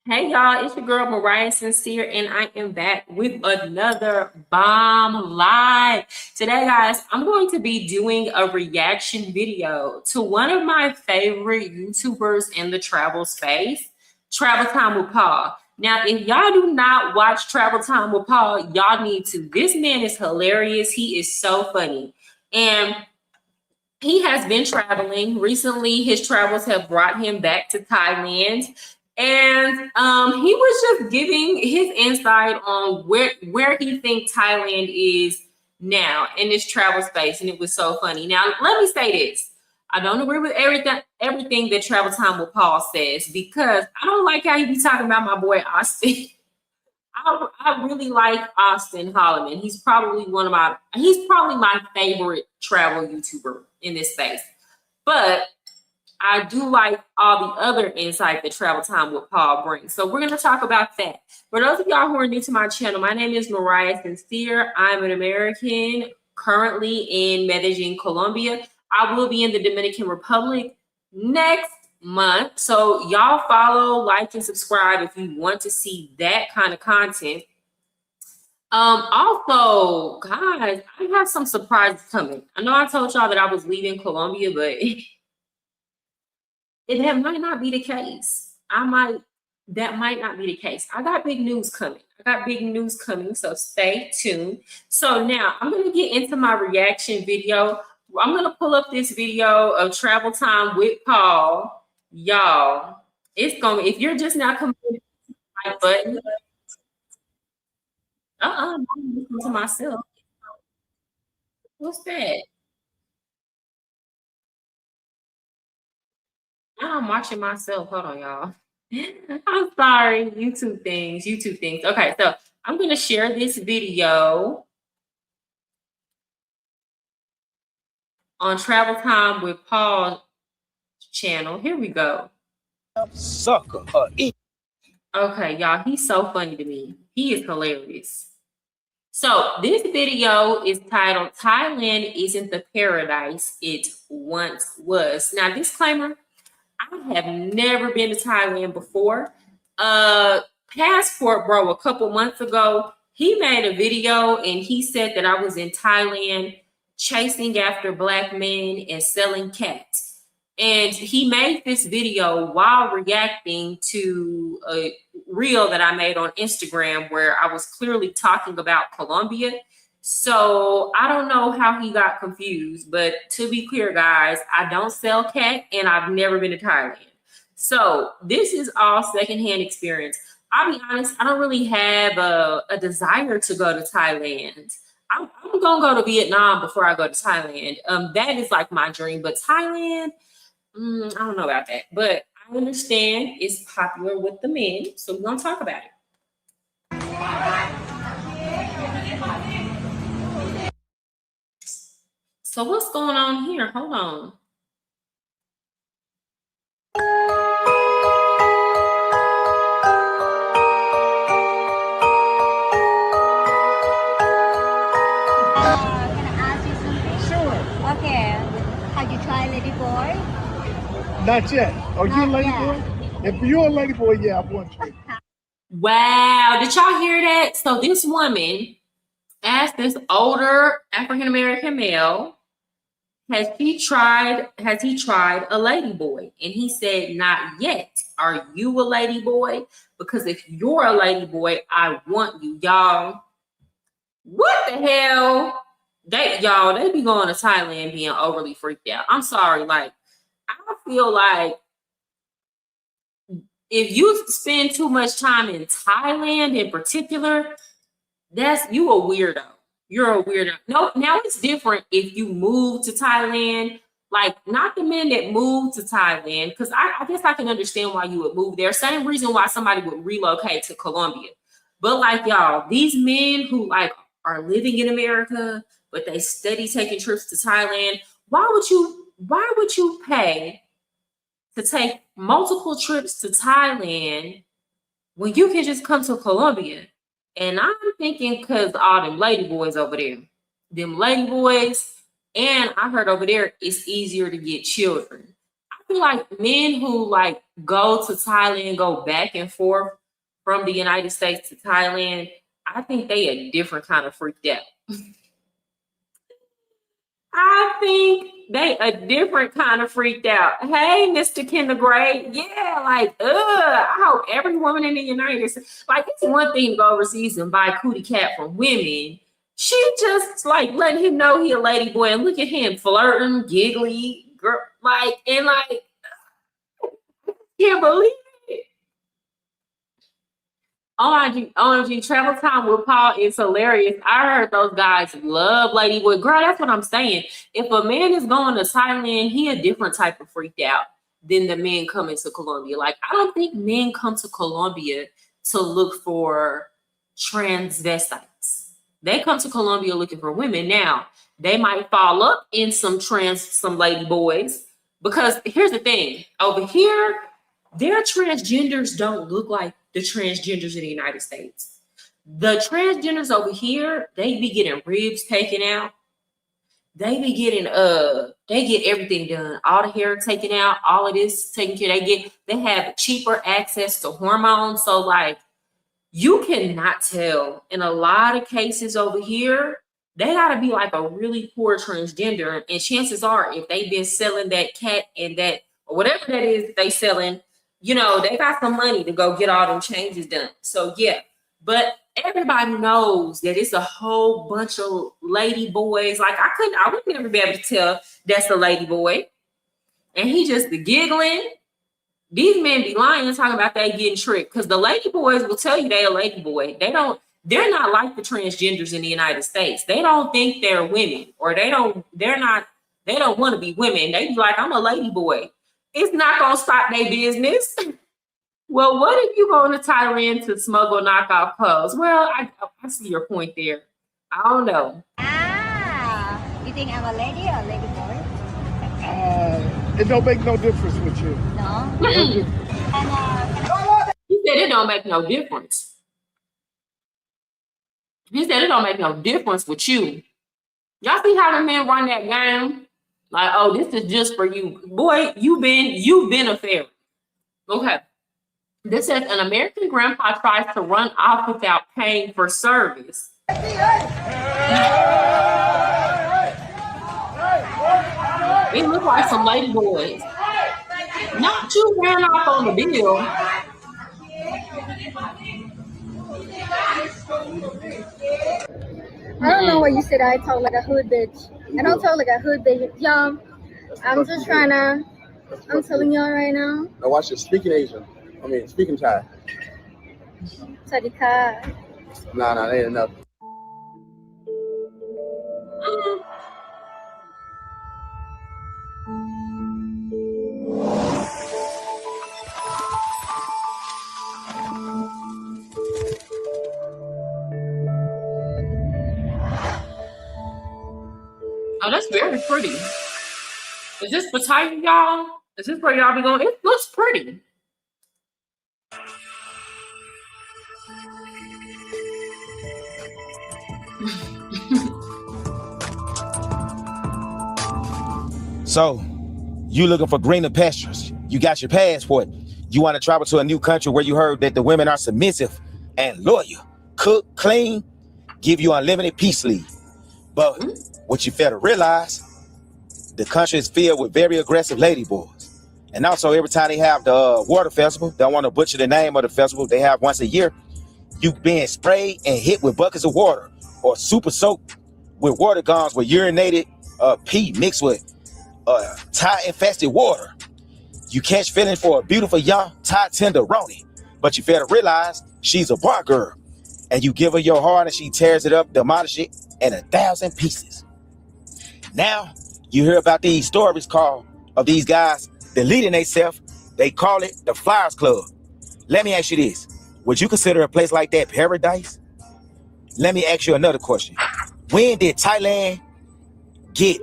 Hey y'all, it's your girl Mariah Sincere, and I am back with another bomb live. Today, guys, I'm going to be doing a reaction video to one of my favorite YouTubers in the travel space, Travel Time with Paul. Now, if y'all do not watch Travel Time with Paul, y'all need to. This man is hilarious. He is so funny. And he has been traveling. Recently, his travels have brought him back to Thailand. And he was just giving his insight on where he thinks Thailand is now in this travel space. And it was so funny. Now, let me say this. I don't agree with everything that Travel Time with Paul says, because I don't like how he be talking about my boy Austin. I really like Austin Holloman. He's probably my favorite travel YouTuber in this space. But I do like all the other insight that Travel Time with Paul brings. So we're going to talk about that. For those of y'all who are new to my channel, my name is Mariah Sincere. I'm an American currently in Medellin, Colombia. I will be in the Dominican Republic next month. So y'all follow, like, and subscribe if you want to see that kind of content. Also, guys, I have some surprises coming. I know I told y'all that I was leaving Colombia, but that might not be the case. That might not be the case. I got big news coming. So stay tuned. So now I'm gonna get into my reaction video. I'm gonna pull up this video of Travel Time with Paul. Y'all, if you're just now coming to the like button, I'm listening to myself. What's that? Now I'm watching myself. Hold on, y'all. I'm sorry. YouTube things. Okay, so I'm gonna share this video on Travel Time with Paul channel. Here we go. Sucker. Okay, y'all, he's so funny to me. He is hilarious. So this video is titled Thailand Isn't the Paradise It Once Was. Now, disclaimer, I have never been to Thailand before. Passport Bro, a couple months ago, he made a video and he said that I was in Thailand chasing after black men and selling cats. And he made this video while reacting to a reel that I made on Instagram where I was clearly talking about Colombia. So I don't know how he got confused, but to be clear, guys, I don't sell cat and I've never been to Thailand. So this is all secondhand experience. I'll be honest, I don't really have a desire to go to Thailand. I'm gonna go to Vietnam before I go to Thailand. That is like my dream, but Thailand, I don't know about that, but I understand it's popular with the men, so we're gonna talk about it. So what's going on here? Hold on. Can I ask you something? Sure. Okay. Have you tried Lady Boy? Not yet. Are you a Not lady yet. boy? If you're a lady boy, yeah, I want you. Wow, did y'all hear that? So this woman asked this older African American male, has he tried a lady boy? And he said, not yet. Are you a lady boy? Because if you're a lady boy, I want you. Y'all, what the hell? They be going to Thailand being overly freaked out. I'm sorry, like, I feel like if you spend too much time in Thailand in particular, you a weirdo. You're a weirdo. No, now it's different if you move to Thailand, like not the men that move to Thailand, because I guess I can understand why you would move there. Same reason why somebody would relocate to Colombia. But like y'all, these men who like are living in America, but they steady taking trips to Thailand, why would you pay to take multiple trips to Thailand when you can just come to Colombia? And I'm thinking because all them lady boys over there, and I heard over there it's easier to get children. I feel like men who like go to Thailand, go back and forth from the United States to Thailand, I think they a different kind of freaked out. I think they a different kind of freaked out. Hey, Mr. Kindergrade. Yeah, like, I hope every woman in the United States, like, it's one thing to go overseas and buy cootie cat from women. She just like letting him know he a lady boy, and look at him flirting, giggly, girl, like, and like, can't believe it. OMG, travel time with Paul is hilarious. I heard those guys love lady boy. Girl, that's what I'm saying. If a man is going to Thailand, he a different type of freaked out than the men coming to Colombia. Like, I don't think men come to Colombia to look for transvestites. They come to Colombia looking for women. Now, they might fall up in some lady boys, because here's the thing. Over here, their transgenders don't look like the transgenders in the United States. The transgenders over here, they be getting ribs taken out. They be getting they get everything done. All the hair taken out, all of this taken care. They have cheaper access to hormones. So like, you cannot tell. In a lot of cases over here, they gotta be like a really poor transgender. And chances are, if they've been selling that cat and that, or whatever that is that they selling, you know, they got some money to go get all them changes done. So yeah, but everybody knows that it's a whole bunch of lady boys. Like, I would never be able to tell that's a lady boy. And he just be giggling. These men be lying, talking about they getting tricked, because the lady boys will tell you they a lady boy. They're not like the transgenders in the United States. They don't think they're women, or they don't want to be women. They be like, I'm a lady boy. It's not gonna stop their business. Well, what if you going to Thailand to smuggle knockoff clothes? Well, I see your point there. I don't know. You think I'm a lady or a lady boy? It don't make no difference with you. No. He said it don't make no difference. He said it don't make no difference with you. Y'all see how the men run that game? Like, oh, this is just for you. Boy, you've been a fairy. Okay. This says an American grandpa tries to run off without paying for service. It looked like some lady boys. Not you ran off on the bill. I don't know what you said. I talk like a hood bitch. I don't talk like a hood bitch. Y'all, I'm telling y'all right now. Now watch it. Speaking Asian. Speaking Thai. Sadika. Nah, that ain't enough. Oh, that's very pretty. Is this for Thai, y'all? Is this where y'all be going? It looks pretty. So, you looking for greener pastures. You got your passport. You want to travel to a new country where you heard that the women are submissive and loyal, cook, clean, give you unlimited peace leave. But what you fail to realize, the country is filled with very aggressive ladyboys. And also, every time they have the water festival, don't want to butcher the name of the festival, they have once a year, you being sprayed and hit with buckets of water or super soaked with water guns with urinated pee mixed with Thai-infested water. You catch feelings for a beautiful young Thai tenderoni, but you fail to realize she's a bar girl. And you give her your heart and she tears it up, demolish it in 1,000 pieces. Now, you hear about these stories of these guys deleting themselves. They call it the Flyers Club. Let me ask you this. Would you consider a place like that paradise? Let me ask you another question. When did Thailand get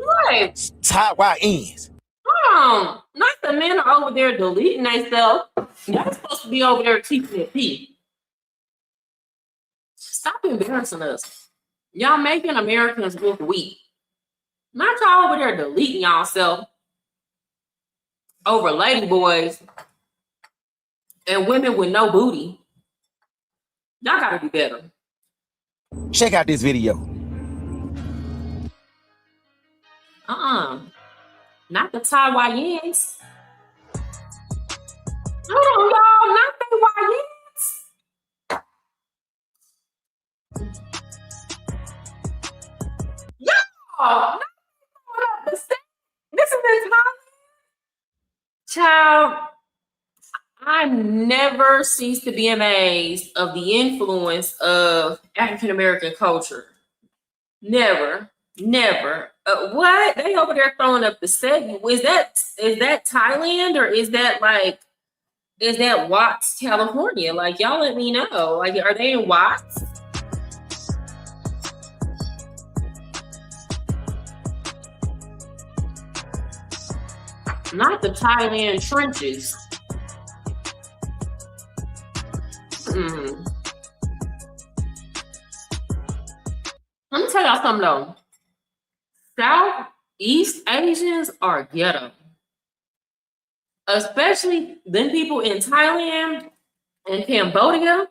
Thai YNs? Not the men are over there deleting themselves. Y'all supposed to be over there keeping it pee. Stop embarrassing us. Y'all making Americans look weak. Not y'all over there deleting y'all self. over lady boys and women with no booty. Y'all gotta do better. Check out this video. Not the Taiwanese. Hold on, y'all. Not the Hawaiians. Y'all, not the state. This is in Thailand. Child, I never cease to be amazed of the influence of African American culture. Never. What? They over there throwing up the set. Is that Thailand or is that Watts, California? Like, y'all let me know. Like, are they in Watts? Not the Thailand trenches. Let me tell y'all something though. Southeast Asians are ghetto. Especially them people in Thailand and Cambodia.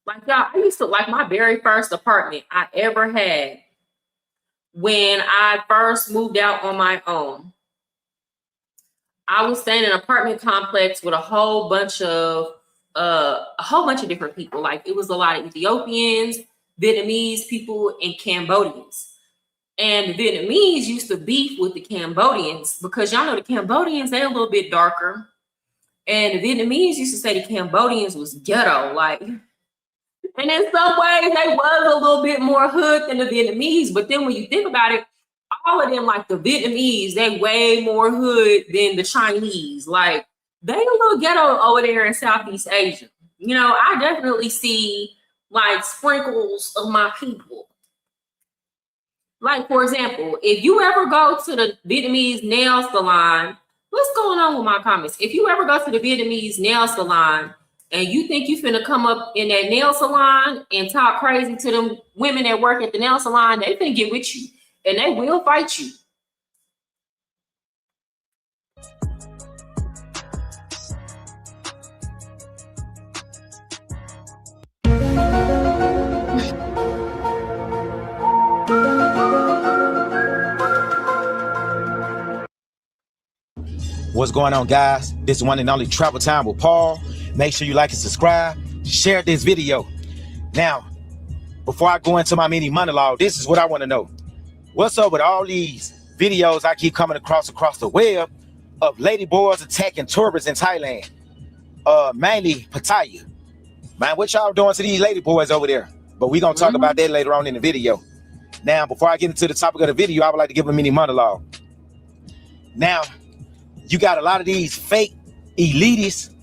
Like, y'all, I used to, like, my very first apartment I ever had when I first moved out on my own. I was staying in an apartment complex with a whole bunch of different people. Like, it was a lot of Ethiopians, Vietnamese people, and Cambodians. And the Vietnamese used to beef with the Cambodians because y'all know the Cambodians, they're a little bit darker. And the Vietnamese used to say the Cambodians was ghetto. Like, and in some ways, they was a little bit more hood than the Vietnamese. But then when you think about it, all of them, like the Vietnamese, they way more hood than the Chinese. Like, they a little ghetto over there in Southeast Asia. You know, I definitely see like sprinkles of my people. Like, for example, if you ever go to the Vietnamese nail salon, what's going on with my comments? If you ever go to the Vietnamese nail salon and you think you finna come up in that nail salon and talk crazy to them women that work at the nail salon, they finna get with you and they will fight you. What's going on, guys? This is one and only Travel Time with Paul. Make sure you like and subscribe. Share this video. Now, before I go into my mini monologue, this is what I want to know. What's up with all these videos I keep coming across the web of ladyboys attacking tourists in Thailand? Mainly Pattaya. Man, what y'all doing to these ladyboys over there? But we're going to talk about that later on in the video. Now, before I get into the topic of the video, I would like to give a mini monologue. Now, you got a lot of these fake elitists,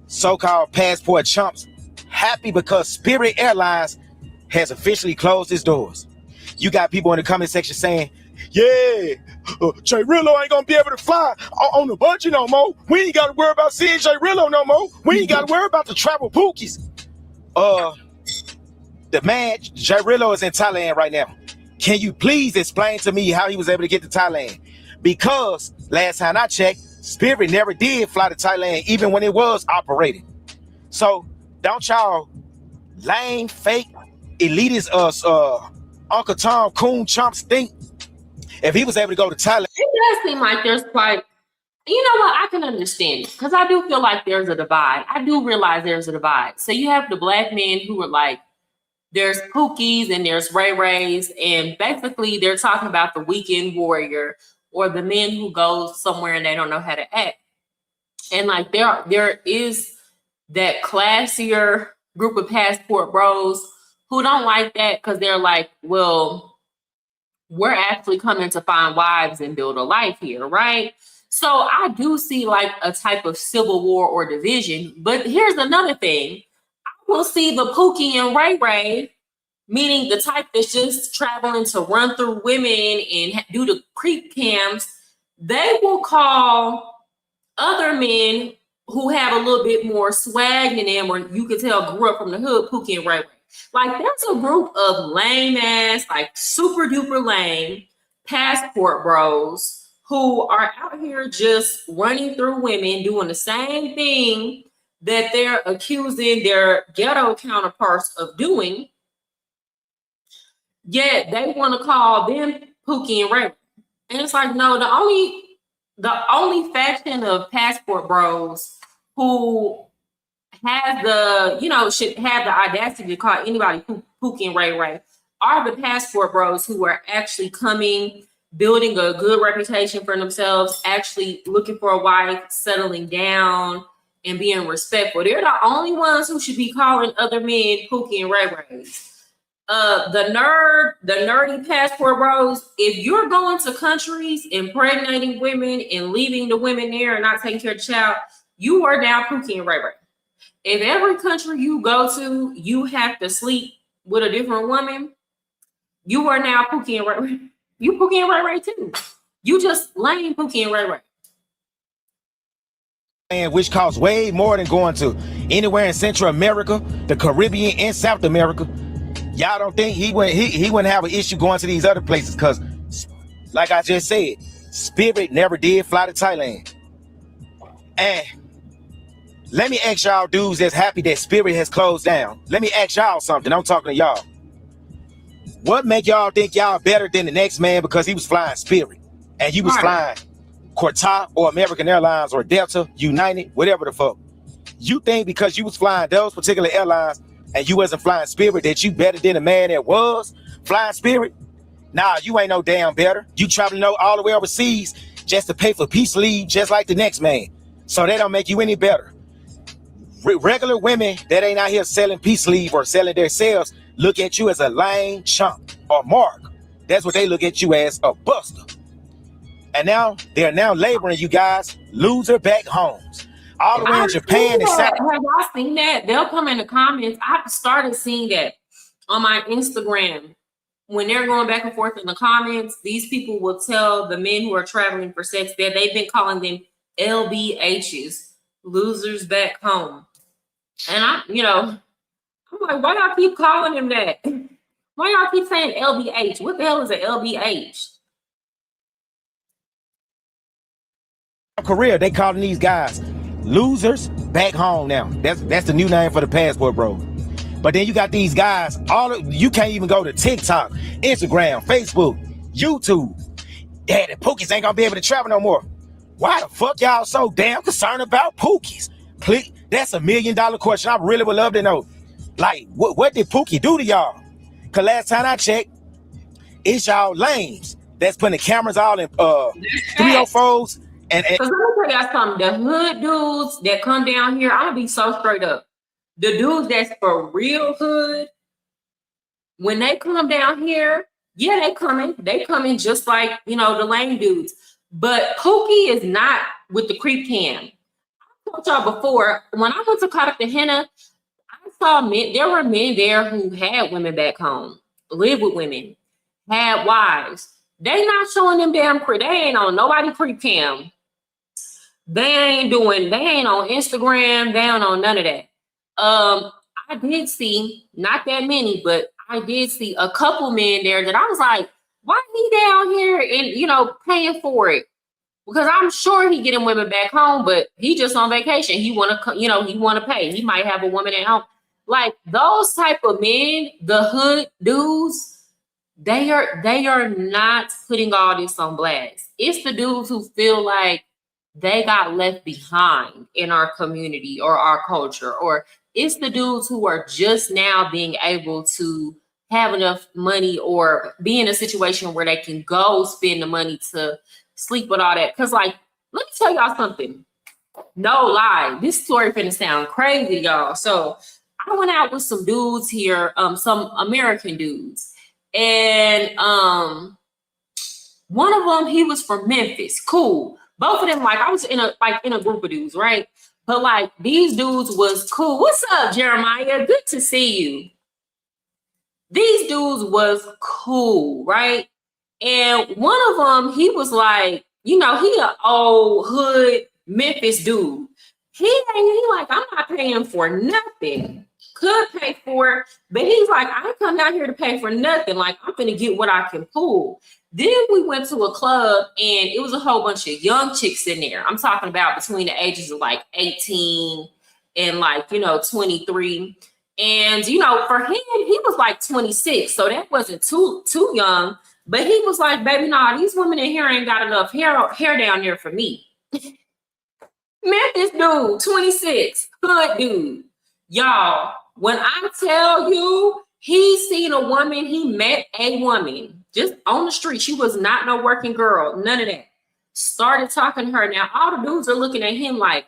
so-called passport chumps, happy because Spirit Airlines has officially closed its doors. You got people in the comment section saying, yeah, Jay Rillo ain't gonna be able to fly on the budget no more. We ain't gotta worry about seeing Jay Rillo no more. We ain't gotta worry about the travel pookies. The man, Jay Rillo, is in Thailand right now. Can you please explain to me how he was able to get to Thailand? Because last time I checked, Spirit never did fly to Thailand, even when it was operating. So don't y'all lame, fake, elitist, Uncle Tom Coon chumps think if he was able to go to Thailand? It does seem like there's quite, you know what, I can understand it because I do feel like there's a divide. I do realize there's a divide. So you have the black men who are like, there's Pookies and there's Ray Rays, and basically they're talking about the weekend warrior or the men who go somewhere and they don't know how to act. And like there is that classier group of passport bros who don't like that because they're like, well, we're actually coming to find wives and build a life here, right? So I do see like a type of civil war or division. But here's another thing. I will see the Pookie and Ray Ray, meaning the type that's just traveling to run through women and do the creep cams. They will call other men who have a little bit more swag in them, or you can tell grew up from the hood, Pookie and Ray Ray. Like, there's a group of lame ass, like super duper lame passport bros who are out here just running through women, doing the same thing that they're accusing their ghetto counterparts of doing, yet they want to call them Pookie and Ray. And it's like, no, the only faction of passport bros who has the, should have the audacity to call anybody Pookie and Ray are the passport bros who are actually coming, building a good reputation for themselves, actually looking for a wife, settling down, and being respectful. They're the only ones who should be calling other men Pookie and Ray-Rays. The nerdy passport bros, if you're going to countries, impregnating women and leaving the women there and not taking care of the child, you are now Pookie and Ray-Ray. If every country you go to, you have to sleep with a different woman, you are now Pookie and Ray-Ray. You Pookie and Ray-Ray too. You just lame Pookie and Ray-Ray. And which costs way more than going to anywhere in Central America, the Caribbean, and South America. Y'all don't think he wouldn't have an issue going to these other places? Because, like I just said, Spirit never did fly to Thailand. And let me ask y'all dudes that's happy that Spirit has closed down. Let me ask y'all something. I'm talking to y'all. What make y'all think y'all better than the next man because he was flying Spirit and you was flying Qatar or American Airlines or Delta, United, whatever the fuck? You think because you was flying those particular airlines and you wasn't flying Spirit that you better than the man that was flying Spirit? Nah, you ain't no damn better. You traveling all the way overseas just to pay for peace leave just like the next man. So they don't make you any better. Regular women that ain't out here selling peace leave or selling their sales look at you as a lame chump or mark. That's what they look at you as, a buster. And now they're laboring you guys loser back homes. All the way in Japan and South. Have y'all seen that? They'll come in the comments. I've started seeing that on my Instagram. When they're going back and forth in the comments, these people will tell the men who are traveling for sex that they've been calling them LBHs, losers back home. And I'm like, why y'all keep calling him that? Why y'all keep saying LBH? What the hell is an LBH? Korea, they calling these guys losers back home now. That's the new name for the passport, bro. But then you got these guys, you can't even go to TikTok, Instagram, Facebook, YouTube. Yeah, the Pookies ain't gonna be able to travel no more. Why the fuck y'all so damn concerned about Pookies? Please, that's $1 million question. I really would love to know. Like, what did Pookie do to y'all? Cause last time I checked, it's y'all lames that's putting the cameras all in 304s. And let me tell y'all something. The hood dudes that come down here, I'm gonna be so straight up. The dudes that's for real hood, when they come down here, yeah, they coming just like the lame dudes. But Pookie is not with the creep cam. I told y'all before, when I went to Cartagena, I saw men. There were men there who had women back home, lived with women, had wives. They not showing them damn creep. They ain't on nobody creep cam. They ain't on Instagram. They ain't on none of that. I did see, not that many, but I did see a couple men there that I was like, why he down here and paying for it? Because I'm sure he getting women back home, but he just on vacation. He want to pay. He might have a woman at home. Like those type of men, the hood dudes, they are not putting all this on blast. It's the dudes who feel like they got left behind in our community or our culture, or it's the dudes who are just now being able to have enough money or be in a situation where they can go spend the money to sleep with all that. Because, like, let me tell y'all something. No lie. This story finna sound crazy, y'all. So I went out with some dudes here, some American dudes. And one of them, he was from Memphis. Cool. Both of them, like, I was in a group of dudes, right? But like these dudes was cool. What's up, Jeremiah? Good to see you. These dudes was cool, right? And one of them, he was like, he an old hood Memphis dude. He like, I'm not paying for nothing. could pay for it, but he's like, I ain't come down here to pay for nothing. Like, I'm gonna get what I can pull. Then we went to a club and it was a whole bunch of young chicks in there. I'm talking about between the ages of like 18 and like, 23. And for him, he was like 26, so that wasn't too young. But he was like, baby, nah, these women in here ain't got enough hair down there for me. Memphis dude, 26, hood dude. Y'all, when I tell you, he seen a woman, he met a woman just on the street. She was not no working girl, none of that. Started talking to her. Now, all the dudes are looking at him like,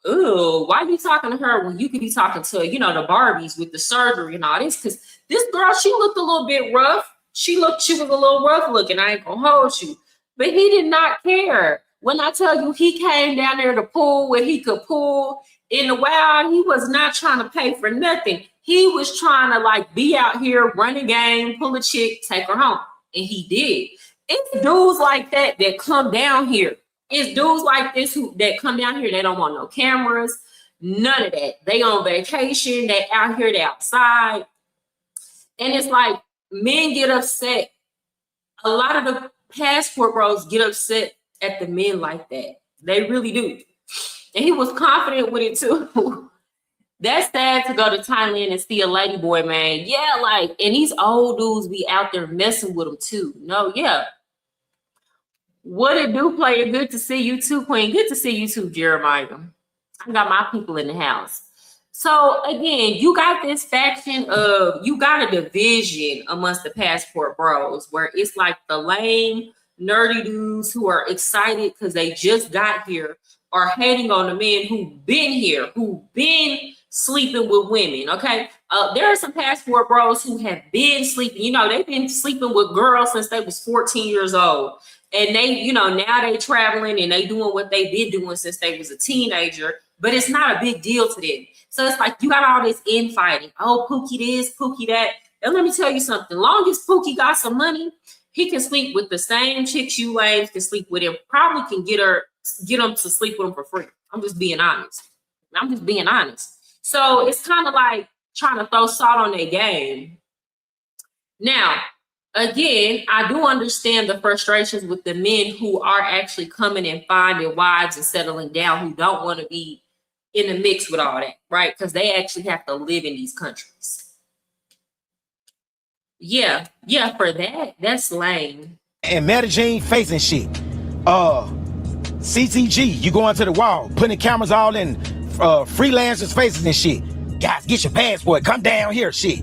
ooh, why you talking to her when you could be talking to, the Barbies with the surgery and all this? Because this girl, she looked a little bit rough. She was a little rough looking. I ain't gonna hold you. But he did not care. When I tell you he came down there to pull what he could pull, in the wild, he was not trying to pay for nothing. He was trying to like be out here, run a game, pull a chick, take her home. And he did. It's dudes like that come down here. It's dudes like this that come down here. They don't want no cameras, none of that. They on vacation. They out here, they outside. And it's like men get upset. A lot of the passport bros get upset at the men like that. They really do. And he was confident with it too. That's sad to go to Thailand and see a lady boy, man. Yeah, like, and these old dudes be out there messing with them too. No, yeah. What it do, player? Good to see you too, Queen. Good to see you too, Jeremiah. I got my people in the house. So again, you got this faction of, you got a division amongst the passport bros where it's like the lame, nerdy dudes who are excited because they just got here are hating on the men who've been here, who've been sleeping with women, okay? There are some passport bros who have been sleeping. They've been sleeping with girls since they was 14 years old. And they, now they traveling and they doing what they've been doing since they was a teenager, but it's not a big deal to them. So it's like, you got all this infighting. Oh, Pookie this, Pookie that. And let me tell you something. Long as Pookie got some money, he can sleep with the same chicks you lames can sleep with him. Probably can get them to sleep with him for free. I'm just being honest. So it's kind of like trying to throw salt on their game. Now, again, I do understand the frustrations with the men who are actually coming and finding wives and settling down, who don't want to be in the mix with all that, right? Because they actually have to live in these countries. Yeah, for that's lame. And Medellin facing shit. CTG, you going to the wall, putting cameras all in freelancers' faces and shit. Guys, get your passport, come down here, shit.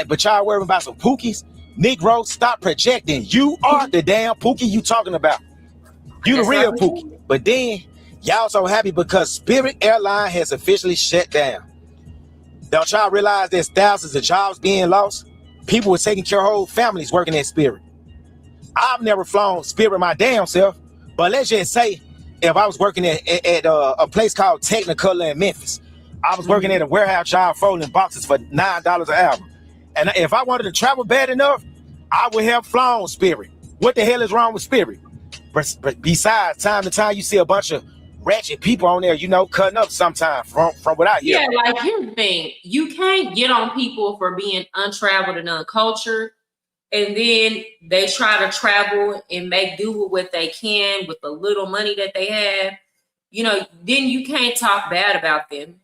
But y'all worrying about some Pookies? Negro, stop projecting. You are the damn Pookie you talking about. You the real Pookie. But then, y'all so happy because Spirit Airline has officially shut down. Don't y'all realize there's thousands of jobs being lost? People were taking care of whole families working at Spirit. I've never flown Spirit my damn self, but let's just say if I was working at a place called Technicolor in Memphis, I was working at a warehouse job folding boxes for $9 an hour. And if I wanted to travel bad enough, I would have flown Spirit. What the hell is wrong with Spirit? But besides, time to time, you see a bunch of ratchet people on there, cutting up sometimes from what I hear. Yeah, like here's the thing. You can't get on people for being untraveled and uncultured, and then they try to travel and make do with what they can with the little money that they have. Then you can't talk bad about them.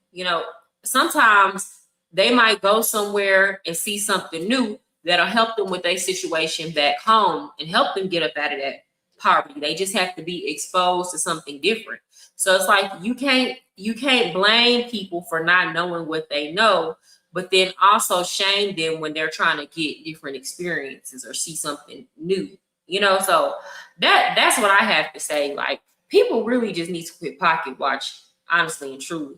Sometimes they might go somewhere and see something new that'll help them with their situation back home and help them get up out of that poverty. They just have to be exposed to something different. So it's like you can't blame people for not knowing what they know, but then also shame them when they're trying to get different experiences or see something new. So that's what I have to say. Like, people really just need to quit pocket watch, honestly and truly.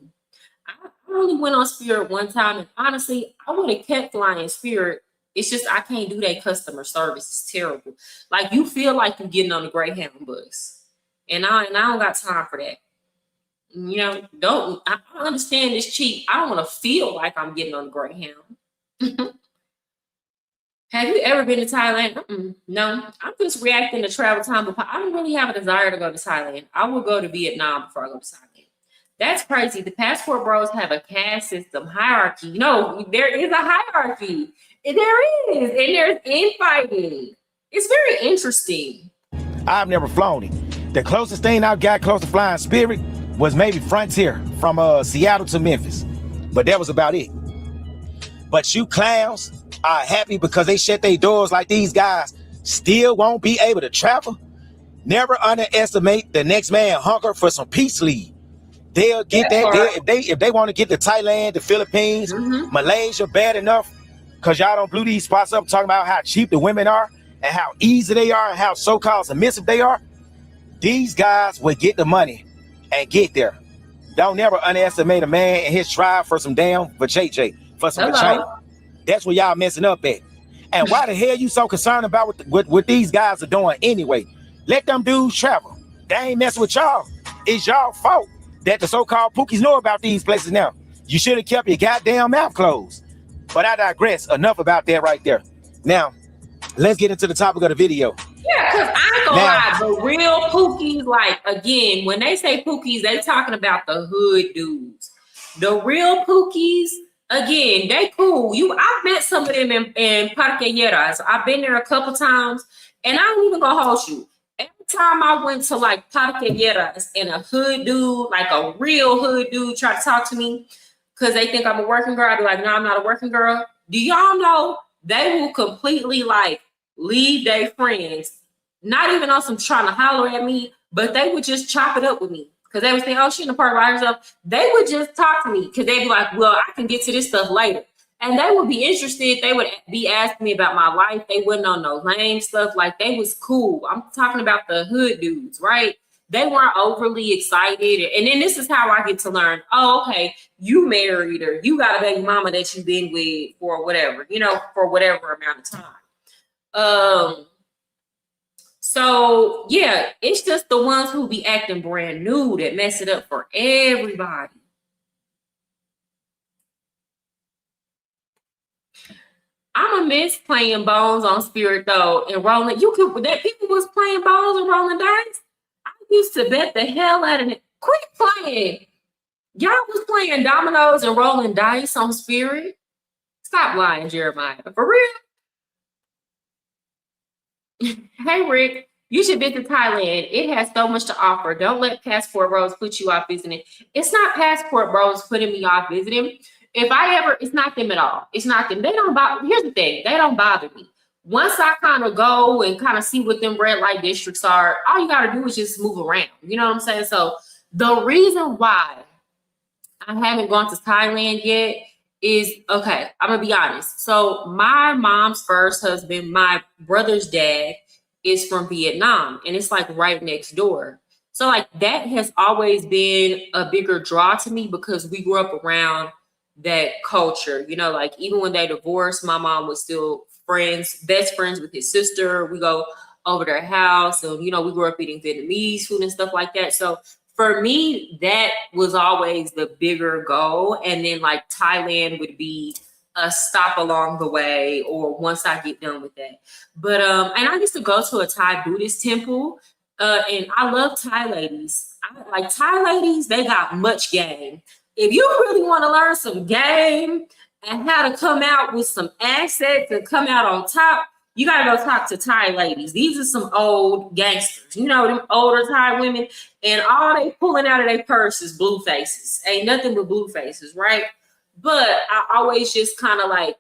I only went on Spirit one time, and honestly, I would have kept flying Spirit. It's just I can't do that customer service. It's terrible. Like, you feel like you're getting on the Greyhound bus, and I don't got time for that. I understand it's cheap. I don't want to feel like I'm getting on the Greyhound. Have you ever been to Thailand? No, I'm just reacting to travel time. But I don't really have a desire to go to Thailand. I will go to Vietnam before I go to Thailand. That's crazy. The passport bros have a caste system hierarchy. No, there is a hierarchy. There is, and there's infighting. It's very interesting. I've never flown it. The closest thing I've got close to flying Spirit was maybe Frontier from Seattle to Memphis. But that was about it. But you clowns are happy because they shut their doors like these guys still won't be able to travel. Never underestimate the next man hunger for some peace leave. They'll get that. If they want to get to Thailand, the Philippines, Malaysia, bad enough, because y'all don't blew these spots up talking about how cheap the women are and how easy they are and how so-called submissive they are. These guys will get the money and get there. Don't never underestimate a man and his drive for some damn vajayjay, for some vajayjay. That's where y'all messing up at. And why the hell you so concerned about what these guys are doing anyway? Let them dudes travel. They ain't messing with y'all. It's y'all fault that the so-called pookies know about these places now. You should have kept your goddamn mouth closed. But I digress. Enough about that right there. Now, let's get into the topic of the video. Yeah, because I ain't gonna lie, the real pookies, like, again, when they say pookies, they talking about the hood dudes. The real pookies, again, they cool. I've met some of them in Parque Lleras. I've been there a couple times, and I ain't even gonna hold you. Every time I went to like Parque Lleras and a hood dude, like a real hood dude, try to talk to me because they think I'm a working girl, I'd be like, no, I'm not a working girl. Do y'all know they will completely like leave their friends, not even on some trying to holler at me, but they would just chop it up with me because they would say, oh, she in the park by herself. They would just talk to me because they'd be like, well, I can get to this stuff later. And they would be interested. They would be asking me about my life. They wouldn't know no lame stuff. Like, they was cool. I'm talking about the hood dudes, right? They weren't overly excited. And then this is how I get to learn, oh, okay, you married or you got a baby mama that you've been with for whatever, for whatever amount of time. So yeah, it's just the ones who be acting brand new that mess it up for everybody. I'ma miss playing bones on Spirit though and rolling. People was playing bones and rolling dice. I used to bet the hell out of it. Quit playing. Y'all was playing dominoes and rolling dice on Spirit. Stop lying, Jeremiah. For real. Hey Rick, you should visit Thailand. It has so much to offer. Don't let passport bros put you off visiting. It's not passport bros putting me off visiting. It's not them at all. It's not them. They don't bother. Here's the thing. They don't bother me. Once I kind of go and kind of see what them red light districts are, all you got to do is just move around. You know what I'm saying? So the reason why I haven't gone to Thailand yet is, okay, I'm going to be honest. So my mom's first husband, my brother's dad, is from Vietnam. And it's like right next door. So like that has always been a bigger draw to me because we grew up around that culture, like even when they divorced, my mom was still best friends with his sister. We go over their house and, we grew up eating Vietnamese food and stuff like that. So for me, that was always the bigger goal. And then like Thailand would be a stop along the way or once I get done with that. But, and I used to go to a Thai Buddhist temple and I love Thai ladies. Thai ladies, they got much game. If you really want to learn some game and how to come out with some assets and come out on top, you got to go talk to Thai ladies. These are some old gangsters, them older Thai women, and all they pulling out of their purse is blue faces. Ain't nothing but blue faces, right? But I always just kind of like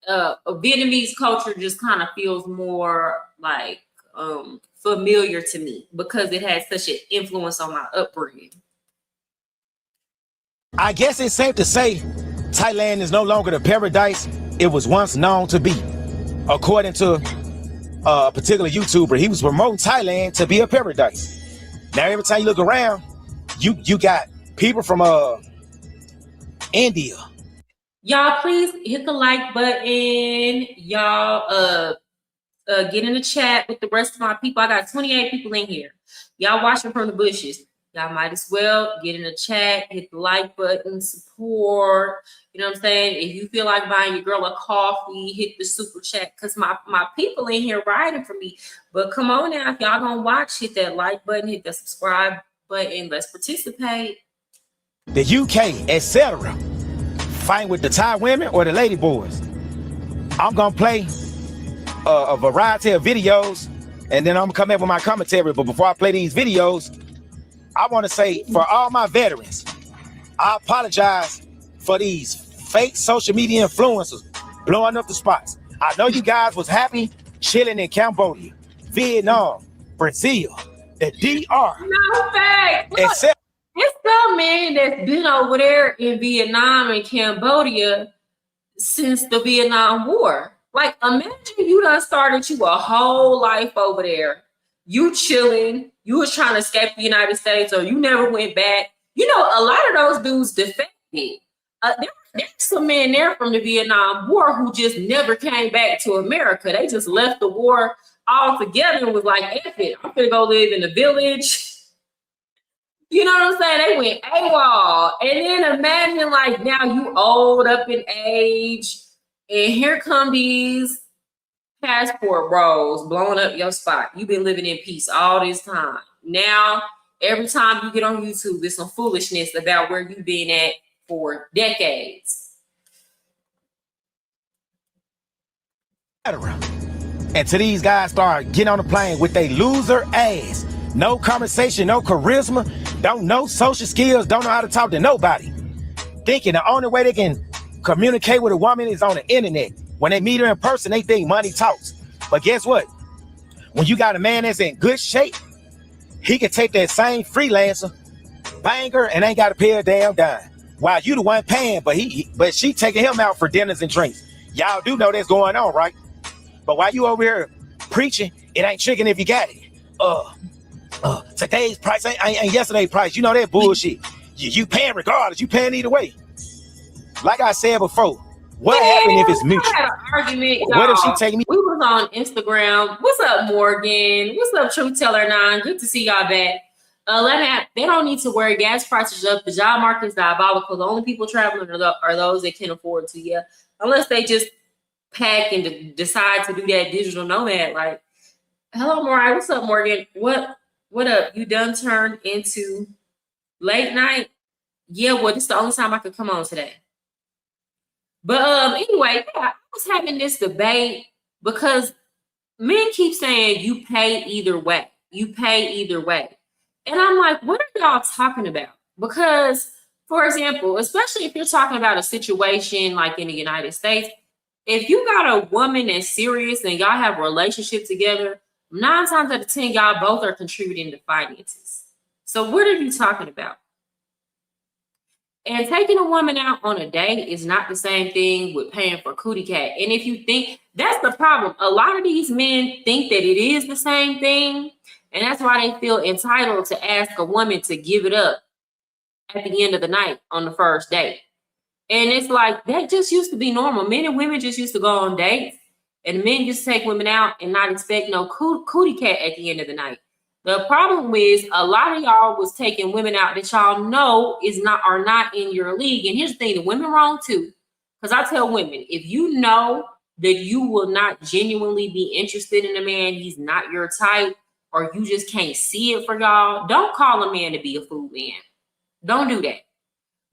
a Vietnamese culture just kind of feels more like familiar to me because it has such an influence on my upbringing. I guess it's safe to say Thailand is no longer the paradise it was once known to be. According to a particular YouTuber, he was promoting Thailand to be a paradise. Now, every time you look around, you got people from India. Y'all, please hit the like button. Y'all get in the chat with the rest of my people. I got 28 people in here. Y'all watching from the bushes. Y'all might as well get in the chat, hit the like button, support. You know what I'm saying? If you feel like buying your girl a coffee, hit the super chat because my people in here riding for me. But come on now, if y'all gonna watch, hit that like button, hit the subscribe button. Let's participate. the UK, etc., fighting with the Thai women or the lady boys. I'm gonna play a variety of videos, and then I'm gonna come in with my commentary. But before I play these videos, I want to say for all my veterans, I apologize for these fake social media influencers blowing up the spots. I know you guys was happy chilling in Cambodia, Vietnam, Brazil, the DR, No fact. Look, except it's some man that's been over there in Vietnam and Cambodia since the Vietnam War. Like, imagine you done started you a whole life over there. You chilling, you was trying to escape the United States, or you never went back. You know, a lot of those dudes defected. There's some men there from the Vietnam War who just never came back to America. They just left the war altogether and was like, F it, I'm gonna go live in the village. You know what I'm saying? They went AWOL. And then imagine, like, now you old up in age, and here come these passport bros blowing up your spot. You've been living in peace all this time. Now, every time you get on YouTube, there's some foolishness about where you've been at for decades. and to these guys start getting on the plane with a loser ass. No conversation, no charisma, don't know social skills, don't know how to talk to nobody. Thinking the only way they can communicate with a woman is on the internet. When they meet her in person, they think money talks. But guess what? When you got a man that's in good shape, he can take that same freelancer, bang her, and ain't got to pay a damn dime. While you the one paying, but she taking him out for dinners and drinks. Y'all do know that's going on, right? But while you over here preaching, it ain't chicken if you got it. Today's price ain't yesterday's price. You know that bullshit. You paying regardless. You paying either way. Like I said before, what happened if it's mutual? I had an argument, What if she take me? We was on Instagram. What's up, Morgan? What's up, Truth Teller 9? Good to see y'all back. They don't need to worry. Gas prices up. The job market is diabolical. The only people traveling are those that can afford to. Yeah, unless they just pack and decide to do that digital nomad. Like, hello, Mariah. What's up, Morgan? What up? You done turned into late night? Yeah, well, this is the only time I could come on today. But anyway, yeah, I was having this debate because men keep saying you pay either way. You pay either way. And I'm like, what are y'all talking about? Because, for example, especially if you're talking about a situation like in the United States, if you got a woman that's serious and y'all have a relationship together, 9 times out of 10, y'all both are contributing to finances. So what are you talking about? And taking a woman out on a date is not the same thing with paying for cootie cat. And if you think, that's the problem. A lot of these men think that it is the same thing. And that's why they feel entitled to ask a woman to give it up at the end of the night on the first date. And it's like, that just used to be normal. Men and women just used to go on dates. And men just take women out and not expect no cootie cat at the end of the night. The problem is a lot of y'all was taking women out that y'all know are not in your league. And here's the thing, the women wrong too. Because I tell women, if you know that you will not genuinely be interested in a man, he's not your type, or you just can't see it for y'all, don't call a man to be a food man. Don't do that.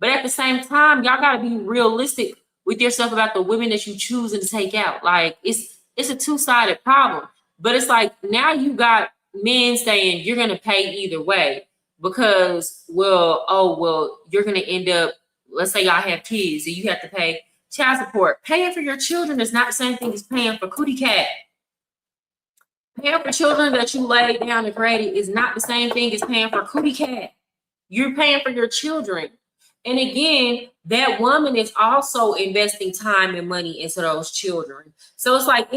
But at the same time, y'all got to be realistic with yourself about the women that you choosing to take out. Like, it's a two-sided problem. But it's like, now you got men saying you're going to pay either way because, you're going to end up, let's say y'all have kids and you have to pay child support. Paying for your children is not the same thing as paying for cootie cat. Paying for children that you laid down and created is not the same thing as paying for cootie cat. You're paying for your children. And again, that woman is also investing time and money into those children. So it's like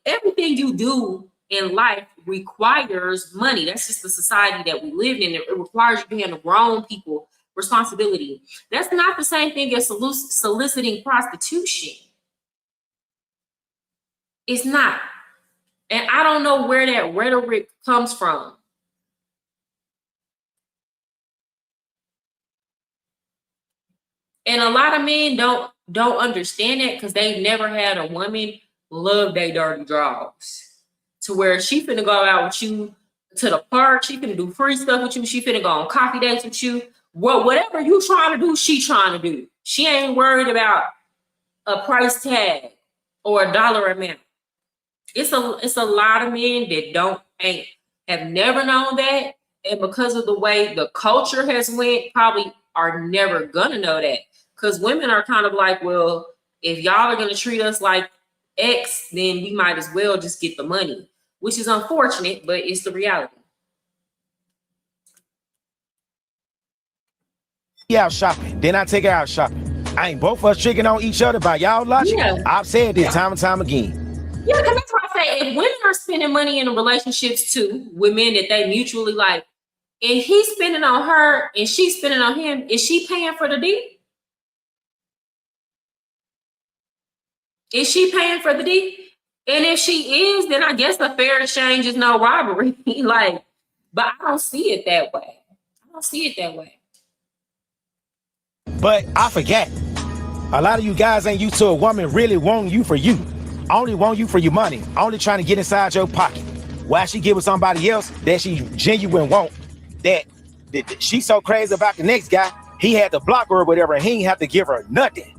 everything you do in life requires money. That's just the society that we live in. It requires you paying the grown people responsibility. That's not the same thing as soliciting prostitution. It's not. And I don't know where that rhetoric comes from. And a lot of men don't understand it because they've never had a woman love their dirty draws. To where she finna go out with you to the park, she finna do free stuff with you, she finna go on coffee dates with you. Well, whatever you trying to do, she trying to do. She ain't worried about a price tag or a dollar amount. It's a lot of men that have never known that, and because of the way the culture has went, probably are never gonna know that. Because women are kind of like, well, if y'all are gonna treat us like X, then we might as well just get the money, which is unfortunate, but it's the reality. Out shopping, then I take her out shopping. I ain't both of us tricking on each other by y'all logic. Yeah. I've said this time and time again. Yeah, because that's why I say if women are spending money in relationships too with men that they mutually like, and he's spending on her and she's spending on him, is she paying for the D? Is she paying for the D? And if she is, then I guess a fair exchange is no robbery. Like, but I don't see it that way. I don't see it that way. But I forget, a lot of you guys ain't used to a woman really wanting you for you. Only want you for your money. Only trying to get inside your pocket. Why she get with somebody else that she genuine want? That she's so crazy about the next guy, he had to block her or whatever, and he ain't have to give her nothing.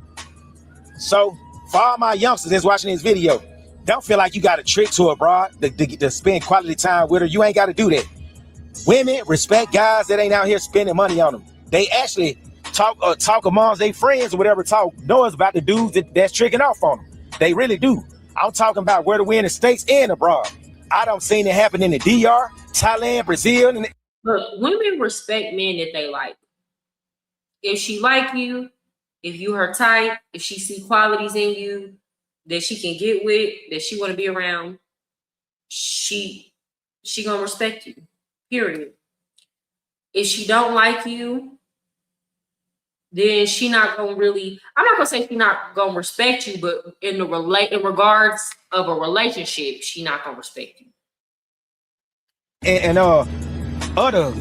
So, for all my youngsters that's watching this video, don't feel like you got a trick to a broad to spend quality time with her. You ain't got to do that. Women respect guys that ain't out here spending money on them. They actually talk amongst their friends or whatever, talk noise about the dudes that's tricking off on them. They really do. I'm talking about where to win the States and abroad. I don't seen it happen in the DR, Thailand, Brazil. Look, women respect men that they like. If she like you, if you her type, if she see qualities in you that she can get with, that she want to be around, she gonna respect you. Period. If she don't like you, then she not gonna really, I'm not gonna say she not gonna respect you, but in regards of a relationship, she not gonna respect you. And other,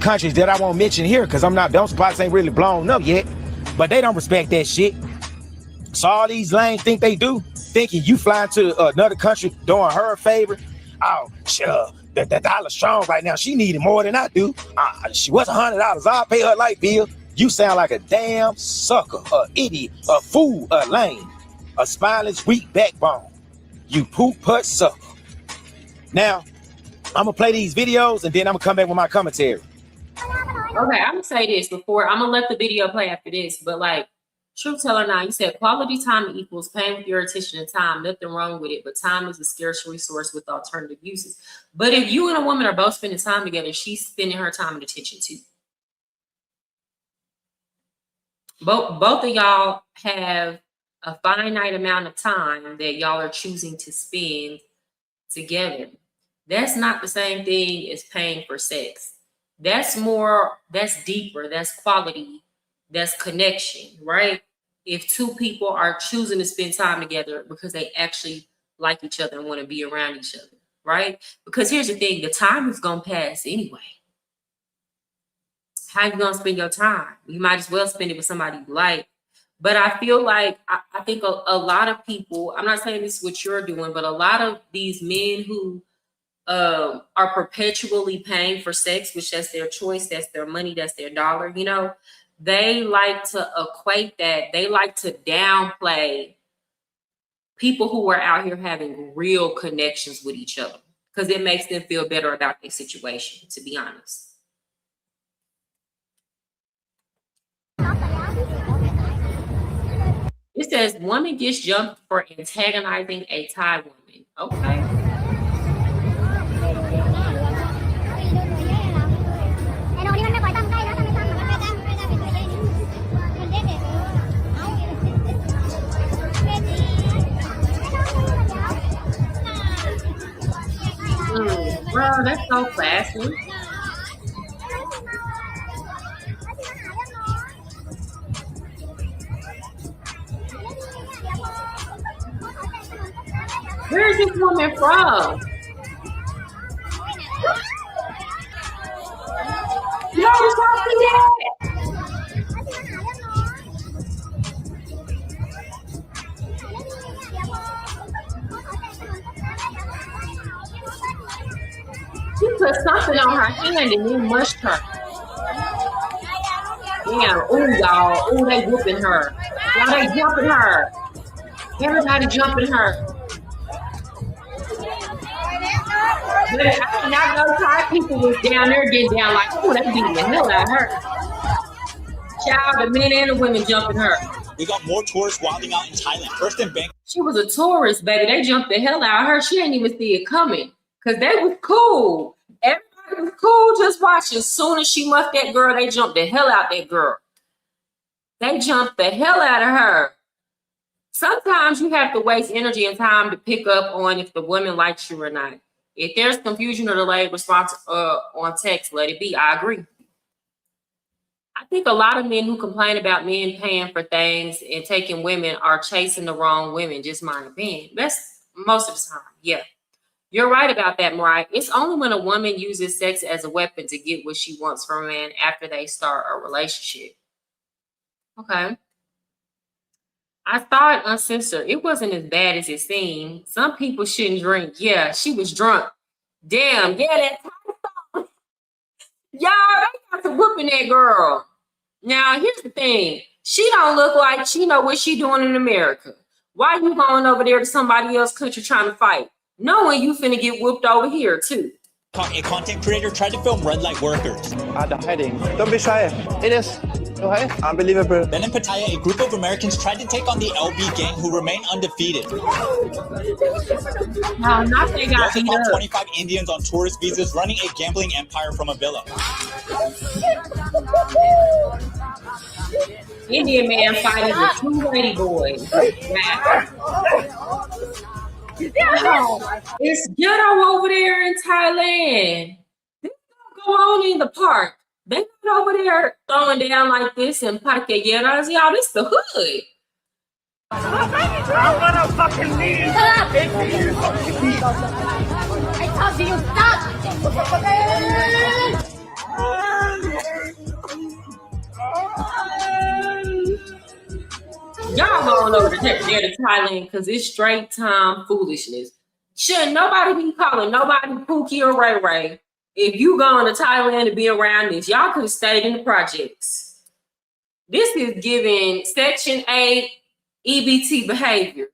countries that I won't mention here, because those spots ain't really blown up yet, but they don't respect that shit. So all these lames think they do, thinking you flying to another country doing her a favor. Oh, sure, the dollar strong right now. She needed more than I do. She was $100. I'll pay her light bill. You sound like a damn sucker, a idiot, a fool, a lame, a spineless, weak backbone. You poop putt sucker. Now, I'm gonna play these videos and then I'm gonna come back with my commentary. Okay, I'm gonna say this before I'm gonna let the video play after this, but like, truth teller now, you said quality time equals paying with your attention and time. Nothing wrong with it, but time is a scarce resource with alternative uses. But if you and a woman are both spending time together, she's spending her time and attention too. Both of y'all have a finite amount of time that y'all are choosing to spend together. That's not the same thing as paying for sex. That's deeper, that's quality, that's connection, right? If two people are choosing to spend time together because they actually like each other and want to be around each other, right? Because here's the thing, the time is gonna pass anyway. How you gonna spend your time? You might as well spend it with somebody you like. But I feel like, I think a lot of people, I'm not saying this is what you're doing, but a lot of these men who are perpetually paying for sex, which that's their choice, that's their money, that's their dollar, they like to equate that. They like to downplay people who are out here having real connections with each other because it makes them feel better about their situation, to be honest. It says woman gets jumped for antagonizing a Thai woman. Okay. Bro, that's so classy. Where is this woman from? You always talk to that. She put something on her hand and then mushed her. Damn. Ooh, y'all. Ooh, they whooping her. Y'all, they jumping her. Everybody jumping her. But I did not know Thai people was down there getting down like, oh, they beating the hell out of her. Child, the men and the women jumping her. We got more tourists wilding out in Thailand. First in Bangkok. She was a tourist, baby. They jumped the hell out of her. She didn't even see it coming. Because they was cool. Everybody was cool. Just watch. As soon as she muffed that girl, they jumped the hell out that girl. They jumped the hell out of her. Sometimes you have to waste energy and time to pick up on if the woman likes you or not. If there's confusion or delayed response on text, let it be. I agree. I think a lot of men who complain about men paying for things and taking women are chasing the wrong women, just my opinion. That's most of the time, yeah. You're right about that, Mariah. It's only when a woman uses sex as a weapon to get what she wants from a man after they start a relationship. Okay. I saw it uncensored. It wasn't as bad as it seemed. Some people shouldn't drink. Yeah, she was drunk. Damn, yeah, that time. Y'all, they got to whooping that girl. Now, here's the thing. She don't look like she know what she doing in America. Why you going over there to somebody else's country trying to fight? Knowing you finna get whooped over here, too. A content creator tried to film red light workers. They're hiding. Don't be shy. It is. Okay? Unbelievable. Then in Pattaya, a group of Americans tried to take on the LB gang, who remain undefeated. No, not they We got also beat caught up. 25 Indians on tourist visas running a gambling empire from a villa. Indian man fighting with two lady boys. Wow. It's ghetto over there in Thailand. This don't go on in the park. They not over there throwing down like this in Paqueteras. Y'all, this the hood. I'm gonna fucking leave. I told you stop. Y'all going over there to Thailand because it's straight time foolishness. Shouldn't nobody be calling nobody Pookie or Ray Ray. If you going to Thailand to be around this, y'all could have stayed in the projects. This is giving Section 8 EBT behavior.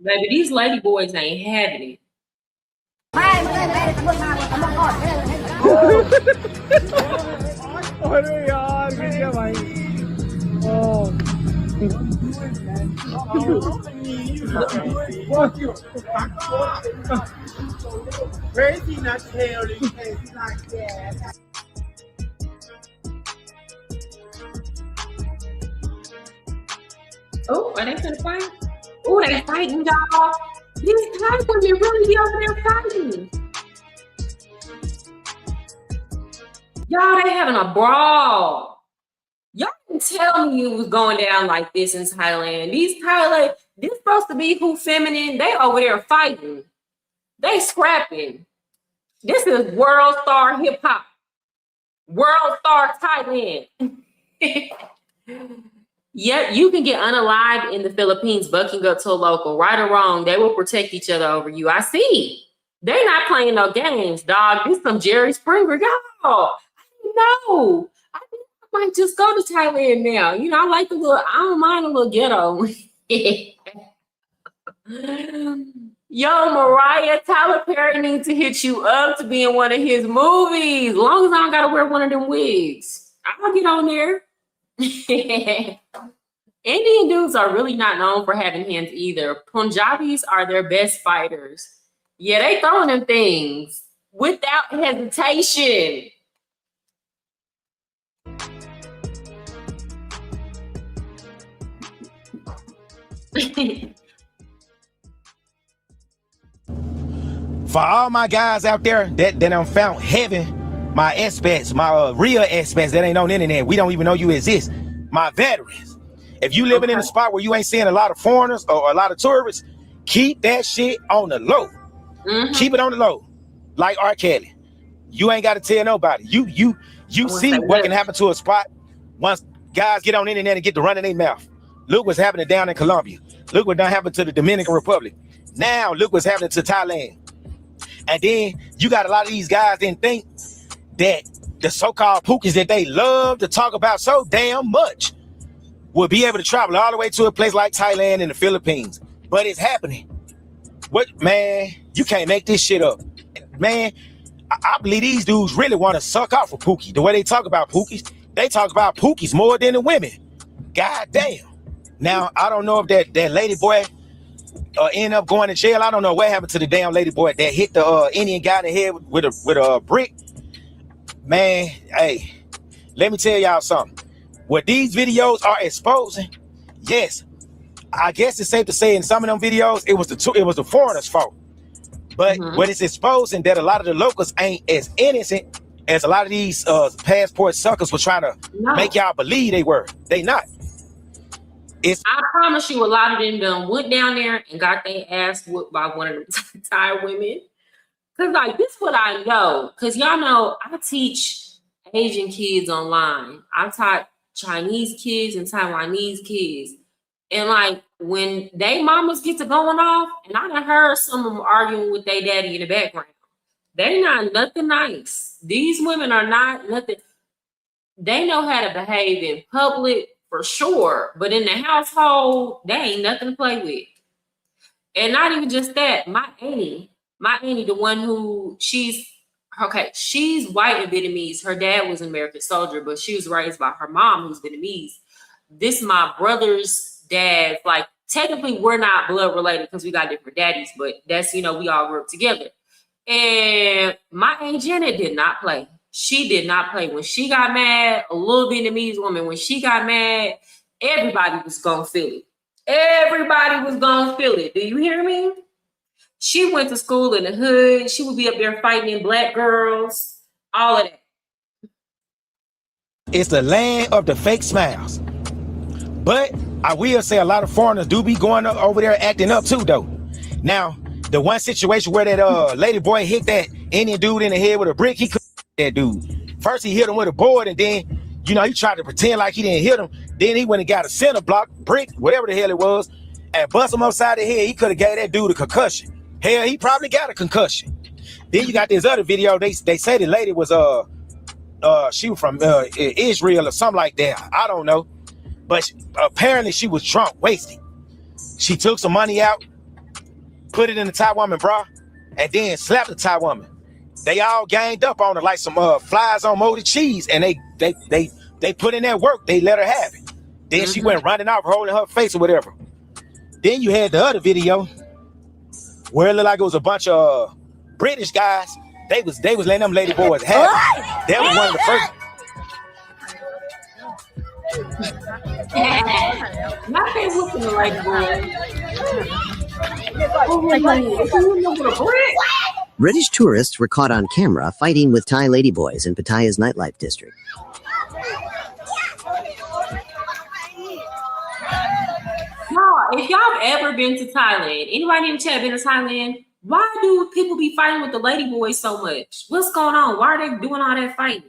Baby, these lady boys ain't having it. अरे यार क्या भाई Crazy not telling crazy like that. Oh, are they gonna fight? Oh, they fighting, y'all. These Thai women really be over there fighting. Y'all, they having a brawl. Y'all can tell me it was going down like this in Thailand. These Thailand, this supposed to be who feminine. They over there fighting. They scrapping. This is World Star Hip Hop. World Star Thailand. Yep, you can get unalived in the Philippines bucking up to a local. Right or wrong, they will protect each other over you. I see. They're not playing no games, dog. This some Jerry Springer. Y'all, no. I think I might just go to Thailand now. You know, I like I don't mind a little ghetto. Yo, Mariah, Tyler Perry needs to hit you up to be in one of his movies. As long as I don't got to wear one of them wigs. I'll get on there. Indian dudes are really not known for having hands either. Punjabis are their best fighters. Yeah, they throwing them things without hesitation. For all my guys out there that done found heaven my expats, my real expats that ain't on the internet. We don't even know you exist. My veterans. If you living in a spot where you ain't seeing a lot of foreigners or a lot of tourists, keep that shit on the low. Keep it on the low. Like R. Kelly. You ain't got to tell nobody. You see what can happen to a spot once guys get on the internet and get to running their mouth. Look what's happening down in Colombia. Look what done happened to the Dominican Republic. Now look what's happening to Thailand. And then you got a lot of these guys that think that the so-called pookies that they love to talk about so damn much will be able to travel all the way to a place like Thailand and the Philippines. But it's happening. What, man, you can't make this shit up. Man, I believe these dudes really want to suck off a pookie. The way they talk about pookies, they talk about pookies more than the women. God damn. Now, I don't know if that lady boy end up going to jail. I don't know what happened to the damn lady boy that hit the Indian guy in the head with a brick. Man, hey, let me tell y'all something. What these videos are exposing, yes, I guess it's safe to say in some of them videos, it was the foreigners' fault. But what it's exposing that a lot of the locals ain't as innocent as a lot of these passport suckers were trying to make y'all believe they were. They not. I promise you, a lot of them done went down there and got their ass whooped by one of the Thai women. Cause like this, what I know. Cause y'all know I teach Asian kids online. I taught Chinese kids and Taiwanese kids, and like when they mamas get to going off, and I done heard some of them arguing with their daddy in the background. They not nothing nice. These women are not nothing. They know how to behave in public for sure, but in the household, they ain't nothing to play with. And not even just that. My auntie, the one who she's white and Vietnamese. Her dad was an American soldier, but she was raised by her mom, who's Vietnamese. This is my brother's dad. Like technically, we're not blood related because we got different daddies, but that's we all grew up together. And my Aunt Janet did not play. She did not play. When she got mad, a little Vietnamese woman, when she got mad, everybody was gonna feel it. Everybody was gonna feel it. Do you hear me? She went to school in the hood. She would be up there fighting in black girls, all of that. It's the land of the fake smiles. But I will say a lot of foreigners do be going over there acting up too, though. Now, the one situation where that lady boy hit that Indian dude in the head with a brick, he couldn't hit that dude. First, he hit him with a board, and then, he tried to pretend like he didn't hit him. Then he went and got a center block, brick, whatever the hell it was, and bust him upside the head. He could have gave that dude a concussion. Hell, he probably got a concussion. Then you got this other video. They say the lady was she was from Israel or something like that. I don't know, but apparently she was drunk, wasted. She took some money out, put it in the Thai woman bra, and then slapped the Thai woman. They all ganged up on her like some flies on molded cheese, and they put in that work. They let her have it. Then she went running off, holding her face or whatever. Then you had the other video where it looked like it was a bunch of British guys. They was letting them lady boys have it. That was one of the first. Not they whooping the lady boys. British tourists were caught on camera fighting with Thai ladyboys in Pattaya's nightlife district. If y'all have ever been to Thailand, anybody in the chat been to Thailand? Why do people be fighting with the lady boys so much? What's going on? Why are they doing all that fighting?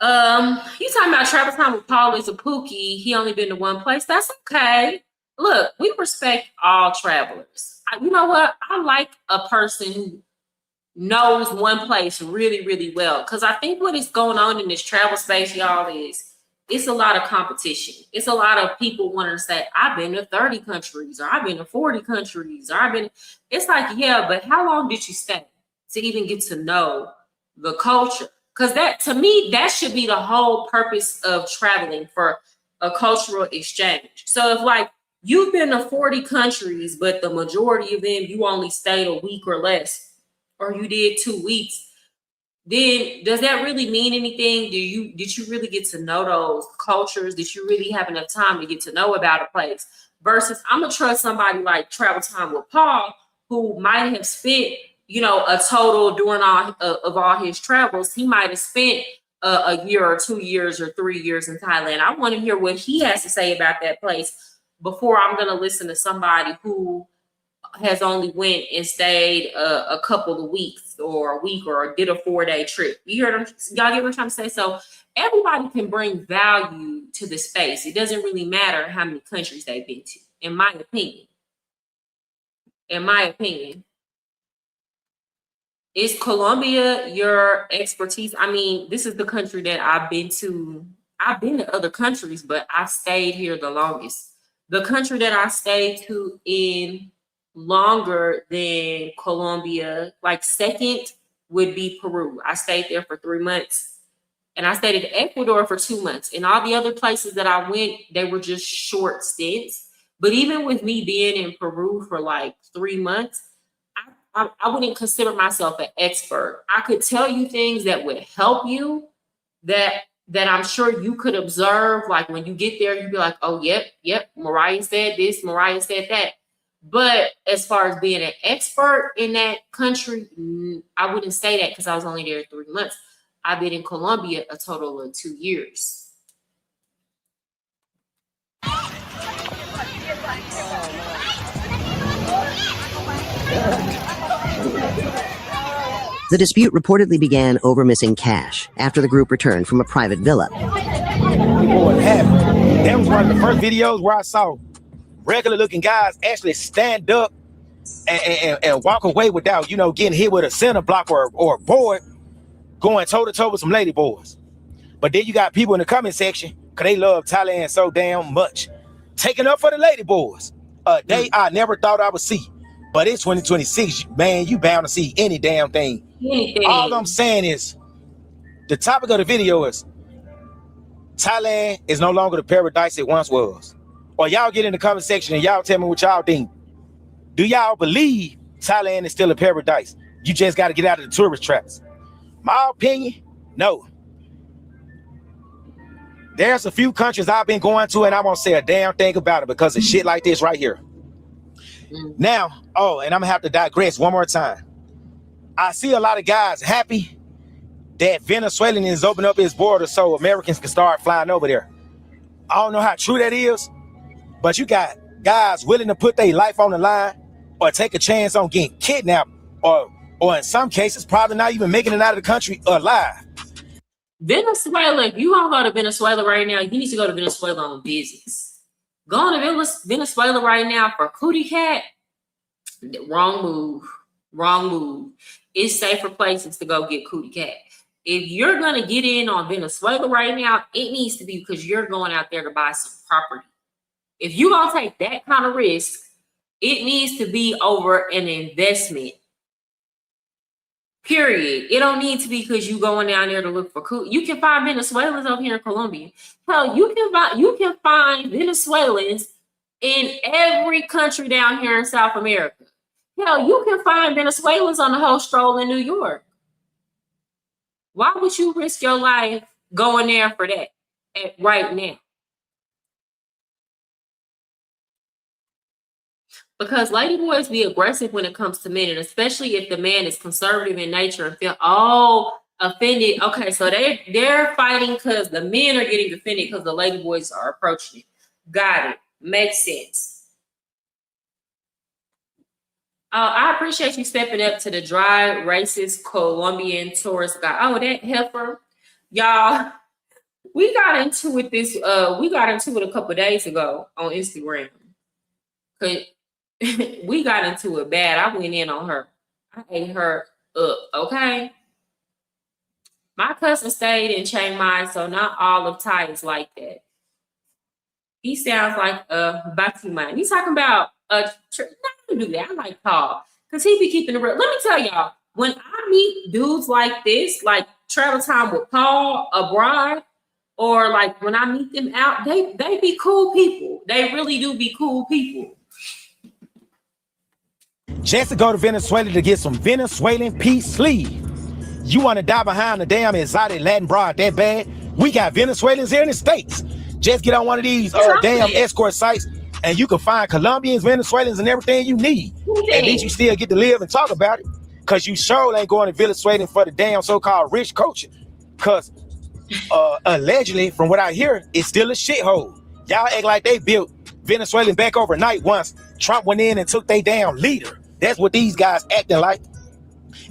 You talking about travel time with Paul is a pookie. He only been to one place. That's okay. Look, we respect all travelers. You know what? I like a person who knows one place really, really well. Because I think what is going on in this travel space, y'all, is it's a lot of competition. It's a lot of people wanting to say, I've been to 30 countries, or I've been to 40 countries, or it's like, yeah, but how long did you stay to even get to know the culture? Because that, to me, that should be the whole purpose of traveling, for a cultural exchange. So if like you've been to 40 countries, but the majority of them, you only stayed a week or less, or you did 2 weeks, then does that really mean anything? Did you really get to know those cultures? Did you really have enough time to get to know about a place? Versus I'm gonna trust somebody like travel time with Paul, who might have spent a total during all of all his travels, he might have spent a year or 2 years or 3 years in Thailand. I want to hear what he has to say about that place before I'm going to listen to somebody who has only went and stayed a couple of weeks or a week or did a 4-day trip. You heard them? Y'all get what I'm trying to say? So everybody can bring value to the space. It doesn't really matter how many countries they've been to, in my opinion. In my opinion. Is Colombia your expertise? I mean, this is the country that I've been to. I've been to other countries, but I stayed here the longest. The country that I stayed to in longer than Colombia, like second, would be Peru. I stayed there for 3 months, and I stayed in Ecuador for 2 months. And all the other places that I went, they were just short stints. But even with me being in Peru for like 3 months, I wouldn't consider myself an expert. I could tell you things that would help you, that I'm sure you could observe. Like when you get there, you'd be like, oh, yep, Mariah said this, Mariah said that. But as far as being an expert in that country, I wouldn't say that because I was only there 3 months. I've been in Colombia a total of 2 years. The dispute reportedly began over missing cash after the group returned from a private villa. What happened? That was one of the first videos where I saw regular looking guys actually stand up and walk away without, getting hit with a center block or a board, going toe to toe with some lady boys. But then you got people in the comment section, because they love Thailand so damn much, taking up for the lady boys. A day I never thought I would see. But in 2026, man, you bound to see any damn thing. Anything. All I'm saying is, the topic of the video is, Thailand is no longer the paradise it once was. Or y'all get in the comment section and y'all tell me what y'all think. Do y'all believe Thailand is still a paradise? You just got to get out of the tourist traps. My opinion, no. There's a few countries I've been going to and I won't say a damn thing about it because of shit like this right here. Now, and I'm gonna have to digress one more time. I see a lot of guys happy that Venezuelan is opening up his border so Americans can start flying over there. I don't know how true that is, but you got guys willing to put their life on the line or take a chance on getting kidnapped or in some cases probably not even making it out of the country alive. Venezuela, if you don't go to Venezuela right now, you need to go to Venezuela on business. Going to Venezuela right now for cootie cat, wrong move. It's safer places to go get cootie cat. If you're going to get in on Venezuela right now, it needs to be because you're going out there to buy some property. If you're going to take that kind of risk, it needs to be over an investment. Period. It don't need to be because you going down there to look for cool. You can find Venezuelans over here in Colombia. Hell, you can find Venezuelans in every country down here in South America. Hell, you can find Venezuelans on the whole stroll in New York. Why would you risk your life going there for that right now? Because ladyboys be aggressive when it comes to men, and especially if the man is conservative in nature and feel offended. Okay, so they're fighting because the men are getting offended because the ladyboys are approaching it. Got it. Makes sense. I appreciate you stepping up to the dry, racist Colombian tourist guy. Oh, that heifer. Y'all, we got into it a couple of days ago on Instagram. We got into it bad. I went in on her. I ate her up, okay? My cousin stayed in Chiang Mai, so not all of Thai is like that. He sounds like a Batuman. He's talking about not to do that. I like Paul because he be keeping it real. Let me tell y'all, when I meet dudes like this, like travel time with Paul abroad, or like when I meet them out, they be cool people. They really do be cool people. Just to go to Venezuela to get some Venezuelan peace sleeve. You want to die behind a damn exotic Latin broad that bad? We got Venezuelans here in the States. Just get on one of these damn escort sites and you can find Colombians, Venezuelans, and everything you need. At least you still get to live and talk about it. Cause you sure ain't going to Venezuela for the damn so-called rich culture. Cause allegedly, from what I hear, it's still a shithole. Y'all act like they built Venezuela back overnight once Trump went in and took their damn leader. That's what these guys acting like.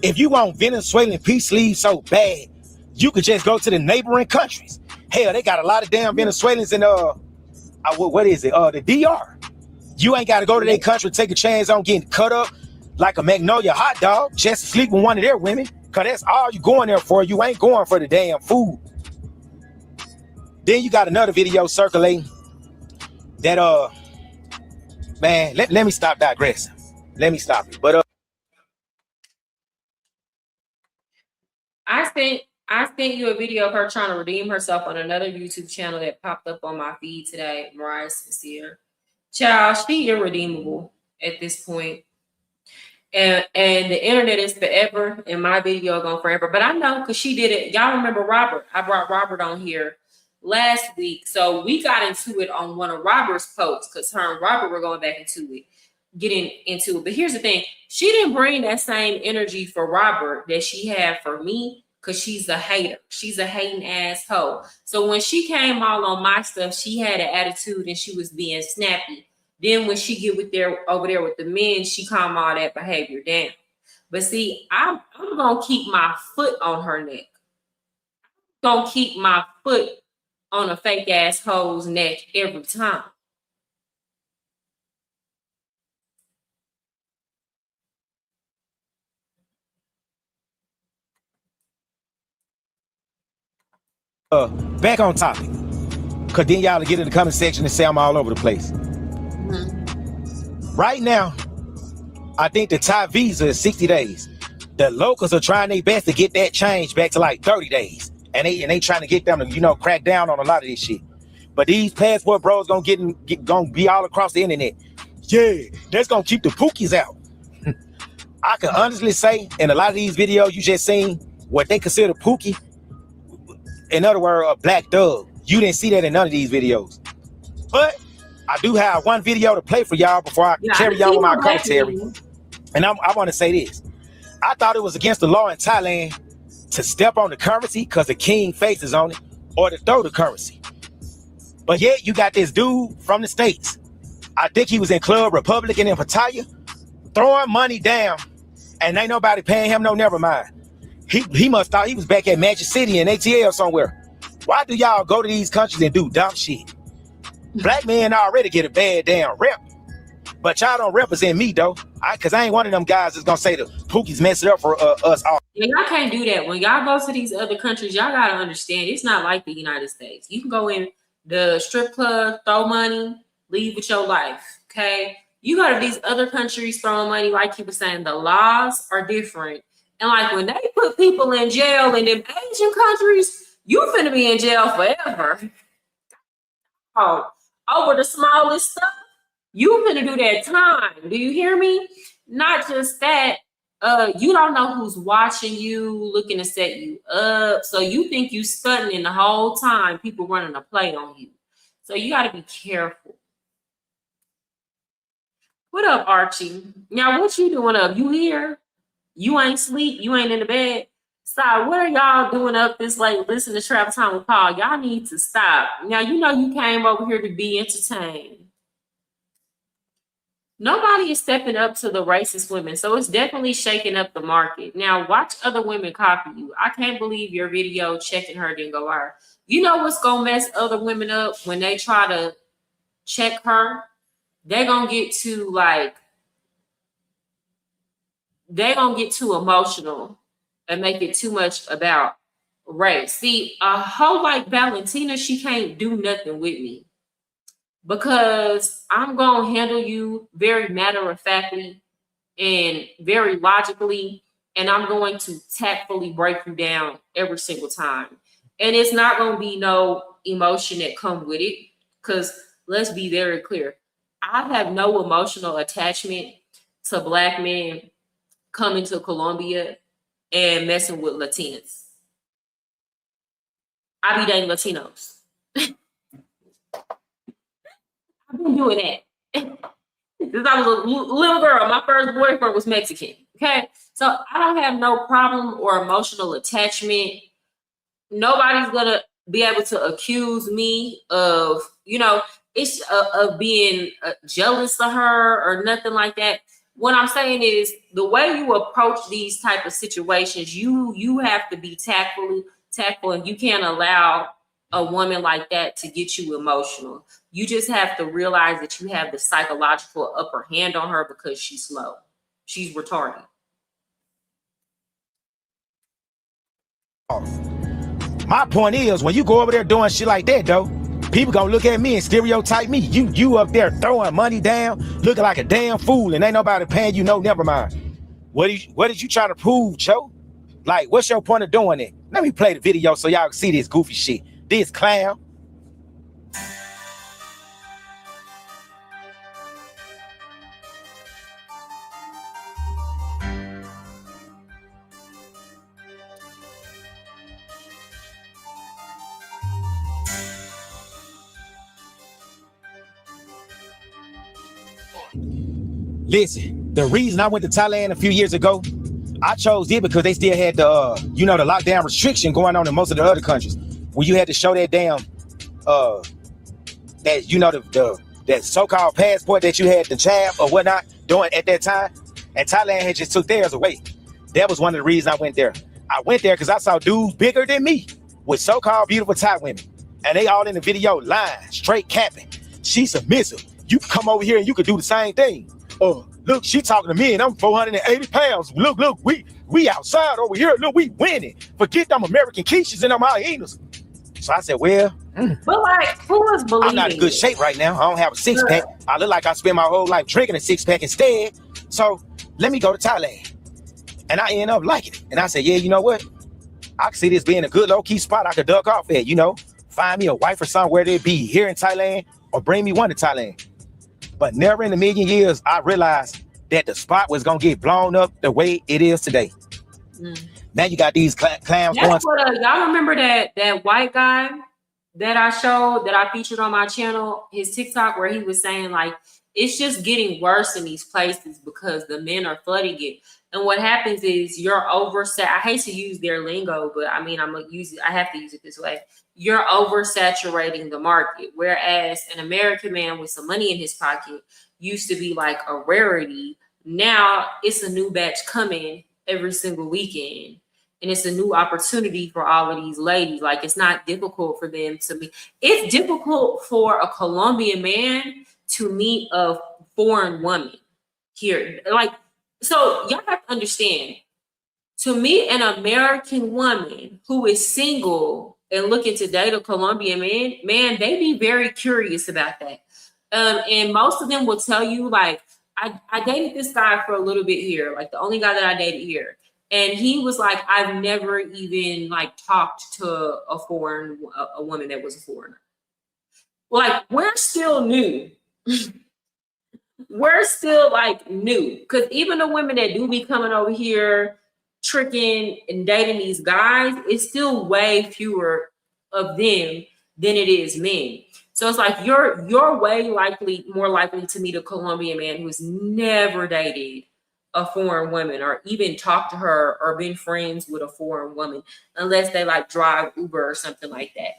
If you want Venezuelan peace leave so bad, you could just go to the neighboring countries. Hell, they got a lot of damn Venezuelans in what is it? The DR. You ain't got to go to their country and take a chance on getting cut up like a Magnolia hot dog just to sleep with one of their women. Cause that's all you going there for. You ain't going for the damn food. Then you got another video circulating that man, let me stop digressing. Let me stop it. But I sent you a video of her trying to redeem herself on another YouTube channel that popped up on my feed today, Mariah Sincere. Child, she irredeemable at this point. And the internet is forever, and my video gone forever. But I know because she did it. Y'all remember Robert? I brought Robert on here last week. So we got into it on one of Robert's posts because her and Robert were going back into it, getting into it. But here's the thing. She didn't bring that same energy for Robert that she had for me because she's a hater. She's a hating asshole. So when she came all on my stuff, she had an attitude and she was being snappy. Then when she get over there with the men, she calm all that behavior down. But see, I'm going to keep my foot on her neck. I'm going to keep my foot on a fake asshole's neck every time. back on topic. Cause then y'all get in the comment section and say I'm all over the place. Right now, I think the Thai visa is 60 days. The locals are trying their best to get that change back to like 30 days. And they trying to get them to, crack down on a lot of this shit. But these passport bros gonna be all across the internet. Yeah, that's gonna keep the pookies out. I can honestly say, in a lot of these videos you just seen, what they consider pookie, in other words, a black dog. You didn't see that in none of these videos. But I do have one video to play for y'all before I carry on with my commentary. And I want to say this. I thought it was against the law in Thailand to step on the currency because the king faces on it, or to throw the currency. But yet you got this dude from the States. I think he was in Club Republican in Pattaya, throwing money down, and ain't nobody paying him no never mind. He must thought he was back at Magic City in ATL somewhere. Why do y'all go to these countries and do dumb shit? Black men already get a bad damn rep. But y'all don't represent me though. Cause I ain't one of them guys that's gonna say the Pookie's mess it up for us all. Yeah, y'all can't do that. When y'all go to these other countries, y'all gotta understand it's not like the United States. You can go in the strip club, throw money, leave with your life. Okay. You go to these other countries throwing money, like you were saying, the laws are different. And like when they put people in jail in them Asian countries, you finna be in jail forever. Oh, over the smallest stuff, you finna do that time. Do you hear me? Not just that, you don't know who's watching you, looking to set you up. So you think you stunting the whole time, people running a play on you. So you gotta be careful. What up, Archie? Now, what you doing up? You here? You ain't sleep? You ain't in the bed? Stop. What are y'all doing up this late? Listen to Travel Time with Paul. Y'all need to stop. Now, you know you came over here to be entertained. Nobody is stepping up to the racist women, so it's definitely shaking up the market. Now, watch other women copy you. I can't believe your video checking her didn't go viral. You know what's going to mess other women up when they try to check her? They're going to get too, they're going to get too emotional and make it too much about race. See, a hoe like Valentina, she can't do nothing with me because I'm going to handle you very matter-of-factly and very logically, and I'm going to tactfully break you down every single time. And it's not going to be no emotion that come with it because let's be very clear. I have no emotional attachment to Black men coming to Colombia and messing with Latinas. I be dating Latinos. I've been doing that. Since I was a little girl, my first boyfriend was Mexican. Okay. So I don't have no problem or emotional attachment. Nobody's gonna be able to accuse me of, it's of being jealous of her or nothing like that. What I'm saying is the way you approach these type of situations, you have to be tactful, and you can't allow a woman like that to get you emotional. You just have to realize that you have the psychological upper hand on her because she's slow. She's retarded. My point is, when you go over there doing shit like that, though, people gonna look at me and stereotype me. You up there throwing money down, looking like a damn fool, and ain't nobody paying you no never mind. What is you trying to prove, Joe? Like, what's your point of doing it? Let me play the video so y'all can see this goofy shit. This clown. Listen, the reason I went to Thailand a few years ago, I chose it because they still had the the lockdown restriction going on in most of the other countries, where you had to show that damn that so-called passport that you had, the jab or whatnot doing at that time. And Thailand had just took theirs away. That was one of the reasons I went there. I went there because I saw dudes bigger than me with so-called beautiful Thai women, and they all in the video lying, straight capping. She's submissive. You can come over here and you could do the same thing. Look, she talking to me and I'm 480 pounds. Look, we outside over here. Look, we winning. Forget them American quiches and them hyenas. So I said, well, but like, who is believing? I'm not in good shape right now. I don't have a six-pack. I look like I spent my whole life drinking a six-pack instead. So let me go to Thailand. And I end up liking it. And I said, yeah, you know what? I can see this being a good low-key spot I could duck off at, find me a wife or somewhere they be here in Thailand or bring me one to Thailand. But never in a million years, I realized that the spot was going to get blown up the way it is today. Now you got these clowns going. Y'all remember that white guy that I featured on my channel, his TikTok, where he was saying, like, it's just getting worse in these places because the men are flooding it. And what happens is you're I hate to use their lingo, but I mean, I have to use it this way. You're oversaturating the market. Whereas an American man with some money in his pocket used to be like a rarity. Now it's a new batch coming every single weekend. And it's a new opportunity for all of these ladies. Like, it's not difficult for them to meet. It's difficult for a Colombian man to meet a foreign woman here. Like, so y'all have to understand, to meet an American woman who is single and looking to date a Colombian man, they be very curious about that. And most of them will tell you, like, I dated this guy for a little bit here, like the only guy that I dated here. And he was like, I've never even like talked to a woman that was a foreigner. Like, we're still new. We're still like new, because even the women that do be coming over here tricking and dating these guys, it's still way fewer of them than it is men. So it's like you're more likely to meet a Colombian man who's never dated a foreign woman or even talked to her or been friends with a foreign woman, unless they like drive Uber or something like that.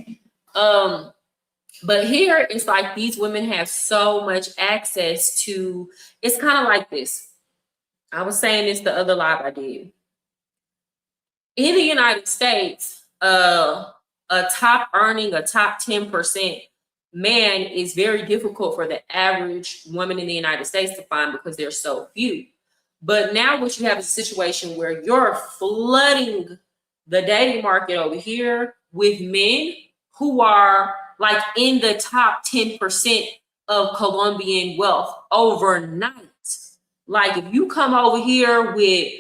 But here it's like these women have so much access to, it's kind of like this. I was saying this the other live I did. In the United States, a top 10% man is very difficult for the average woman in the United States to find because there's so few. But now what you have is a situation where you're flooding the dating market over here with men who are like in the top 10% of Colombian wealth overnight. Like, if you come over here with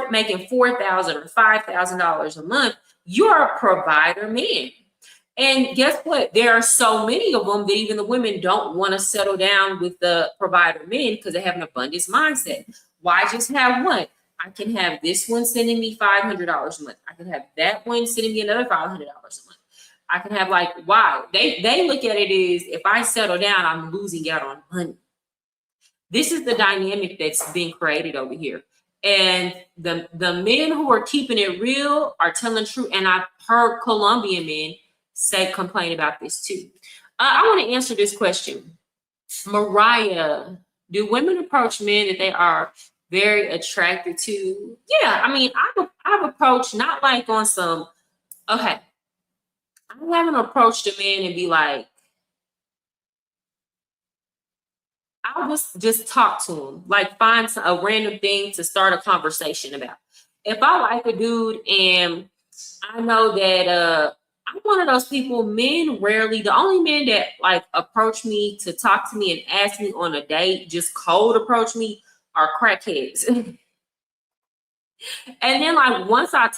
making $4,000 or $5,000 a month, you're a provider man. And guess what? There are so many of them that even the women don't want to settle down with the provider men because they have an abundance mindset. Why just have one? I can have this one sending me $500 a month. I can have that one sending me another $500 a month. I can have, like, why? They look at it as, if I settle down, I'm losing out on money. This is the dynamic that's being created over here. And the men who are keeping it real are telling truth. And I've heard Colombian men complain about this too. I want to answer this question. Mariah, do women approach men that they are very attracted to? Yeah, I mean, I've approached, not like on some, okay, I haven't approached a man and be like, I'll just talk to him, like find a random thing to start a conversation about. If I like a dude and I know that I'm one of those people, men rarely, the only men that like approach me to talk to me and ask me on a date, just cold approach me, are crackheads. And then like once I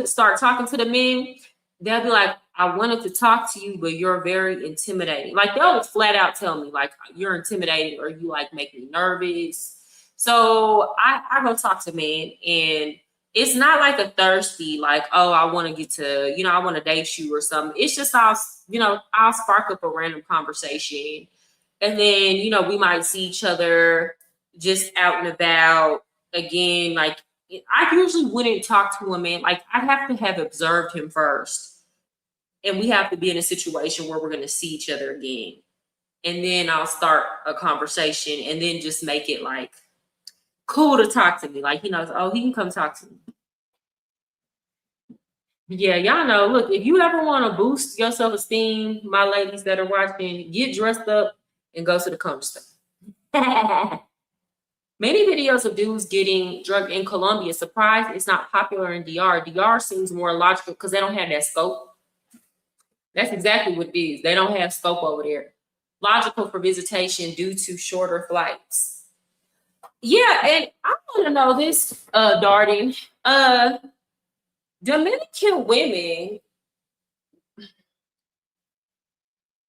start talking to the men, they'll be like, I wanted to talk to you, but you're very intimidating. Like they'll flat out tell me like you're intimidating or you like make me nervous. So I go talk to men, and it's not like a thirsty, like, oh, I want to get to, I want to date you or something. It's just I'll spark up a random conversation. And then, we might see each other just out and about again. Like I usually wouldn't talk to a man. Like I have to have observed him first. And we have to be in a situation where we're going to see each other again. And then I'll start a conversation and then just make it like cool to talk to me. Like he knows, oh, he can come talk to me. Yeah, y'all know, look, if you ever want to boost your self-esteem, my ladies that are watching, get dressed up and go to the corner store. Many videos of dudes getting drunk in Colombia. Surprised it's not popular in DR. DR seems more logical because they don't have that scope. That's exactly what it is. They don't have scope over there. Logical for visitation due to shorter flights. Yeah, and I want to know this, Darden. Dominican women,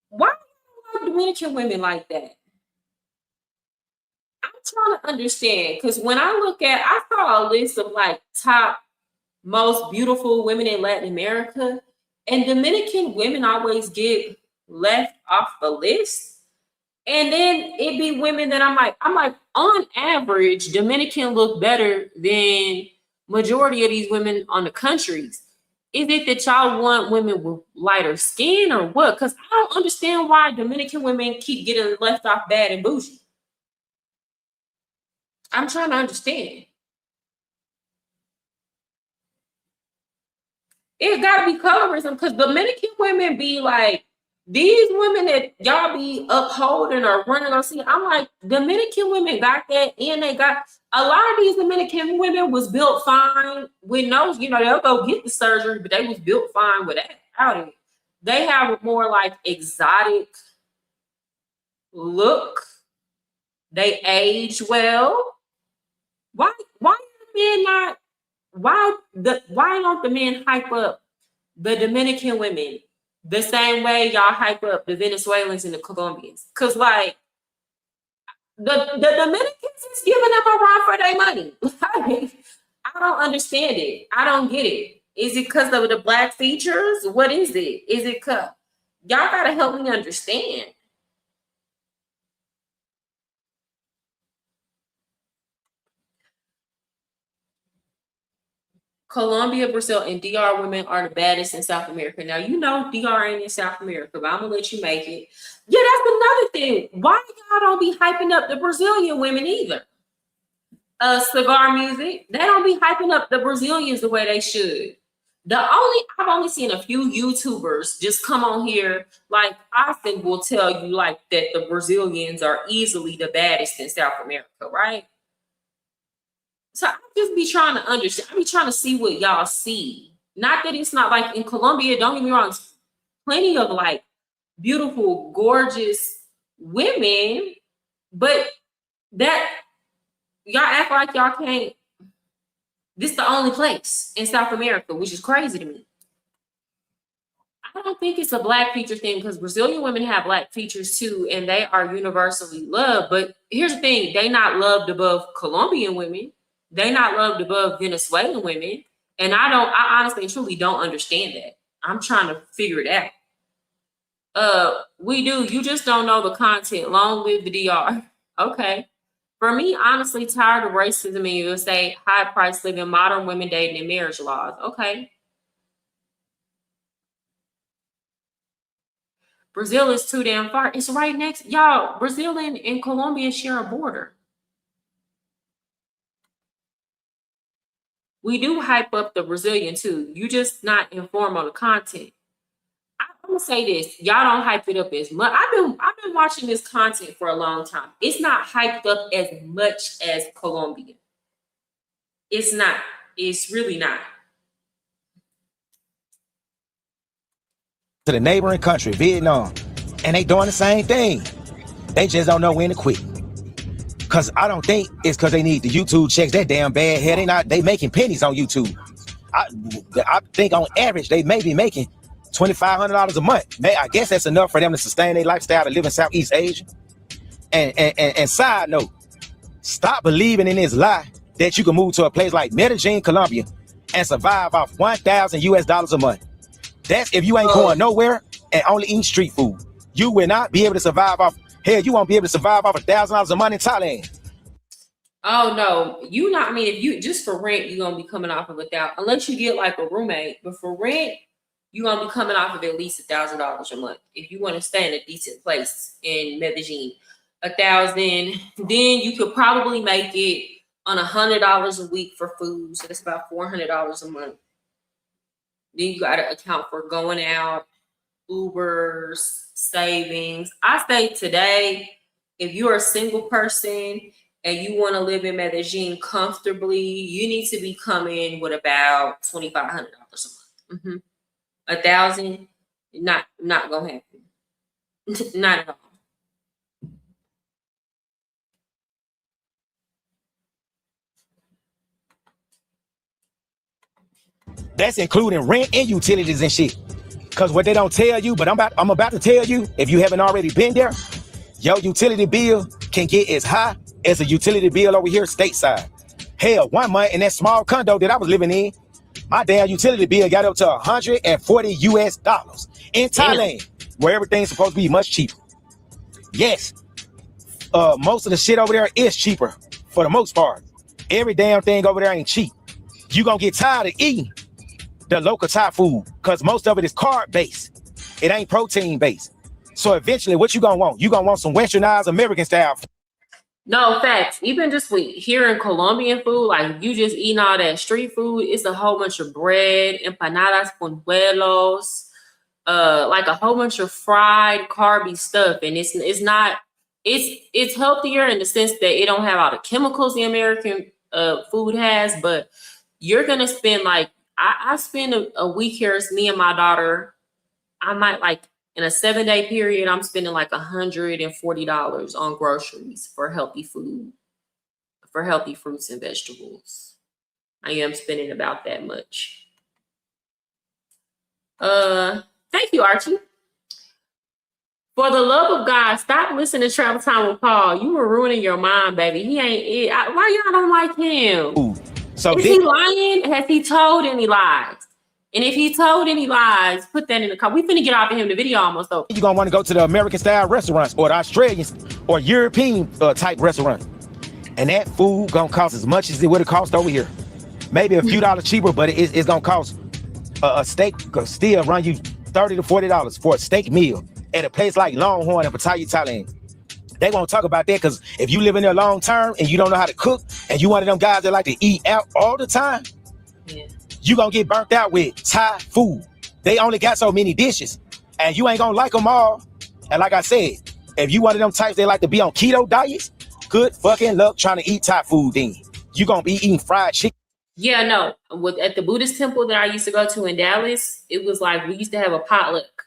why are Dominican women like that? I'm trying to understand, because when I saw a list of like top most beautiful women in Latin America, and Dominican women always get left off the list. And then it be women that I'm like, on average, Dominican look better than majority of these women on the countries. Is it that y'all want women with lighter skin or what? Because I don't understand why Dominican women keep getting left off bad and bougie. I'm trying to understand. It gotta be colorism, because Dominican women be like, these women that y'all be upholding or running on scene, I'm like, Dominican women got that, and they got a lot of these Dominican women was built fine with no, they'll go get the surgery, but they was built fine without it. They have a more like exotic look. They age well. Why are men not? Why don't the men hype up the Dominican women the same way y'all hype up the Venezuelans and the Colombians? Because like the Dominicans is giving them a run for their money. Like, I don't understand it. I don't get it. Is it because of the black features? What is it? Is it because y'all gotta help me understand? Colombia, Brazil, and DR women are the baddest in South America. Now, DR ain't in South America, but I'm going to let you make it. Yeah, that's another thing. Why y'all don't be hyping up the Brazilian women either? Cigar music, they don't be hyping up the Brazilians the way they should. I've only seen a few YouTubers just come on here, like Austin will tell you like that the Brazilians are easily the baddest in South America, right? So I just be trying to understand. I be trying to see what y'all see. Not that it's not like in Colombia, don't get me wrong, plenty of like beautiful, gorgeous women, but that y'all act like y'all can't. This is the only place in South America, which is crazy to me. I don't think it's a black feature thing, because Brazilian women have black features too, and they are universally loved. But here's the thing, they not loved above Colombian women. They not loved above Venezuelan women. And I honestly and truly don't understand that. I'm trying to figure it out. We do. You just don't know the content. Long live the DR. Okay. For me, honestly, tired of racism, and you'll say high price living, modern women dating, and marriage laws. Okay. Brazil is too damn far. It's right next. Y'all, Brazil and Colombia share a border. We do hype up the Brazilian too. You just not informed on the content. I'm gonna say this. Y'all don't hype it up as much. I've been watching this content for a long time. It's not hyped up as much as Colombia. It's not. It's really not. To the neighboring country, Vietnam, and they doing the same thing. They just don't know when to quit. Cause I don't think it's cause they need the YouTube checks that damn bad here. They making pennies on YouTube. I think on average they may be making $2,500 a month. I guess that's enough for them to sustain their lifestyle to live in Southeast Asia. And side note, stop believing in this lie that you can move to a place like Medellin, Colombia, and survive off $1,000 a month. That's if you ain't going nowhere and only eating street food. You will not be able to survive off. Hell, you won't be able to survive off $1,000 a month in Thailand. Oh no, you not. I mean, if you just for rent, you're gonna be coming off of unless you get like a roommate. But for rent, you're gonna be coming off of at least $1,000 a month if you want to stay in a decent place in Medellin. 1,000, then you could probably make it on $100 a week for food. So that's about $400 a month. Then you got to account for going out, Ubers, savings. I say today, if you're a single person and you want to live in Medellin comfortably, you need to be coming with about $2,500 a month. 1,000, not gonna happen. Not at all. That's including rent and utilities and shit. Cause what they don't tell you, but I'm about to tell you, if you haven't already been there, your utility bill can get as high as a utility bill over here stateside. Hell, 1 month in that small condo that I was living in, my damn utility bill got up to $140 US in Thailand, where everything's supposed to be much cheaper. Yes, most of the shit over there is cheaper for the most part. Every damn thing over there ain't cheap. You gonna get tired of eating the local Thai food because most of it is carb based. It ain't protein based. So eventually, what you gonna want? You gonna want some westernized American style. No, facts. Even just with here in Colombian food, like you just eating all that street food, it's a whole bunch of bread, empanadas, ponchuelos, like a whole bunch of fried carby stuff, and it's healthier in the sense that it don't have all the chemicals the American food has, but you're gonna spend like I spend a week here. It's me and my daughter. I might like in a 7-day period, I'm spending like $140 on groceries for healthy food, for healthy fruits and vegetables. I am spending about that much. Thank you, Archie. For the love of God, stop listening to Travel Time with Paul. You were ruining your mind, baby. He ain't it. Why y'all don't like him? Ooh. So is he lying? Has he told any lies? And if he told any lies, put that in the comment. We finna get off of him. The video almost over. You're gonna want to go to the American style restaurants or the Australian or European type restaurants. And that food gonna cost as much as it would have cost over here. Maybe a few dollars cheaper, but it's gonna cost a steak still run you $30 to $40 for a steak meal at a place like Longhorn in Pattaya, Thailand. They won't talk about that because if you live in there long term and you don't know how to cook and you one of them guys that like to eat out all the time, you gonna get burnt out with Thai food. They only got so many dishes and you ain't gonna like them all. And like I said, if you one of them types that like to be on keto diets, good fucking luck trying to eat Thai food then. You gonna be eating fried chicken. Yeah, no. At the Buddhist temple that I used to go to in Dallas, it was like we used to have a potluck.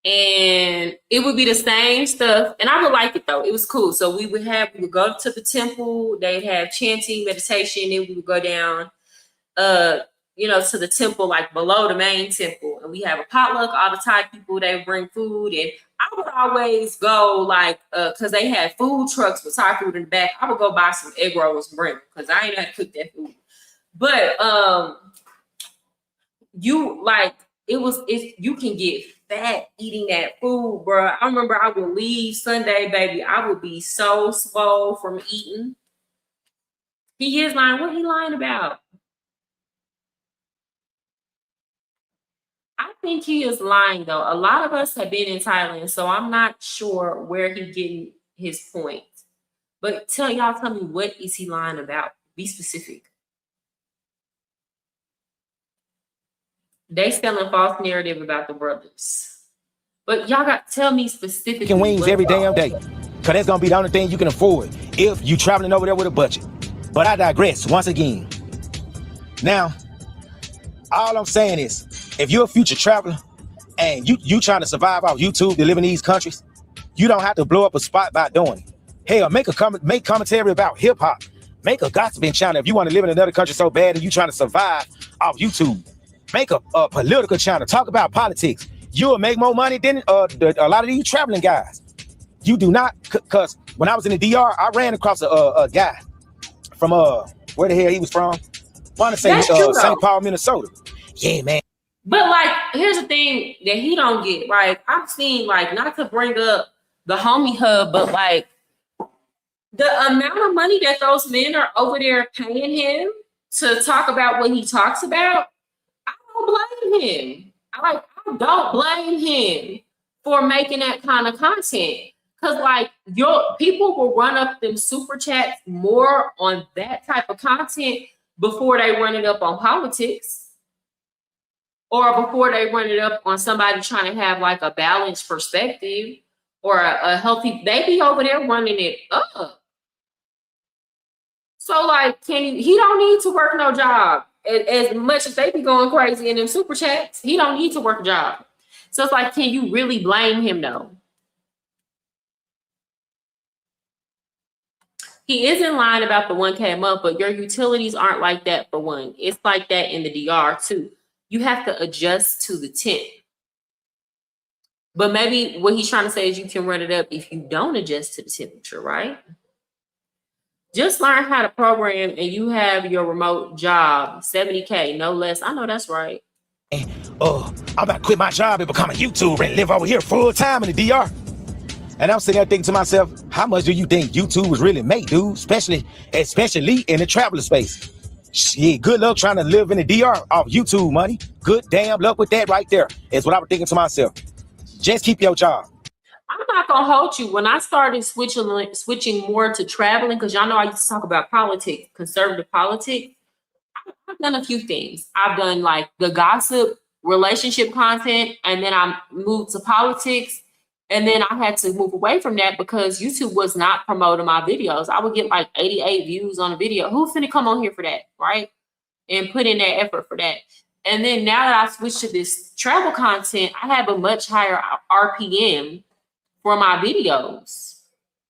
And it would be the same stuff. And I would like it though. It was cool. So we would go to the temple, they'd have chanting, meditation, and we would go down to the temple, like below the main temple. And we have a potluck, all the Thai people, they bring food. And I would always go because they had food trucks with Thai food in the back. I would go buy some egg rolls and bring them because I ain't know how to cook that food. But It's you can get fat eating that food, bro. I remember I would leave Sunday, baby. I would be so swole from eating. He is lying. What he lying about? I think he is lying though. A lot of us have been in Thailand, so I'm not sure where he getting his point. But tell me, what is he lying about? Be specific. They selling false narrative about the brothers. But y'all got to tell me specifically. Chicken wings every damn day. Cause that's gonna be the only thing you can afford if you traveling over there with a budget. But I digress once again. Now, all I'm saying is, if you're a future traveler and you trying to survive off YouTube to live in these countries, you don't have to blow up a spot by doing it. Hell, make commentary about hip hop. Make a gossiping channel if you want to live in another country so bad and you trying to survive off YouTube. Make a political channel. Talk about politics. You'll make more money than a lot of these traveling guys. You do not, because when I was in the DR, I ran across a guy from where the hell he was from. Want to say St. Paul, Minnesota. Yeah, man. But like, here's the thing that he don't get. Like, I've seen, like, not to bring up the homie hub, but like the amount of money that those men are over there paying him to talk about what he talks about, I don't blame him. I don't blame him for making that kind of content. Cause like your people will run up them super chats more on that type of content before they run it up on politics. Or before they run it up on somebody trying to have like a balanced perspective or a healthy, they be over there running it up. So like, he don't need to work no job. As much as they be going crazy in them super chats, he don't need to work a job. So it's like, can you really blame him though? He isn't lying about the 1K a month, but your utilities aren't like that for one. It's like that in the DR too. You have to adjust to the tip. But maybe what he's trying to say is you can run it up if you don't adjust to the temperature, right? Just learn how to program and you have your remote job, 70K, no less. I know that's right. I'm about to quit my job and become a YouTuber and live over here full time in the DR. And I'm sitting there thinking to myself, how much do you think YouTubers really make, dude? Especially in the traveler space. Shit, good luck trying to live in the DR off YouTube money. Good damn luck with that right there. Is what I was thinking to myself. Just keep your job. I'm not gonna hold you. When I started switching more to traveling, because y'all know I used to talk about politics, conservative politics. I've done a few things. I've done like the gossip, relationship content, and then I moved to politics. And then I had to move away from that because YouTube was not promoting my videos. I would get like 88 views on a video. Who's finna come on here for that, right? And put in that effort for that. And then now that I switched to this travel content, I have a much higher RPM for my videos.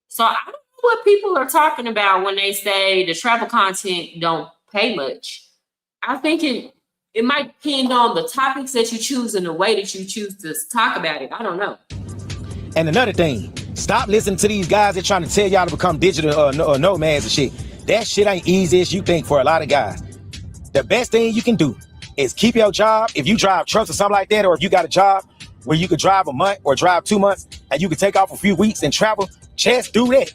So I don't know what people are talking about when they say the travel content don't pay much. I think it might depend on the topics that you choose and the way that you choose to talk about it. I don't know. And another thing, stop listening to these guys that trying to tell y'all to become digital or nomads and shit. That shit ain't easy as you think for a lot of guys. The best thing you can do is keep your job. If you drive trucks or something like that, or if you got a job where you could drive a month or drive 2 months and you can take off a few weeks and travel, just do that.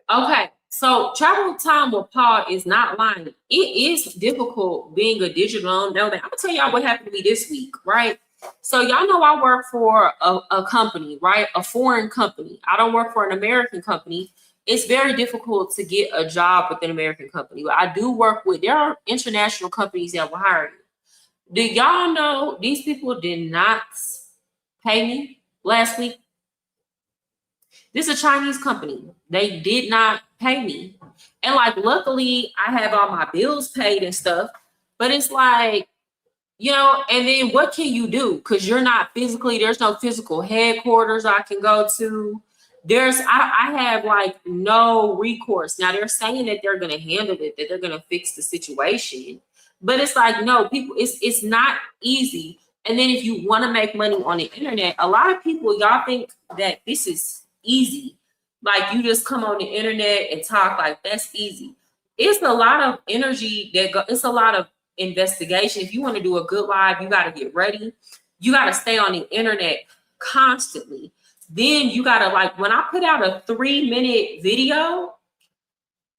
Okay, so travel time with Paul is not lying. It is difficult being a digital nomad. I'm gonna tell y'all what happened to me this week, right? So y'all know I work for a company, right? A foreign company. I don't work for an American company. It's very difficult to get a job with an American company. But I do work with, there are international companies that will hire you. Do y'all know these people did not pay me last week? This is a Chinese company. They did not pay me. And like, luckily I have all my bills paid and stuff, but it's like, you know, and then what can you do? Because you're not physically, there's no physical headquarters I can go to. I have like no recourse. Now they're saying that they're going to handle it, that they're going to fix the situation. But it's like, no, people, it's not easy. And then if you want to make money on the internet, a lot of people, y'all think that this is easy. Like you just come on the internet and talk, like that's easy. It's a lot of energy it's a lot of investigation. If you want to do a good live, you got to get ready. You got to stay on the internet constantly. Then you got to, like, when I put out a 3-minute video,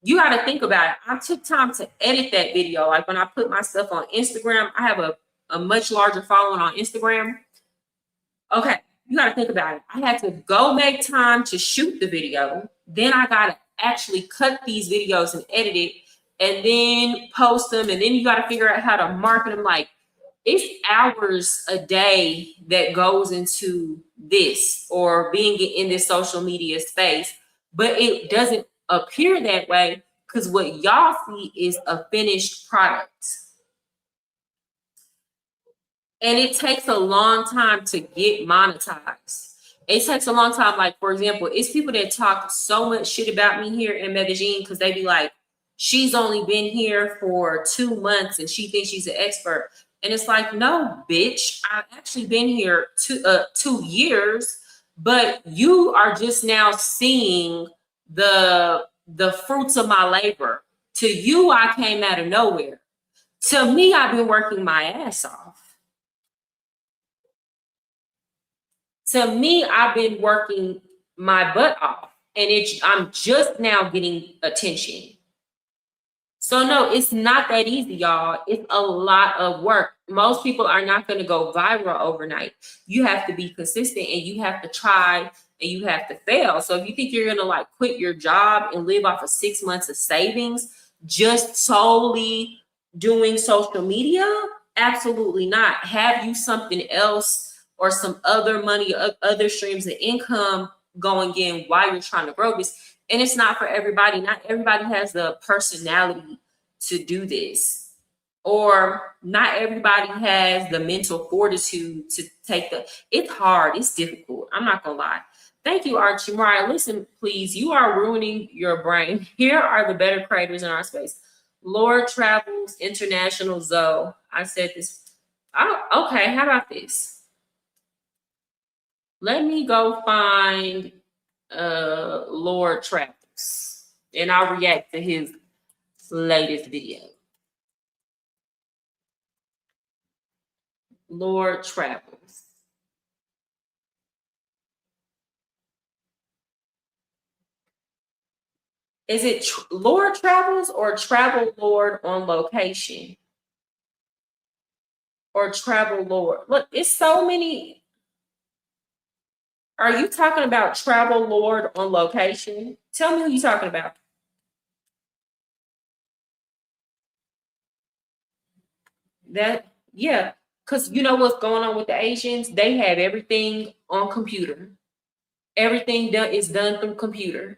you got to think about it. I took time to edit that video. Like when I put my stuff on Instagram, I have a much larger following on Instagram. Okay, you got to think about it. I had to go make time to shoot the video. Then I got to actually cut these videos and edit it and then post them. And then you got to figure out how to market them. Like, it's hours a day that goes into this or being in this social media space, but it doesn't appear that way because what y'all see is a finished product. And it takes a long time to get monetized. It takes a long time. Like, for example, it's people that talk so much shit about me here in Medellin because they be like, she's only been here for 2 months and she thinks she's an expert. And it's like, no, bitch, I've actually been here 2 years, but you are just now seeing the fruits of my labor. To you, I came out of nowhere. To me, I've been working my ass off. To me, I've been working my butt off, and I'm just now getting attention. So no, it's not that easy, y'all. It's a lot of work. Most people are not going to go viral overnight. You have to be consistent, and you have to try, and you have to fail. So if you think you're going to like quit your job and live off of 6 months of savings just solely doing social media, absolutely not. Have you something else or some other money, other streams of income going in while you're trying to grow this? And it's not for everybody. Not everybody has the personality to do this, or not everybody has the mental fortitude to take it's hard. It's difficult. I'm not gonna lie. Thank you, Archie. Mariah, listen, please. You are ruining your brain. Here are the better creators in our space. Lord Travels International Zoe. I said this. Oh, okay. How about this? Let me go find Lord Travels, and I'll react to his latest video. Lord Travels. Is it Lord Travels or Travel Lord on Location? Or Travel Lord? Look, it's so many. Are you talking about Travel Lord on Location? Tell me who you're talking about. That, yeah, because you know what's going on with the Asians? They have everything on computer. Everything is done through computer.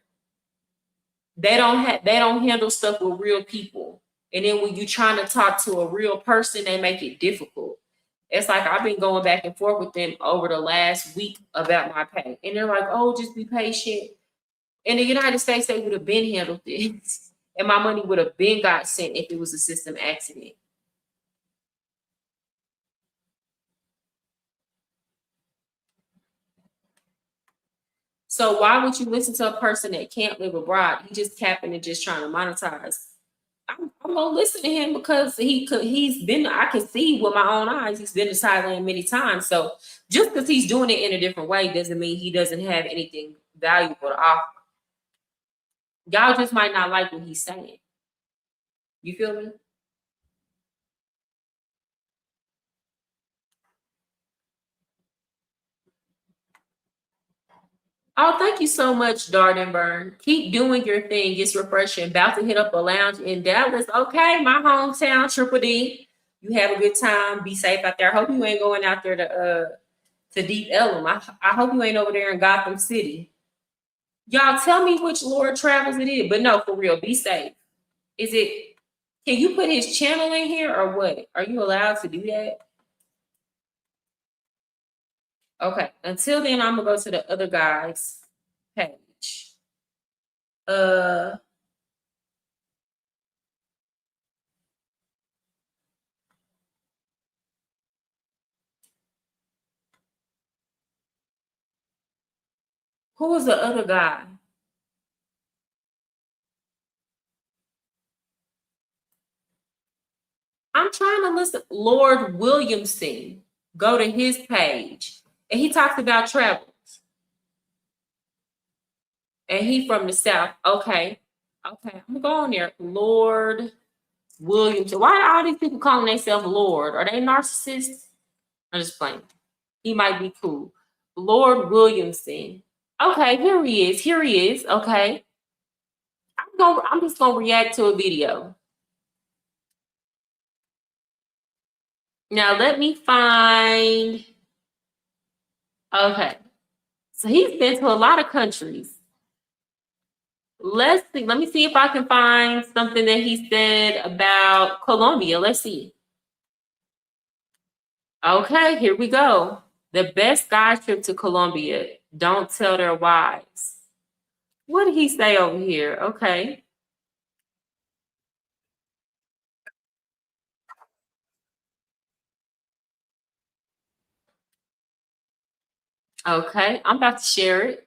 They don't handle stuff with real people. And then when you're trying to talk to a real person, they make it difficult. It's like I've been going back and forth with them over the last week about my pay. And they're like, oh, just be patient. In the United States, they would have been handled this. And my money would have been got sent if it was a system accident. So why would you listen to a person that can't live abroad? He just capping and just trying to monetize. I'm gonna listen to him because he's been. I can see with my own eyes. He's been to Thailand many times. So just because he's doing it in a different way doesn't mean he doesn't have anything valuable to offer. Y'all just might not like what he's saying. You feel me? Oh, thank you so much, Dardenburn. Keep doing your thing. It's refreshing. About to hit up a lounge in Dallas. Okay, my hometown, Triple D. You have a good time. Be safe out there. I hope you ain't going out there to Deep Ellum. I hope you ain't over there in Gotham City. Y'all tell me which Lord Travels it is. But no, for real, be safe. Can you put his channel in here or what? Are you allowed to do that? Okay, until then, I'm gonna go to the other guy's page. Who was the other guy? I I'm trying to listen. Lord Williamson. Go to his page. And he talks about travels. And he from the South. Okay. Okay. I'm going to go on there. Lord Williamson. Why are all these people calling themselves Lord? Are they narcissists? I'm just playing. He might be cool. Lord Williamson. Okay, here he is. Here he is. Okay. I'm just gonna react to a video. Now let me find. Okay. So he's been to a lot of countries. Let's see. Let me see if I can find something that he said about Colombia. Let's see. Okay, here we go. The best guy trip to Colombia. Don't tell their wives. What did he say over here? Okay. Okay, I'm about to share it.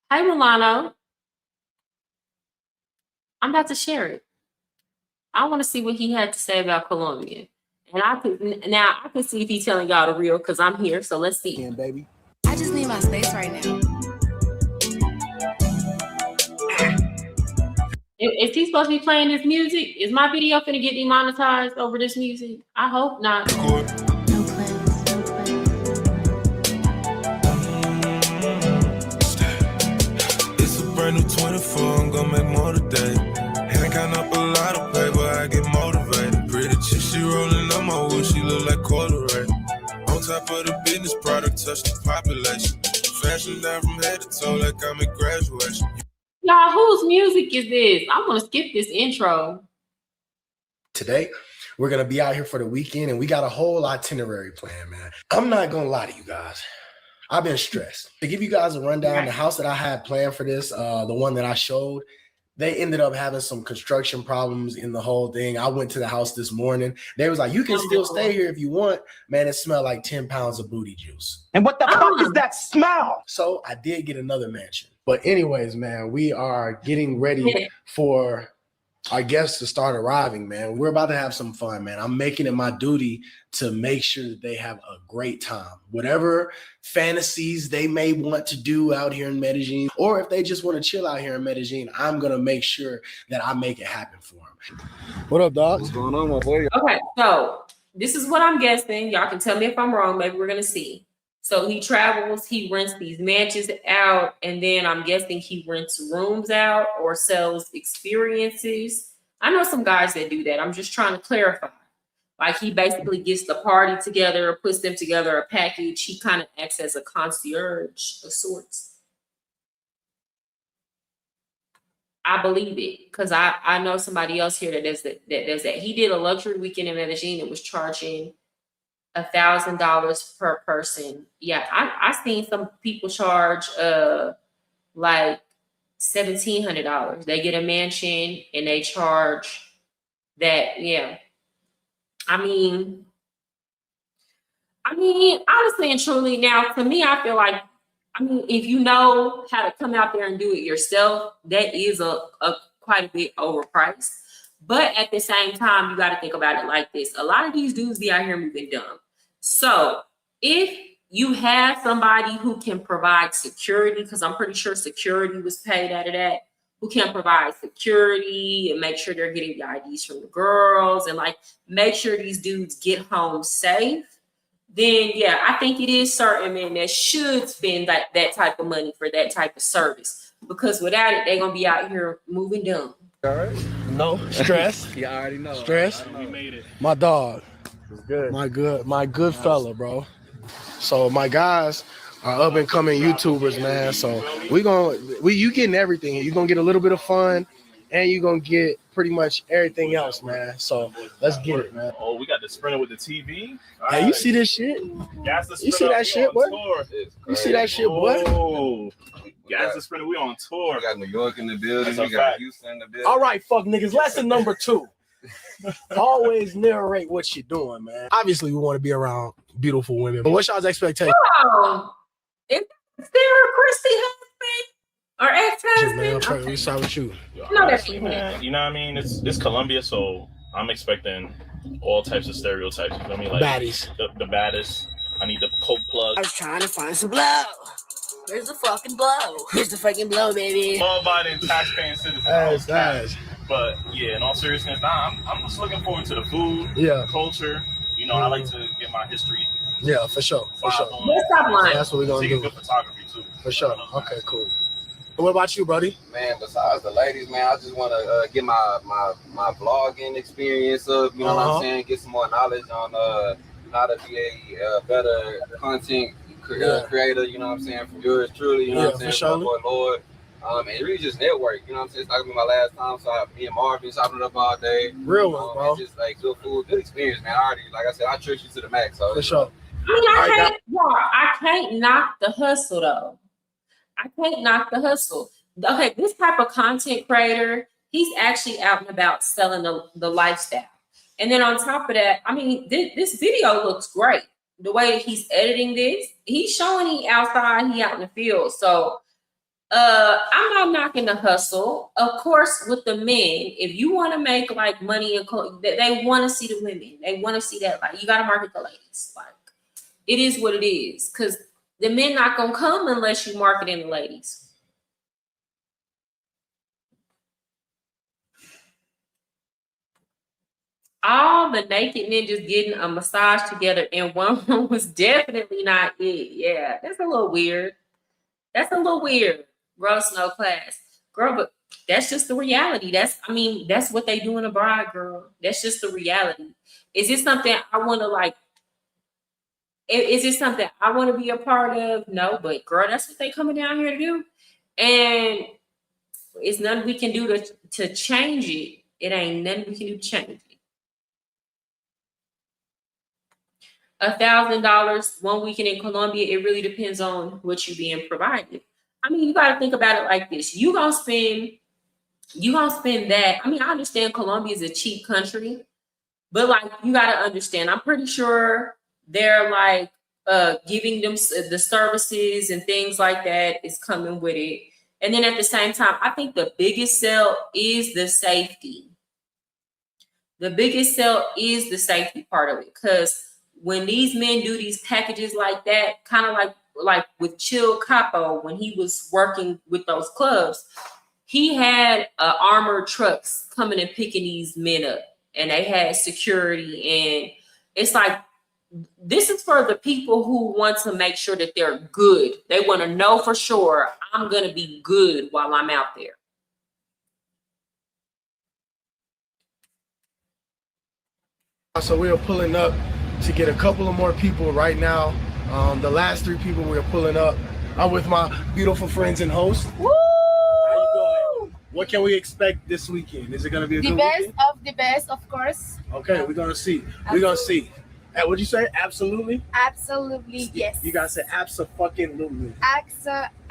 Hey, Milano. I'm about to share it. I want to see what he had to say about Colombia. And I can see if he's telling y'all the real because I'm here. So let's see. Yeah, baby. I just need my space right now. Is he supposed to be playing this music? Is my video finna get demonetized over this music? I hope not. No plans, no plans. It's a brand new 24, I'm gonna make more today. Hand count up a lot of paper, I get motivated. Pretty chick, she rolling on my wood, she look like corduroy. On top of the business product, touch the population. Fashion down from head to toe like I'm at graduation. Y'all, whose music is this? I'm gonna skip this intro. Today, we're going to be out here for the weekend, and we got a whole itinerary plan, man. I'm not going to lie to you guys. I've been stressed. To give you guys a rundown, the house that I had planned for this, the one that I showed, they ended up having some construction problems in the whole thing. I went to the house this morning. They was like, you can still stay here if you want. Man, it smelled like 10 pounds of booty juice. And what the fuck is that smell? So I did get another mansion. But anyways, man, we are getting ready for our guests to start arriving, man. We're about to have some fun, man. I'm making it my duty to make sure that they have a great time. Whatever fantasies they may want to do out here in Medellin, or if they just want to chill out here in Medellin, I'm going to make sure that I make it happen for them. What up, dog? What's going on, my boy? Okay, so this is what I'm guessing. Y'all can tell me if I'm wrong. Maybe we're gonna see. So he travels, he rents these mansions out, and then I'm guessing he rents rooms out or sells experiences. I know some guys that do that. I'm just trying to clarify. Like he basically gets the party together, puts them together a package. He kind of acts as a concierge of sorts. I believe it because I know somebody else here that does that. He did a luxury weekend in Medellin that was charging $1,000 per person. Yeah, I seen some people charge like $1,700. They get a mansion and they charge that. Yeah, I mean, honestly and truly, now to me, I feel like, if you know how to come out there and do it yourself, that is a quite a bit overpriced. But at the same time, you got to think about it like this. A lot of these dudes be out here moving dumb. So if you have somebody who can provide security, because I'm pretty sure security was paid out of that, who can provide security and make sure they're getting the IDs from the girls and like make sure these dudes get home safe, then yeah, I think it is certain men that should spend that type of money for that type of service. Because without it, they're gonna be out here moving dumb. All right. No stress. Yeah, I already know. Stress. We made it. My dog. Good. My good fella, bro. So my guys are up and coming YouTubers, man. So you getting everything. You're gonna get a little bit of fun, and you're gonna get pretty much everything else, man. So let's get it, man. Oh, we got the Sprinter with the TV. Hey, you see this shit? You see that shit, boy? You see that shit, boy? Oh, Gas the Sprinter, we on tour. We got New York in the building. That's We got Houston in the building. All right, fuck niggas. Lesson number 2. Always narrate what you're doing, man. Obviously, we want to be around beautiful women. But what's y'all's expectation? Oh, is Sarah Christie husband or ex-husband? first. We start with you. Honestly, man, you know what I mean? It's Colombia, so I'm expecting all types of stereotypes. You feel me? Like Baddies. The baddest. I need the coke plug. I was trying to find some blow. Where's the fucking blow? Here's the fucking blow, baby. Law-abiding, tax-paying citizen. That's. But yeah, in all seriousness, I'm just looking forward to the food, the culture. You know, I like to get my history. Yeah, for sure. Let's stop lying. That's what we're gonna do. Good photography too. For sure. Okay, cool. What about you, buddy? Man, besides the ladies, man, I just want to get my vlogging experience up. You know what I'm saying? Get some more knowledge on how to be a better content creator. You know what I'm saying? From yours truly. You know what I'm saying? For sure. My boy Lord. And really just network. You know what I'm saying? It's not gonna be my last time. So me and Marvin chopping it up all day. Real one, bro. And just like good food, good experience, man. I already, like I said, I trust you to the max. So for sure. I can't knock the hustle though. I can't knock the hustle. Okay, this type of content creator, he's actually out and about selling the lifestyle. And then on top of that, I mean, this video looks great. The way that he's editing this, he's showing he outside, he out in the field. So I'm not knocking the hustle. Of course, with the men, if you want to make like money, and they want to see the women. They want to see that. Like, you got to market the ladies. Like, it is what it is. Because the men not going to come unless you marketing the ladies. All the naked ninjas getting a massage together in one room was definitely not it. Yeah, that's a little weird. That's a little weird. Gross, no class. Girl, but that's just the reality. That's what they do in a bride, girl. That's just the reality. Is it something I want to like? Is it something I want to be a part of? No, but girl, that's what they coming down here to do. And it's nothing we can do to change it. It ain't nothing we can do to change it. $1,000 one weekend in Colombia, it really depends on what you're being provided. I mean, you got to think about it like this. You gonna spend that. I mean, I understand Colombia is a cheap country, but like, you got to understand, I'm pretty sure they're like giving them the services and things like that is coming with it. And then at the same time, I think the biggest sell is the safety. The biggest sell is the safety part of it, because when these men do these packages like that, kind of like with Chill Capo, when he was working with those clubs, he had armored trucks coming and picking these men up, and they had security. And it's like, this is for the people who want to make sure that they're good. They want to know for sure, I'm going to be good while I'm out there. So we are pulling up to get a couple of more people right now. The last 3 people we are pulling up. I'm with my beautiful friends and host. Woo! How you going? What can we expect this weekend? Is it going to be a good weekend? The best, of course. Okay, we're going to see. We're going to see. What'd you say? Absolutely? Absolutely, yes. You got to say abso-fucking-lutely.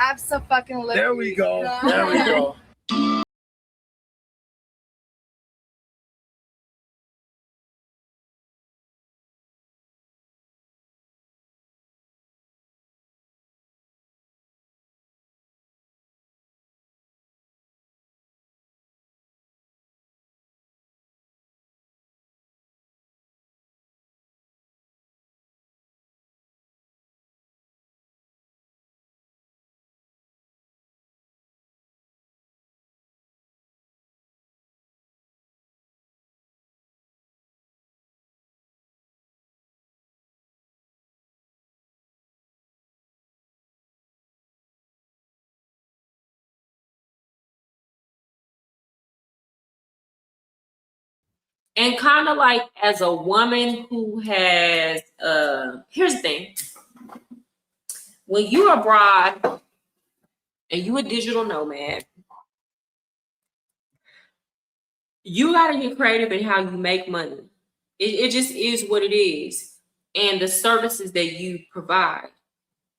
Abso-fucking-lutely. There we go. There we go. And kind of like, as a woman who has, here's the thing. When you're a bride and you a digital nomad, you got to get creative in how you make money. It just is what it is. And the services that you provide.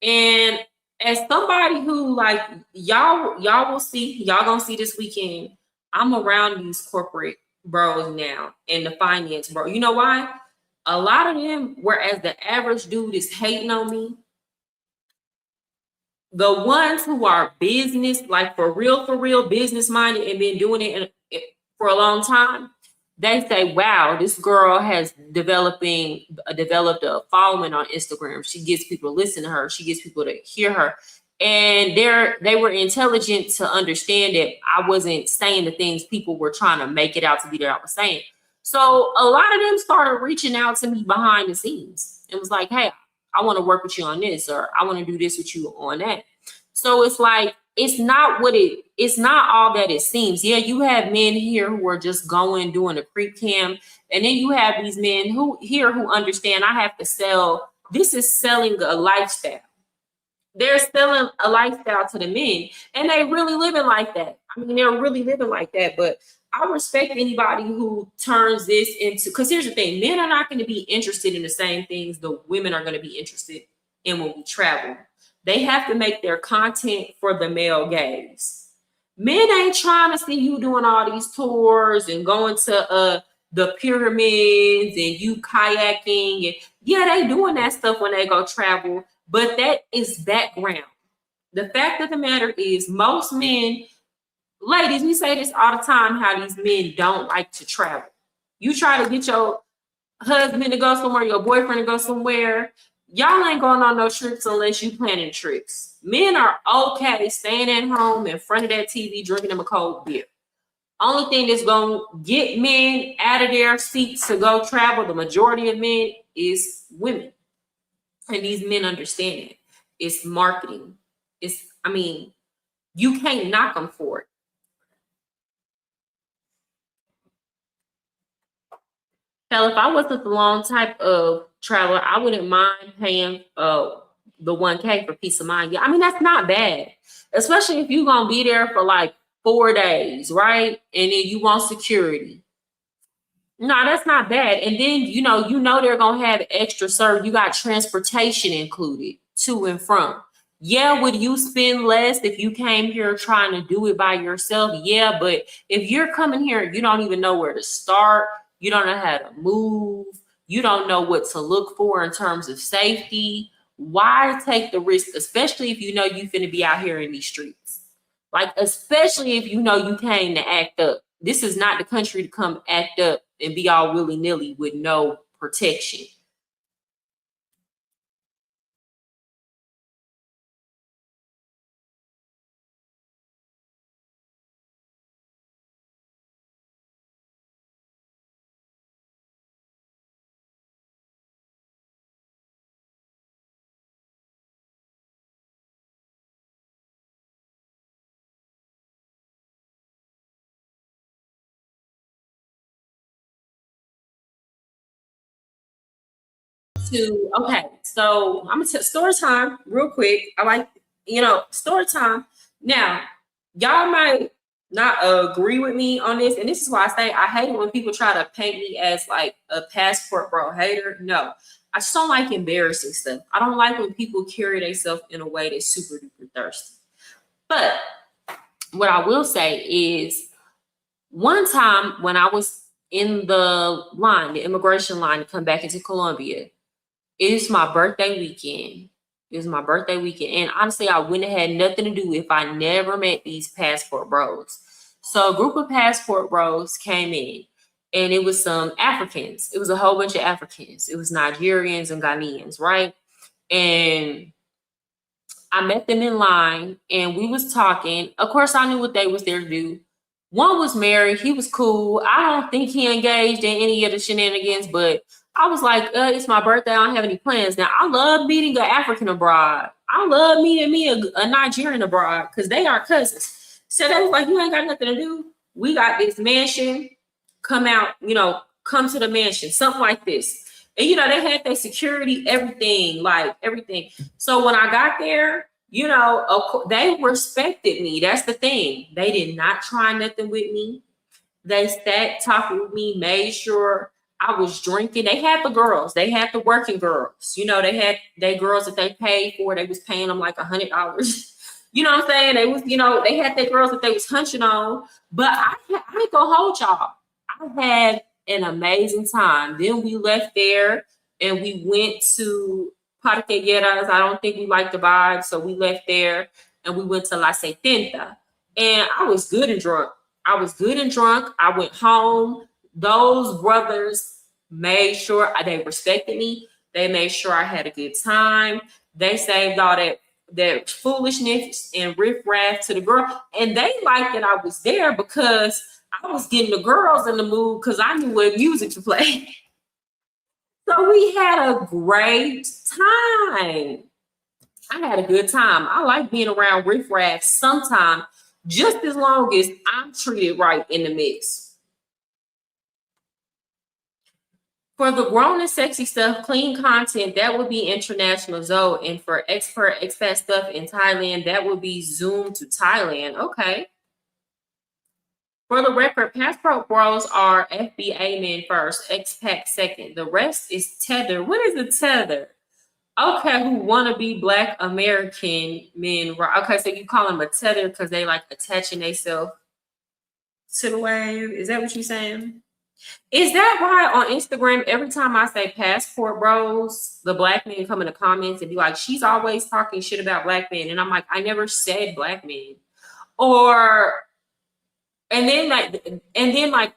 And as somebody who, like, y'all will see, y'all gonna see this weekend, I'm around these corporate bros now and the finance bro. You know why? A lot of them, whereas the average dude is hating on me, the ones who are business, like for real business minded and been doing it for a long time, they say, wow, this girl has developed a following on Instagram. She gets people to listen to her. She gets people to hear her. And they were intelligent to understand that I wasn't saying the things people were trying to make it out to be that I was saying. So a lot of them started reaching out to me behind the scenes. It was like, hey, I want to work with you on this, or I want to do this with you on that. So it's like, it's not all that it seems. Yeah, you have men here who are just going, doing a creep cam. And then you have these men who understand I have to sell. This is selling a lifestyle. They're selling a lifestyle to the men, and they really living like that. I mean, they're really living like that. But I respect anybody who turns this into, because here's the thing, men are not going to be interested in the same things the women are going to be interested in when we travel. They have to make their content for the male gaze. Men ain't trying to see you doing all these tours and going to the pyramids and you kayaking. And yeah, they doing that stuff when they go travel, but that is background. The fact of the matter is, most men, ladies, we say this all the time, how these men don't like to travel. You try to get your husband to go somewhere, your boyfriend to go somewhere, y'all ain't going on no trips unless you planning trips. Men are okay staying at home in front of that TV, drinking them a cold beer. Only thing that's going to get men out of their seats to go travel, the majority of men, is women. And these men understand it. It's marketing. You can't knock them for it. Hell, if I wasn't the long type of traveler, I wouldn't mind paying the $1K for peace of mind. Yeah, I mean, that's not bad, especially if you're gonna be there for like 4 days, right? And then you want security. No, that's not bad. And then you know they're gonna have extra service. You got transportation included to and from. Yeah, would you spend less if you came here trying to do it by yourself? Yeah, but if you're coming here, you don't even know where to start. You don't know how to move. You don't know what to look for in terms of safety. Why take the risk, especially if you know you finna be out here in these streets? Like, especially if you know you came to act up. This is not the country to come act up and be all willy-nilly with no protection. Okay, so I'm gonna tell story time real quick. I like, story time. Now, y'all might not agree with me on this, and this is why I say I hate it when people try to paint me as like a passport bro hater. No, I just don't like embarrassing stuff. I don't like when people carry themselves in a way that's super duper thirsty. But what I will say is, one time when I was in the immigration line to come back into Colombia, it's my birthday weekend. It was my birthday weekend. And honestly, I wouldn't have had nothing to do if I never met these passport bros. So a group of passport bros came in, and it was some Africans. It was a whole bunch of Africans. It was Nigerians and Ghanaians, right? And I met them in line, and we was talking. Of course, I knew what they was there to do. One was married. He was cool. I don't think he engaged in any of the shenanigans, but I was like, it's my birthday. I don't have any plans. Now, I love meeting an African abroad. I love meeting me a Nigerian abroad because they are cousins. So they was like, you ain't got nothing to do. We got this mansion. Come out, come to the mansion, something like this. And, they had their security, everything. So when I got there, of course, they respected me. That's the thing. They did not try nothing with me. They sat talking with me, made sure I was drinking. They had the girls. They had the working girls. They had their girls that they paid for. They was paying them like $100. You know what I'm saying? They was, they had their girls that they was hunching on. But I ain't gonna hold y'all. I had an amazing time. Then we left there and we went to Parqueyeras. I don't think we liked the vibe, so we left there and we went to La Setenta. And I was good and drunk. I went home. Those brothers made sure they respected me. They made sure I had a good time. They saved all that foolishness and riffraff to the girl. And they liked that I was there because I was getting the girls in the mood because I knew what music to play. So we had a great time. I had a good time. I like being around riffraff sometimes, just as long as I'm treated right in the mix. For the grown and sexy stuff, clean content, that would be International Zoe. And for expat stuff in Thailand, that would be Zoom to Thailand. Okay. For the record, passport bros are FBA men first, expat second. The rest is tether. What is a tether? Okay, who want to be Black American men. Okay, so you call them a tether because they like attaching themselves to the wave. Is that what you're saying? Is that why on Instagram, every time I say passport bros, the Black men come in the comments and be like, she's always talking shit about Black men. And I'm like, I never said Black men. And then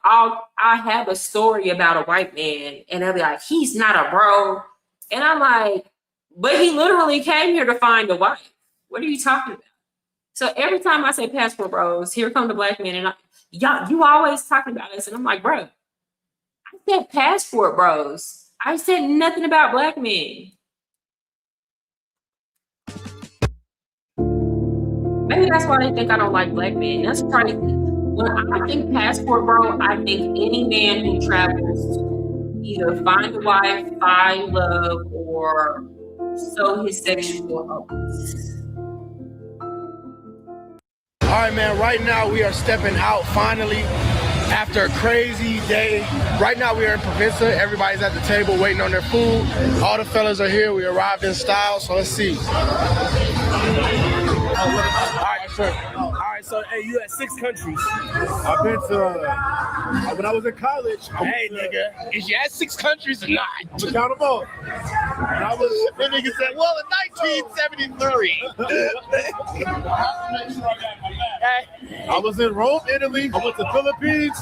I'll have a story about a white man and they'll be like, he's not a bro. And I'm like, but he literally came here to find a wife. What are you talking about? So every time I say passport bros, here come the Black men, and you always talking about us. And I'm like, bro, I said passport bros. I said nothing about Black men. Maybe that's why they think I don't like Black men. That's crazy. When I think passport bro, I think any man who travels to either find a wife, find love, or sow his sexual hopes. All right, man, right now we are stepping out finally after a crazy day. Right now we are in Provincia. Everybody's at the table waiting on their food. All the fellas are here. We arrived in style, so let's see. All right, sir. All right, so hey, you at 6 countries. I've been to, when I was in college. Hey, nigga, is you at 6 countries or not? I'm accountable. And I was, that nigga said, well, in 1973. I was in Rome, Italy. I went to Philippines,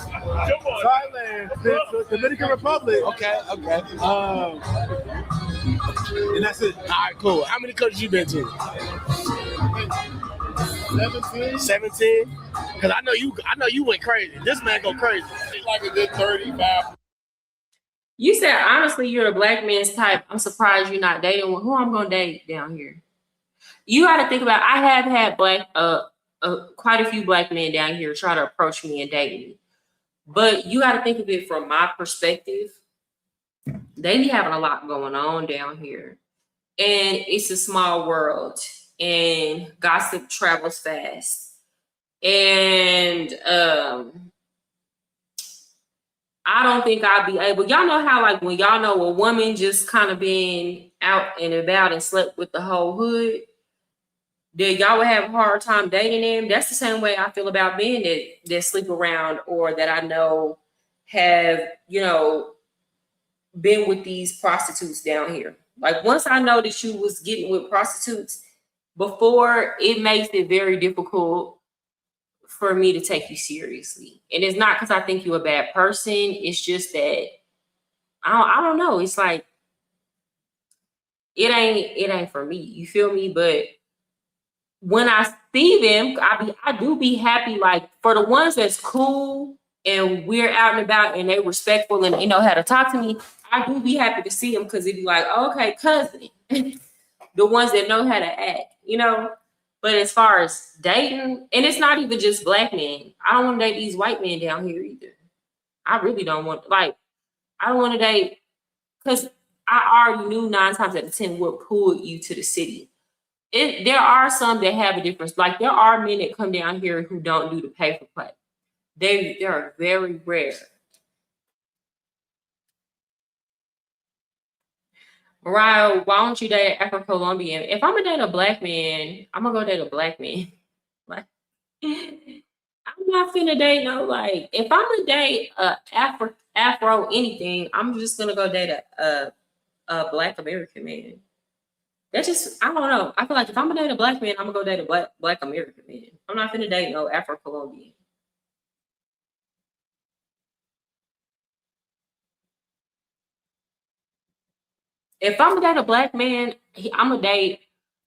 Thailand, Dominican Republic. Okay. And that's it. All right, cool. How many countries you been to? 17? Because I know you went crazy. This man go crazy. Like a good 35. You said, honestly, you're a Black man's type. I'm surprised you're not dating. Who I'm going to date down here? You got to think about, I have had quite a few Black men down here try to approach me and date me. But you got to think of it from my perspective. They be having a lot going on down here. And it's a small world. And gossip travels fast. And I don't think I'll be able. Y'all know how, like, when y'all know a woman just kind of being out and about and slept with the whole hood, that y'all would have a hard time dating them. That's the same way I feel about men that sleep around or that I know have, been with these prostitutes down here. Like, once I know that you was getting with prostitutes before, it makes it very difficult for me to take you seriously. And it's not because I think you're a bad person. It's just that I don't know. It's like it ain't for me. You feel me? But when I see them, I do be happy. Like, for the ones that's cool and we're out and about and they respectful and they know how to talk to me, I do be happy to see them because it'd be like, oh, okay, cousin. The ones that know how to act, But as far as dating, and it's not even just Black men. I don't want to date these white men down here either. I really don't want, I don't want to date, because I already knew 9 times out of 10 what pulled you to the city. There are some that have a difference. Like, there are men that come down here who don't do the pay for play. They are very rare. Mariah, why don't you date an Afro-Colombian? If I'm gonna date a Black man, I'm gonna go date a Black man. Like, I'm not finna date if I'm gonna date a Afro anything, I'm just gonna go date a Black American man. That's just, I don't know. I feel like if I'm gonna date a black man, I'm gonna go date a black American man. I'm not finna date no Afro-Colombian. If I'm gonna date a black man, I'm gonna date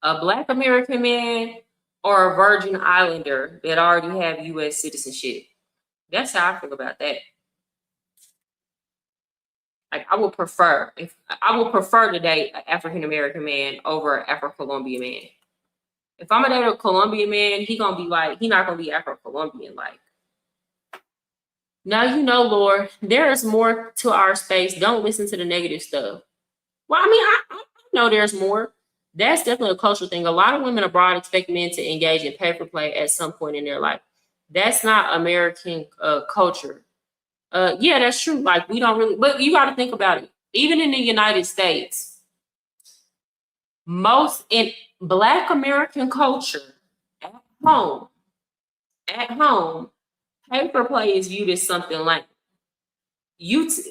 a black American man or a Virgin Islander that already have U.S. citizenship. That's how I feel about that. Like I would prefer to date an African American man over an Afro-Colombian man. If I'm gonna date a Colombian man, he not gonna be Afro-Colombian. Like, now you know, Lord, there is more to our space. Don't listen to the negative stuff. Well, I mean, I know there's more. That's definitely a cultural thing. A lot of women abroad expect men to engage in paper play at some point in their life. That's not American culture. Yeah, that's true. Like, we don't really, but you got to think about it. Even in the United States, most in Black American culture, at home, paper play is viewed as something like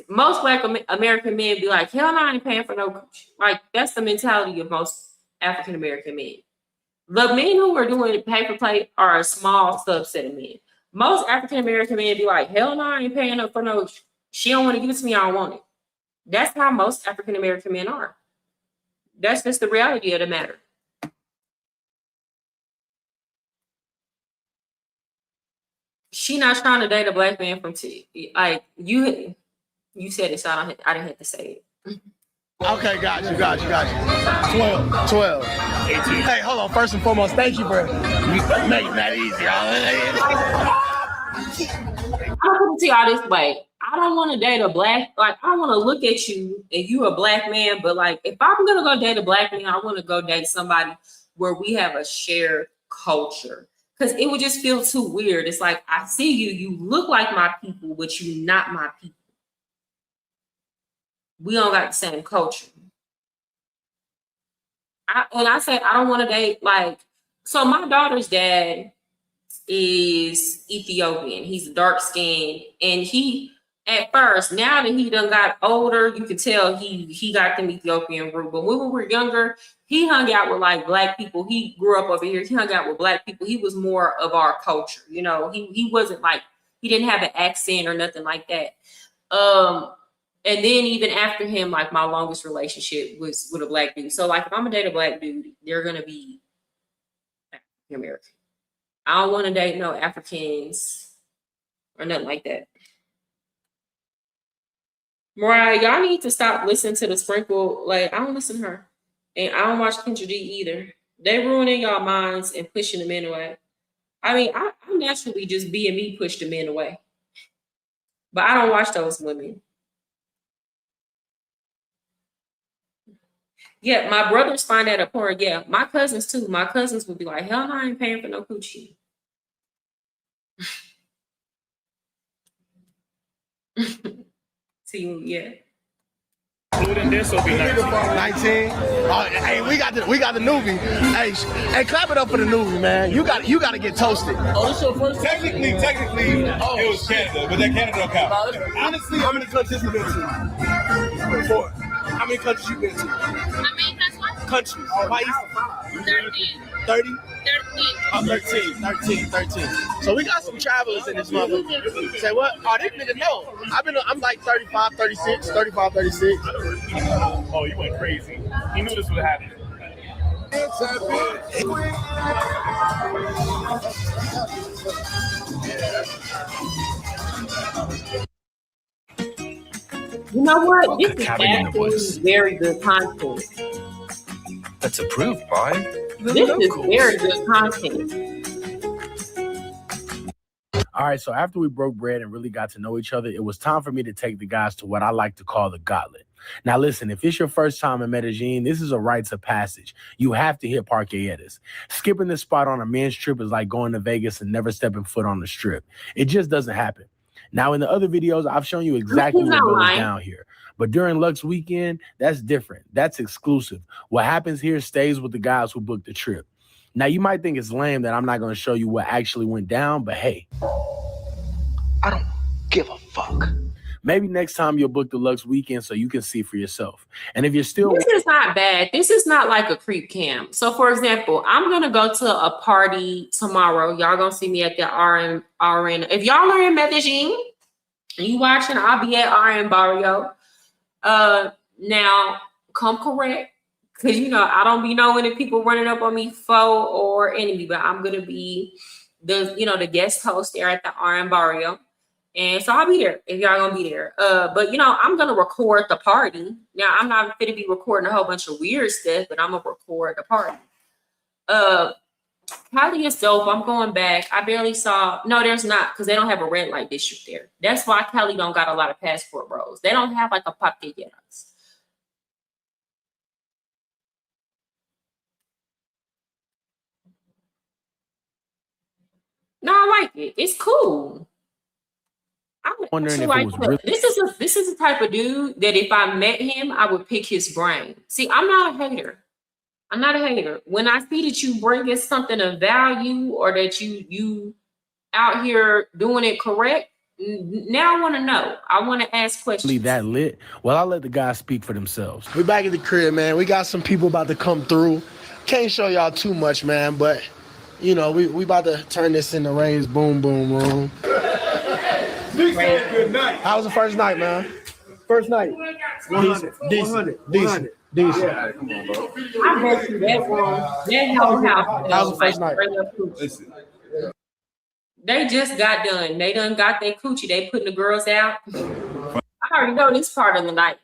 most Black American men be like, hell no, I ain't paying for no coochie. Like, that's the mentality of most African American men. The men who are doing paper play are a small subset of men. Most African American men be like, hell no, I ain't paying up for no. She don't want to give it to me, I don't want it. That's how most African American men are. That's just the reality of the matter. She not trying to date a black man from like you said it, so I didn't have to say it. Okay, got you. 12. 18. Hey, hold on. First and foremost, thank you for making that easy. I'm gonna tell y'all this way. I don't want to date a black, like, I don't want to look at you and you a black man, but like, if I'm gonna go date a black man, I want to go date somebody where we have a shared culture. Because it would just feel too weird. It's like, I see you, you look like my people, but you not my people. We don't got the same culture. I said I don't want to date, like, so my daughter's dad is Ethiopian. He's dark skinned, and he, at first, now that he done got older, you can tell he got them Ethiopian root. But when we were younger, he hung out with like black people. He grew up over here. He hung out with black people. He was more of our culture. You know, he wasn't like, he didn't have an accent or nothing like that. And then even after him, like, my longest relationship was with a black dude. So like, if I'm gonna date a black dude, they're gonna be African American. I don't want to date no Africans or nothing like that. Mariah, y'all need to stop listening to the sprinkle. Like, I don't listen to her. And I don't watch Kendra D either. They ruining y'all minds and pushing the men away. I mean, I naturally just being me push the men away. But I don't watch those women. Yeah, my brothers find that abhorrent. Yeah, my cousins too. My cousins would be like, hell no, I ain't paying for no coochie. See, yeah. Including this will be 19. 19. Hey, we got the newbie. Hey, clap it up for the newbie, man. You got to get toasted. Oh, this your first? Technically, it was Canada, but that Canada don't count. Honestly, how many countries you been to? 4. How many countries you been to? How many Countries. 13. 30? 13. So we got some travelers in this motherfucker. Say what? Oh, this nigga know. I'm like 35, 36. Oh, you went crazy. He knew this would happen. You know what? This is actually very good content. That's approved by the This locals. is very good content. All right, so after we broke bread and really got to know each other, it was time for me to take the guys to what I like to call the gauntlet. Now, listen, if it's your first time in Medellin, this is a rites of passage. You have to hit Parqueadas. Skipping this spot on a men's trip is like going to Vegas and never stepping foot on the strip. It just doesn't happen. Now, in the other videos, I've shown you exactly what goes down here. But during Lux Weekend, that's different. That's exclusive. What happens here stays with the guys who booked the trip. Now, you might think it's lame that I'm not going to show you what actually went down, but hey, I don't give a fuck. maybe next time you'll book the Lux weekend so you can see for yourself. And if you're still This is not bad. This is not like a creep camp. So for example, I'm gonna go to a party tomorrow. Y'all gonna see me at the RN. If y'all are in Medellin and you watching, I'll be at RN Barrio. Now come correct. Cause I don't be knowing if people running up on me foe or enemy, but I'm gonna be the guest host there at the RN Barrio. And so I'll be there if y'all gonna be there. But I'm gonna record the party. Now I'm not gonna be recording a whole bunch of weird stuff, but I'm gonna record the party. Cali is dope. I'm going back. I barely saw. No, there's not, because they don't have a red light district there. That's why Cali don't got a lot of passport bros. They don't have like a paqueteras. No, I like it. It's cool. I'm wondering if like, it was really this is the type of dude that if I met him, I would pick his brain. See, I'm not a hater. I'm not a hater. When I see that you bring us something of value or that you out here doing it correct, now I want to know. I want to ask questions. that lit. Well, I'll let the guys speak for themselves. We back at the crib, man. We got some people about to come through. Can't show y'all too much, man, but we about to turn this into Ray's boom boom room. Good night. How was the first night, man? First night. 100. Decent. Yeah, come on, bro. I bet you that one. That whole house. How was the first night? Listen. They just got done. They done got their coochie. They putting the girls out. I already know this part of the night.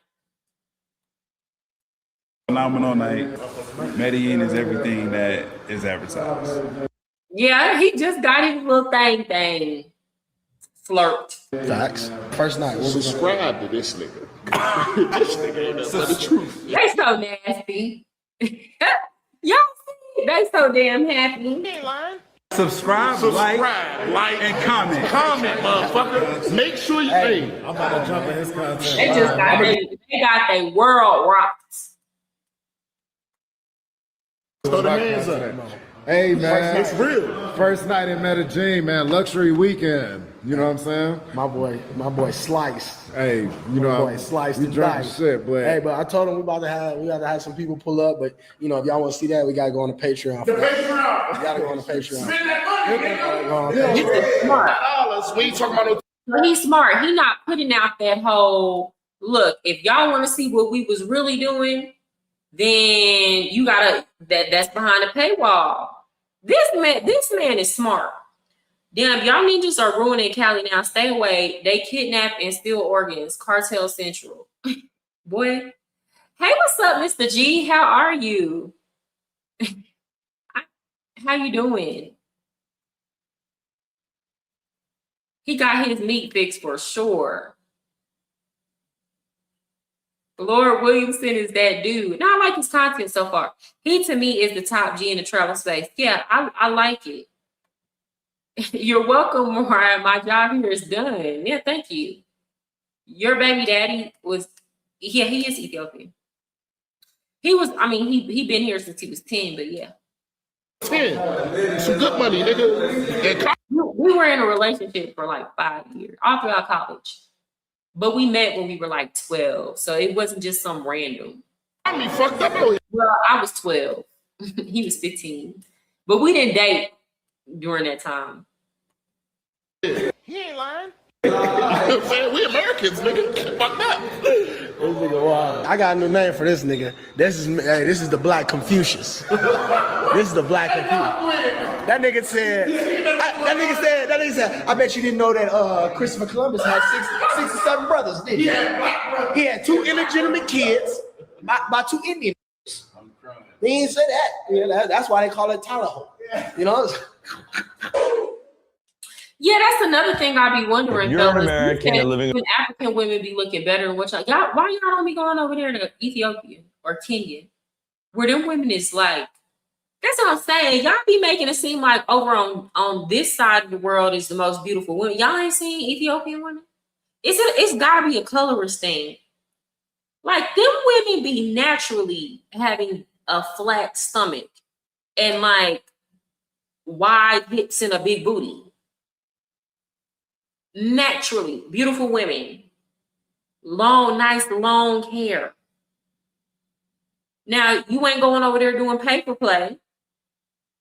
Phenomenal night. Medellin is everything that is advertised. Yeah, he just got his little thing. Flirt. Facts. First night. Subscribe to this nigga. This nigga ain't nothing but the truth. They so nasty. Y'all see? They so damn happy. Subscribe, like, and comment. Comment, motherfucker. Make sure you I'm about to jump in his content. They just got their world rocked. throw the hands up. Hey, man. It's real. First night in Medellin, man. Luxury weekend. You know what I'm saying? My boy Slice. Hey, Slice we the drank dice. shit, but Hey, but I told him we got to have some people pull up. But if y'all want to see that, we gotta go on the Patreon. The Patreon. We gotta go on the Patreon. Spend that money, He's smart. $100. We ain't talking about no. He's smart. He not putting out that whole look. If y'all want to see what we was really doing, then you gotta that's behind the paywall. This man is smart. Damn, y'all ninjas are ruining Cali now. Stay away. They kidnap and steal organs. Cartel Central. Boy. Hey, what's up, Mr. G? How are you? How you doing? He got his meat fixed for sure. Lord Williamson is that dude. No, I like his content so far. He, to me, is the top G in the travel space. Yeah, I like it. You're welcome, Mariah. My job here is done. Yeah, thank you. Your baby daddy he is Ethiopian. He been here since he was 10, but yeah. 10. Some good money, nigga. We were in a relationship for like 5 years, all throughout college. But we met when we were like 12, so it wasn't just some random. I mean, fucked up. Well, I was 12. He was 15. But we didn't date during that time. He ain't lying. We Americans, nigga. Fucked up. This nigga wild. I got a new name for this nigga. This is the Black Confucius. This is the Black Confucius. That nigga said, I bet you didn't know that Christopher Columbus had 67 brothers, did he? Yeah, he had 2 illegitimate kids by 2 Indians. He didn't say that. Yeah, that's why they call it Tallahassee. You know? Yeah, that's another thing I be wondering. You're an American and living. When African women be looking better than what y'all. Why y'all don't be going over there to Ethiopia or Kenya, where them women is like? That's what I'm saying. Y'all be making it seem like over on this side of the world is the most beautiful women. Y'all ain't seen Ethiopian women. It's gotta be a colorist thing. Like them women be naturally having a flat stomach and like wide hips and a big booty. Naturally beautiful women. Long, nice, long hair. Now, you ain't going over there doing paper play.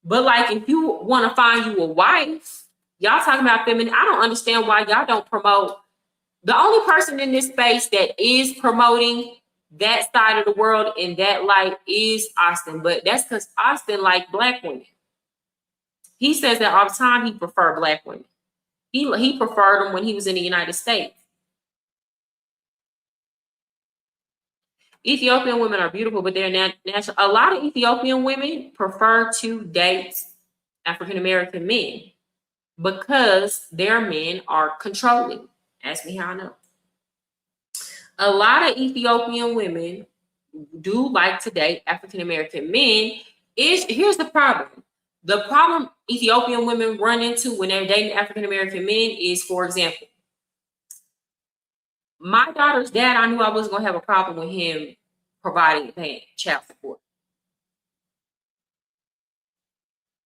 But like, if you want to find you a wife, y'all talking about feminine. I don't understand why y'all don't promote. The only person in this space that is promoting that side of the world in that light is Austin. But that's because Austin like black women. He says that all the time he preferred black women. He preferred them when he was in the United States. Ethiopian women are beautiful, but they're natural. A lot of Ethiopian women prefer to date African American men because their men are controlling. Ask me how I know. A lot of Ethiopian women do like to date African American men. Here's the problem. The problem Ethiopian women run into when they're dating African American men is, for example, my daughter's dad, I knew I wasn't going to have a problem with him providing and paying child support.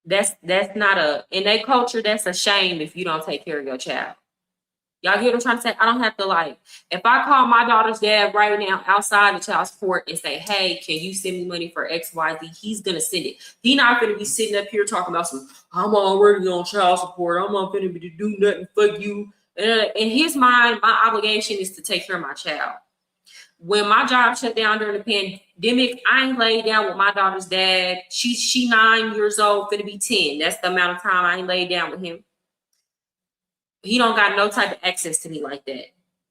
That's not in their culture, that's a shame if you don't take care of your child. Y'all get what I'm trying to say? I don't have to if I call my daughter's dad right now outside of child support and say, hey, can you send me money for XYZ? He's going to send it. He's not going to be sitting up here talking about I'm already on child support. I'm not going to do nothing for you. In his mind, my obligation is to take care of my child. When my job shut down during the pandemic, I ain't laid down with my daughter's dad. She 9 years old, finna be 10. That's the amount of time I ain't laid down with him. He don't got no type of access to me like that.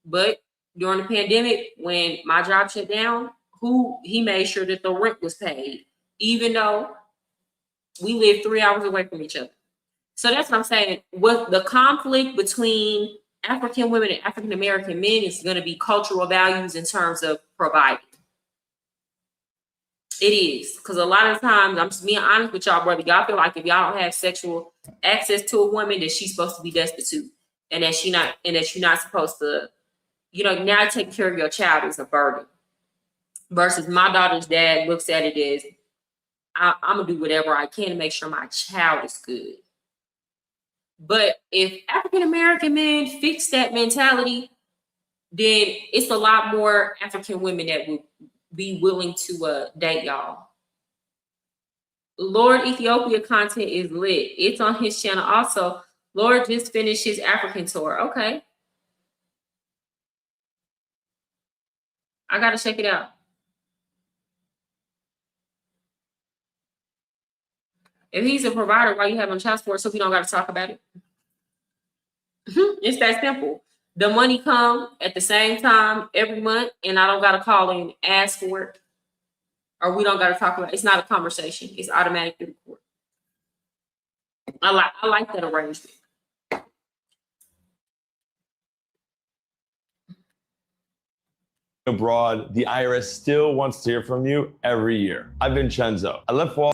But during the pandemic, when my job shut down, he made sure that the rent was paid, even though we live 3 hours away from each other. So that's what I'm saying. With the conflict between African women and African American men is going to be cultural values in terms of providing. It is, because a lot of times, I'm just being honest with y'all, brother. Y'all feel like if y'all don't have sexual access to a woman, that she's supposed to be destitute, and that you're not supposed to, now taking care of your child is a burden. Versus my daughter's dad looks at it as I'm gonna do whatever I can to make sure my child is good. But if African American men fix that mentality, then it's a lot more African women that would be willing to date y'all. Lord Ethiopia content is lit. It's on his channel also. Lord just finished his African tour. Okay. I gotta check it out. If he's a provider, why you having child support so we don't gotta talk about it? It's that simple. The money come at the same time every month, and I don't gotta call and ask for it. Or we don't gotta talk about it. It's not a conversation. It's automatic through the court. I like that arrangement. Abroad, the IRS still wants to hear from you every year. I've been Chenzo. I left Wall.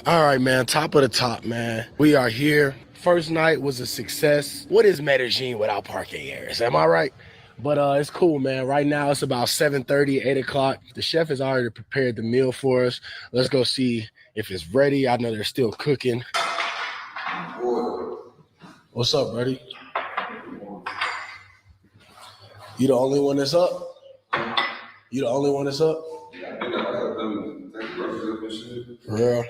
All right, man. Top of the top, man. We are here. First night was a success. What is Medellin without parking areas? Am I right? But it's cool, man. Right now it's about 7:30, 8 o'clock. The chef has already prepared the meal for us. Let's go see if it's ready. I know they're still cooking. What's up, buddy? You the only one that's up? You the only one that's up? For real?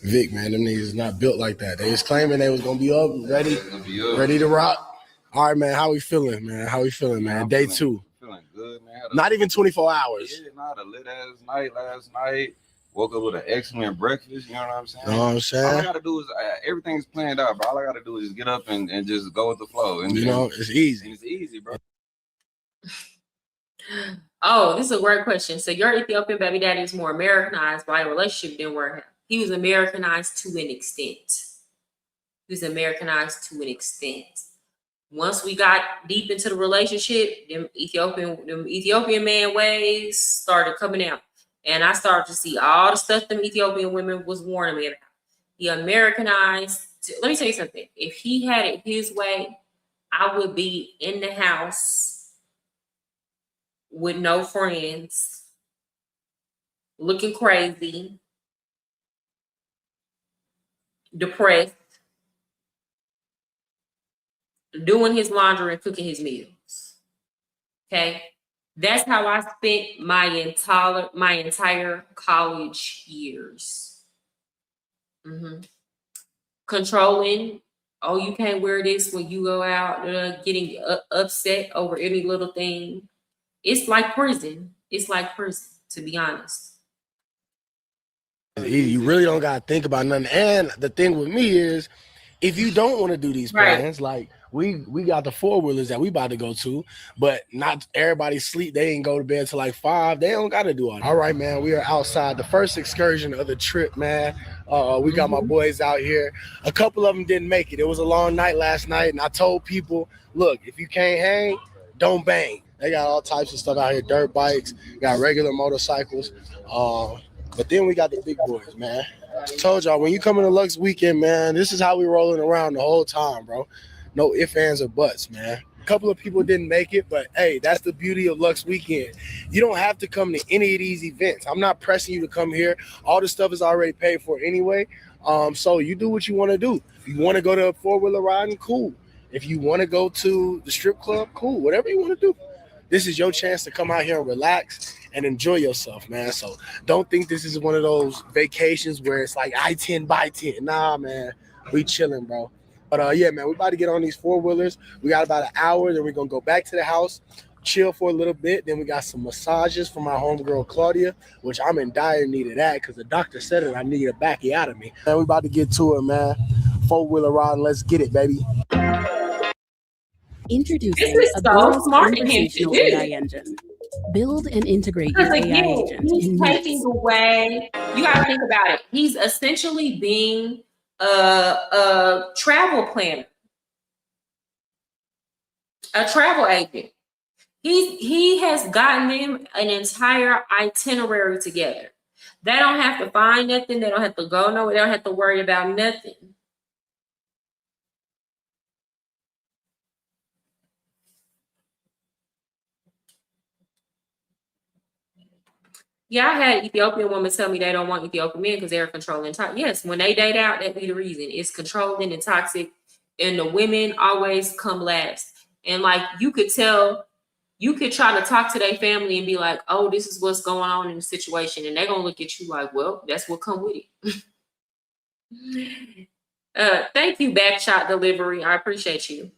Vic, man, them niggas is not built like that. They was claiming they was gonna be up, ready to rock. All right, man, how we feeling, man? How we feeling, man? Day 2. Feeling good, man. Not even 24 hours. Yeah, not a lit ass night last night. Woke up with an excellent breakfast, you know what I'm saying? Know what I'm saying? All I gotta do is, everything's planned out, bro. All I gotta do is just get up and just go with the flow. And it's easy. And it's easy, bro. Oh, this is a great question. So your Ethiopian baby daddy is more Americanized by a relationship than where he was Americanized to an extent. He was Americanized to an extent. Once we got deep into the relationship, them Ethiopian man ways started coming out. And I started to see all the stuff them Ethiopian women was warning me about. He Americanized. Let me tell you something. If he had it his way, I would be in the house with no friends, looking crazy, depressed, doing his laundry and cooking his meals. Okay. That's how I spent my entire college years. Controlling. Oh, you can't wear this when you go out. Getting upset over any little thing. It's like prison. It's like prison, to be honest. You really don't gotta think about nothing. And the thing with me is, if you don't want to do these plans, like we got the 4-wheelers that we about to go to, but not everybody sleep. They ain't go to bed till like 5. They don't got to do all that. All right, man. We are outside. The first excursion of the trip, man. We got my boys out here. A couple of them didn't make it. It was a long night last night, and I told people, look, if you can't hang, don't bang. They got all types of stuff out here. Dirt bikes, got regular motorcycles. But then we got the big boys, man. I told y'all, when you come in the Lux weekend, man, this is how we rolling around the whole time, bro. No ifs, ands, or buts, man. A couple of people didn't make it, but hey, that's the beauty of Lux weekend. You don't have to come to any of these events. I'm not pressing you to come here. All the stuff is already paid for anyway. So you do what you want to do. If you want to go to a 4-wheeler riding, cool. If you want to go to the strip club, cool. Whatever you want to do. This is your chance to come out here and relax and enjoy yourself, man. So don't think this is one of those vacations where it's like I 10 by 10. Nah, man, we chilling, bro. But yeah, man, we about to get on these 4-wheelers. We got about an hour, then we're gonna go back to the house, chill for a little bit. Then we got some massages from my homegirl Claudia, which I'm in dire need of that because the doctor said it. I need a backiotomy. And we about to get to it, man. 4-wheeler riding, let's get it, baby. Introducing this is so smart conversational AI engine. Build and integrate your AI agent. He's taking away. You got to think about it. He's essentially being a travel planner, a travel agent. He has gotten them an entire itinerary together. They don't have to find nothing. They don't have to go nowhere. They don't have to worry about nothing. Yeah, I had Ethiopian women tell me they don't want Ethiopian men because they're controlling. Yes, when they date out, that be the reason. It's controlling and toxic, and the women always come last. And like you could tell, you could try to talk to their family and be like, "Oh, this is what's going on in the situation," and they're gonna look at you like, "Well, that's what come with it." Thank you, Backshot Delivery. I appreciate you.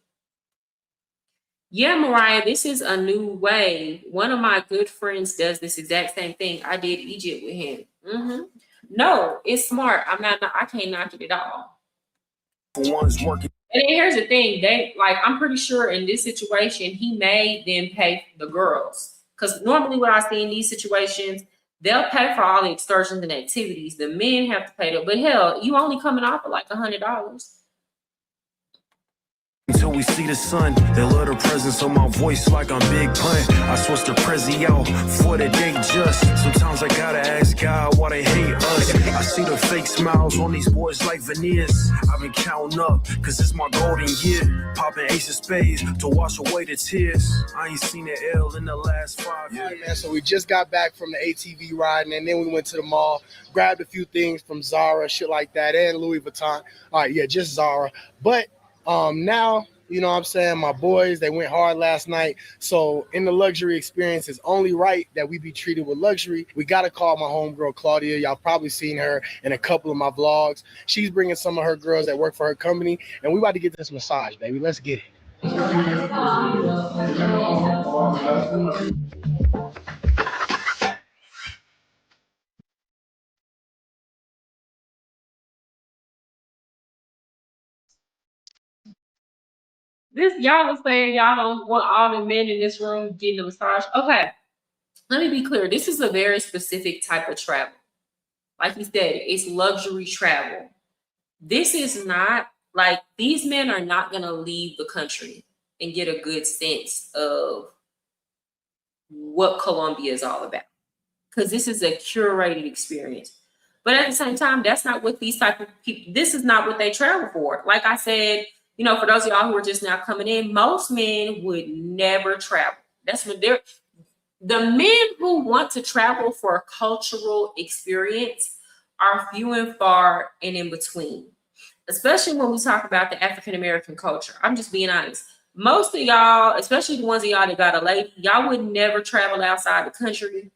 Yeah, Mariah, this is a new way. One of my good friends does this exact same thing. I did Egypt with him. No, it's smart. I can't knock it at all. One's working. And then here's the thing. I'm pretty sure in this situation, he made them pay the girls. Because normally what I see in these situations, they'll pay for all the excursions and activities. The men have to pay them. But hell, you only coming off of like $100. Until we see the sun, they love the presence of my voice like I'm Big Pun. I switch the Prezi out for the day just. Sometimes I gotta ask God why they hate us. I see the fake smiles on these boys like veneers. I've been counting up, cause it's my golden year. Popping ace of spades to wash away the tears. I ain't seen an L in the last 5 years. Yeah, man, so we just got back from the ATV riding, and then we went to the mall, grabbed a few things from Zara, shit like that, and Louis Vuitton. All right, yeah, just Zara. But now, you know what I'm saying, my boys, they went hard last night. So in the luxury experience, it's only right that we be treated with luxury. We got to call my homegirl, Claudia. Y'all probably seen her in a couple of my vlogs. She's bringing some of her girls that work for her company, and we about to get this massage, baby. Let's get it. Y'all are saying y'all don't want all the men in this room getting a massage. Okay, let me be clear. This is a very specific type of travel. Like you said, it's luxury travel. This is not like these men are not going to leave the country and get a good sense of what Colombia is all about, because this is a curated experience. But at the same time, that's not what these type of people, this is not what they travel for. Like I said, you know, for those of y'all who are just now coming in, most men would never travel. That's what they're, the men who want to travel for a cultural experience are few and far and in between, especially when we talk about the African-American culture. I'm just being honest. most of y'all, especially the ones of y'all that got a lady, y'all would never travel outside the country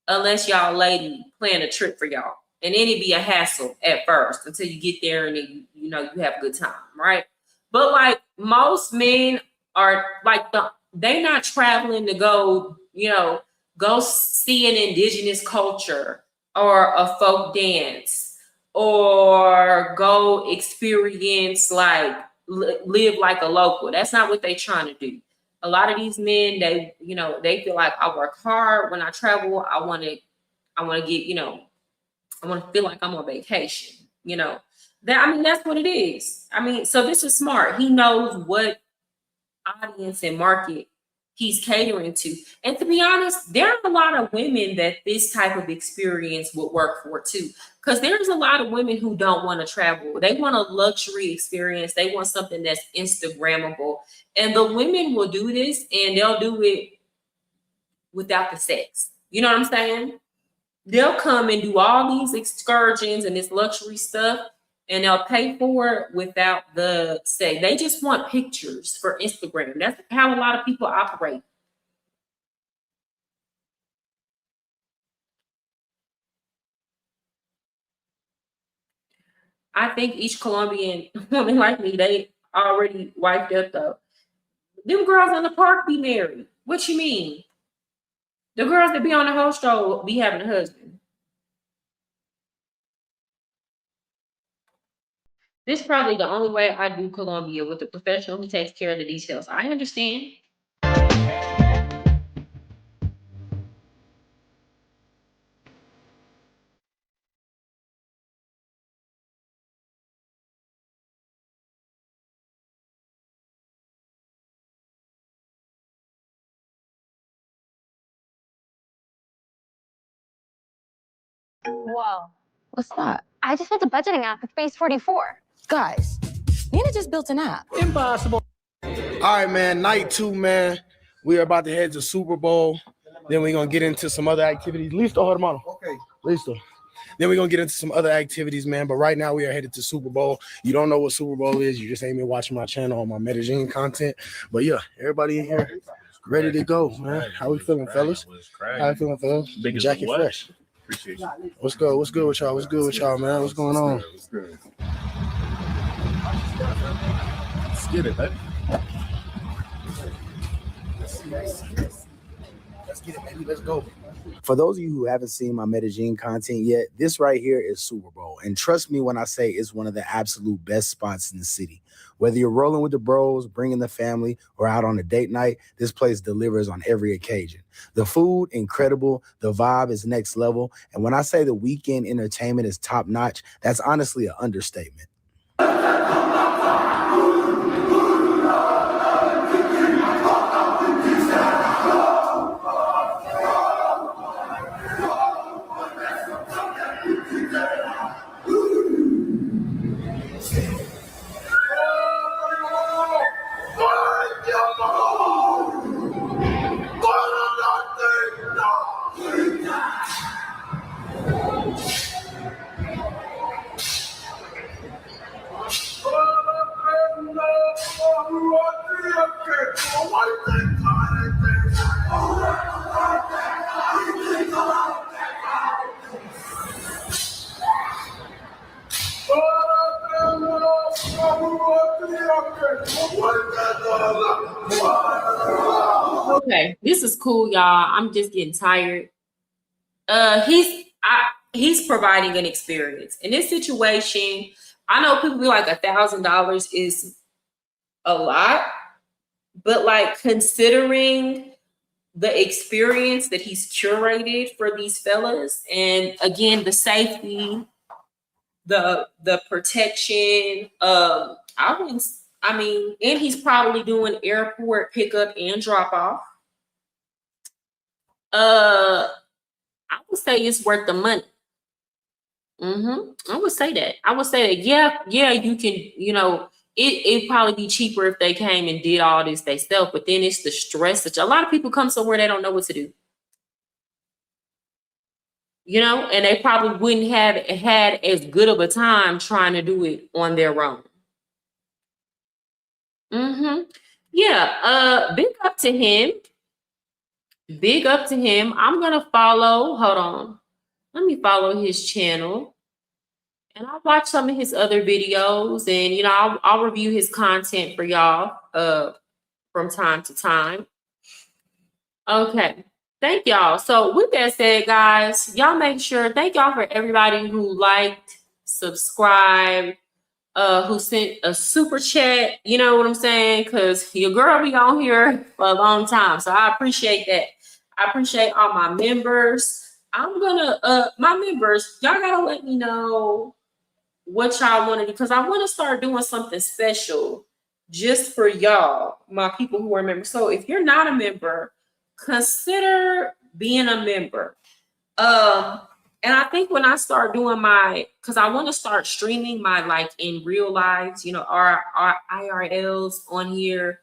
unless y'all lady plan a trip for y'all. And then it'd be a hassle at first until you get there and then, you know, you have a good time, right? But like most men are like they not traveling to go, you know, go see an indigenous culture or a folk dance or go experience like live like a local. That's not what they trying to do. A lot of these men, they, you know, they feel like I work hard when I travel. I want to get, you know, I want to feel like I'm on vacation, you know. That, I mean, that's what it is. I mean, so this is smart. He knows what audience and market he's catering to. And to be honest, there are a lot of women that this type of experience would work for too. Because there's a lot of women who don't want to travel. They want a luxury experience. They want something that's Instagrammable. And the women will do this and they'll do it without the sex. You know what I'm saying? They'll come and do all these excursions and this luxury stuff, and they'll pay for it without the sex. They just want pictures for Instagram. That's how a lot of people operate. I think each Colombian woman like me, they already wiped up though. Them girls in the park be married. What you mean? The girls that be on the host show be having a husband. This is probably the only way I do Colombia, with a professional who takes care of the details. I understand. Whoa. What's that? I just built a budgeting app with Base 44. Guys, Nina just built an app. Impossible. All right, man. Night 2, man. We are about to head to Super Bowl. Then we're going to get into some other activities. Listo, hermano. Okay. Listo. Then we're going to get into some other activities, man. But right now we are headed to Super Bowl. You don't know what Super Bowl is. You just ain't been watching my channel on my Medellin content. But yeah, everybody in here ready to go, man. How we feeling, fellas? How we feeling, fellas? Jacket fresh. Appreciate you. What's good? What's good with y'all? What's good with y'all, man? What's going on? What's good? Let's get it, baby. Let's get it, baby. Let's go. For those of you who haven't seen my Medellin content yet, this right here is Super Bowl. And trust me when I say it's one of the absolute best spots in the city. Whether you're rolling with the bros, bringing the family, or out on a date night, this place delivers on every occasion. The food, incredible. The vibe is next level. And when I say the weekend entertainment is top notch, that's honestly an understatement. Okay, this is cool, y'all. I'm just getting tired. He's providing an experience. In this situation, I know people be like $1,000 is a lot, but like considering the experience that he's curated for these fellas, and again, the safety, the protection, and he's probably doing airport pickup and drop off. I would say it's worth the money. I would say that. Yeah, you can, it'd probably be cheaper if they came and did all this themselves, but then it's the stress that a lot of people come somewhere they don't know what to do. And they probably wouldn't have had as good of a time trying to do it on their own. yeah, big up to him. Big up to him. I'm gonna follow. Hold on. Let me follow his channel. And I'll watch some of his other videos, and I'll review his content for y'all from time to time. Okay. Thank y'all. So with that said, guys, y'all make sure, thank y'all for everybody who liked, subscribed, who sent a super chat, you know what I'm saying? Because your girl be on here for a long time. So I appreciate that. I appreciate all my members. I'm gonna my members, y'all gotta let me know what y'all want to do, because I want to start doing something special just for y'all, my people who are members. So if you're not a member, consider being a member. And I think when I start doing because I want to start streaming my like in real lives, our IRLs on here.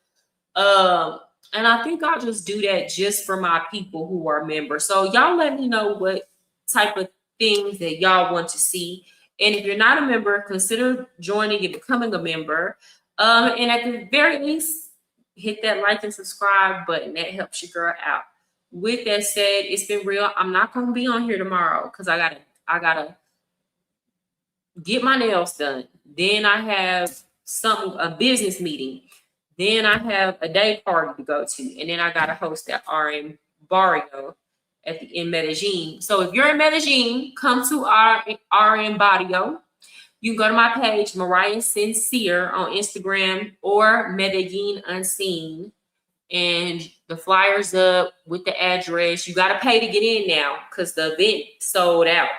And I think I'll just do that just for my people who are members. So y'all let me know what type of things that y'all want to see. And if you're not a member, consider joining and becoming a member. And at the very least, hit that like and subscribe button. That helps your girl out. With that said, it's been real. I'm not gonna be on here tomorrow because I gotta get my nails done. Then I have a business meeting. Then I have a day party to go to, and then I gotta host that RM Barrio in Medellin. So if you're in Medellin, come to our RM Barrio. You can go to my page, Mariah Sincere, on Instagram, or Medellin Unseen. And the flyer's up with the address. You got to pay to get in now because the event sold out.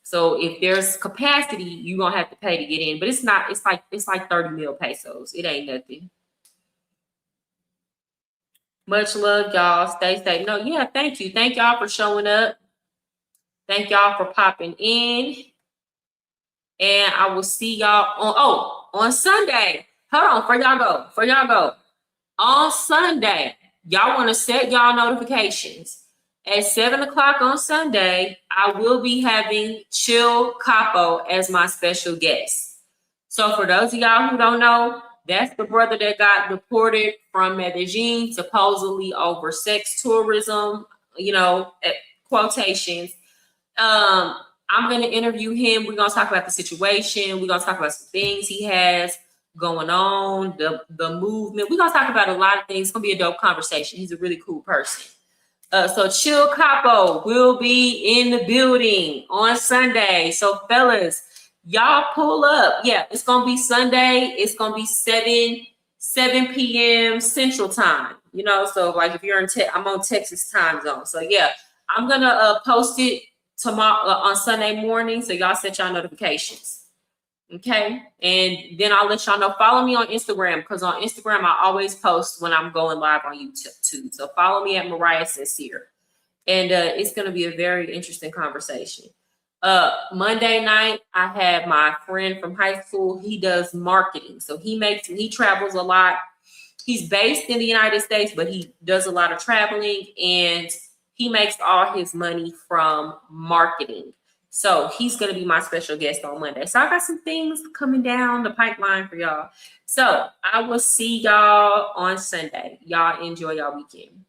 So if there's capacity, you're going to have to pay to get in. But it's like 30 mil pesos. It ain't nothing. Much love, y'all. Stay safe. No, yeah, thank you. Thank y'all for showing up. Thank y'all for popping in. And I will see y'all on Sunday. Hold on, before y'all go. On Sunday, y'all want to set y'all notifications. At 7 o'clock on Sunday, I will be having Chill Capo as my special guest. So for those of y'all who don't know, that's the brother that got deported from Medellin, supposedly over sex tourism, at quotations. I'm going to interview him. We're going to talk about the situation. We're going to talk about some things he has going on, the movement. We're going to talk about a lot of things. It's going to be a dope conversation. He's a really cool person. So Chill Capo will be in the building on Sunday. So fellas, y'all pull up. Yeah, it's going to be Sunday. It's going to be 7 p.m. Central Time. So like if you're I'm on Texas time zone. So yeah, I'm going to post it tomorrow on Sunday morning, so y'all set y'all notifications. Okay, and then I'll let y'all know. Follow me on Instagram, because on Instagram I always post when I'm going live on YouTube too. So follow me at Mariah Sincere, and it's going to be a very interesting conversation. Monday night I have my friend from high school. He does marketing, so he travels a lot. He's based in the United States, but he does a lot of traveling, and he makes all his money from marketing. So he's going to be my special guest on Monday. So I got some things coming down the pipeline for y'all. So I will see y'all on Sunday. Y'all enjoy y'all weekend.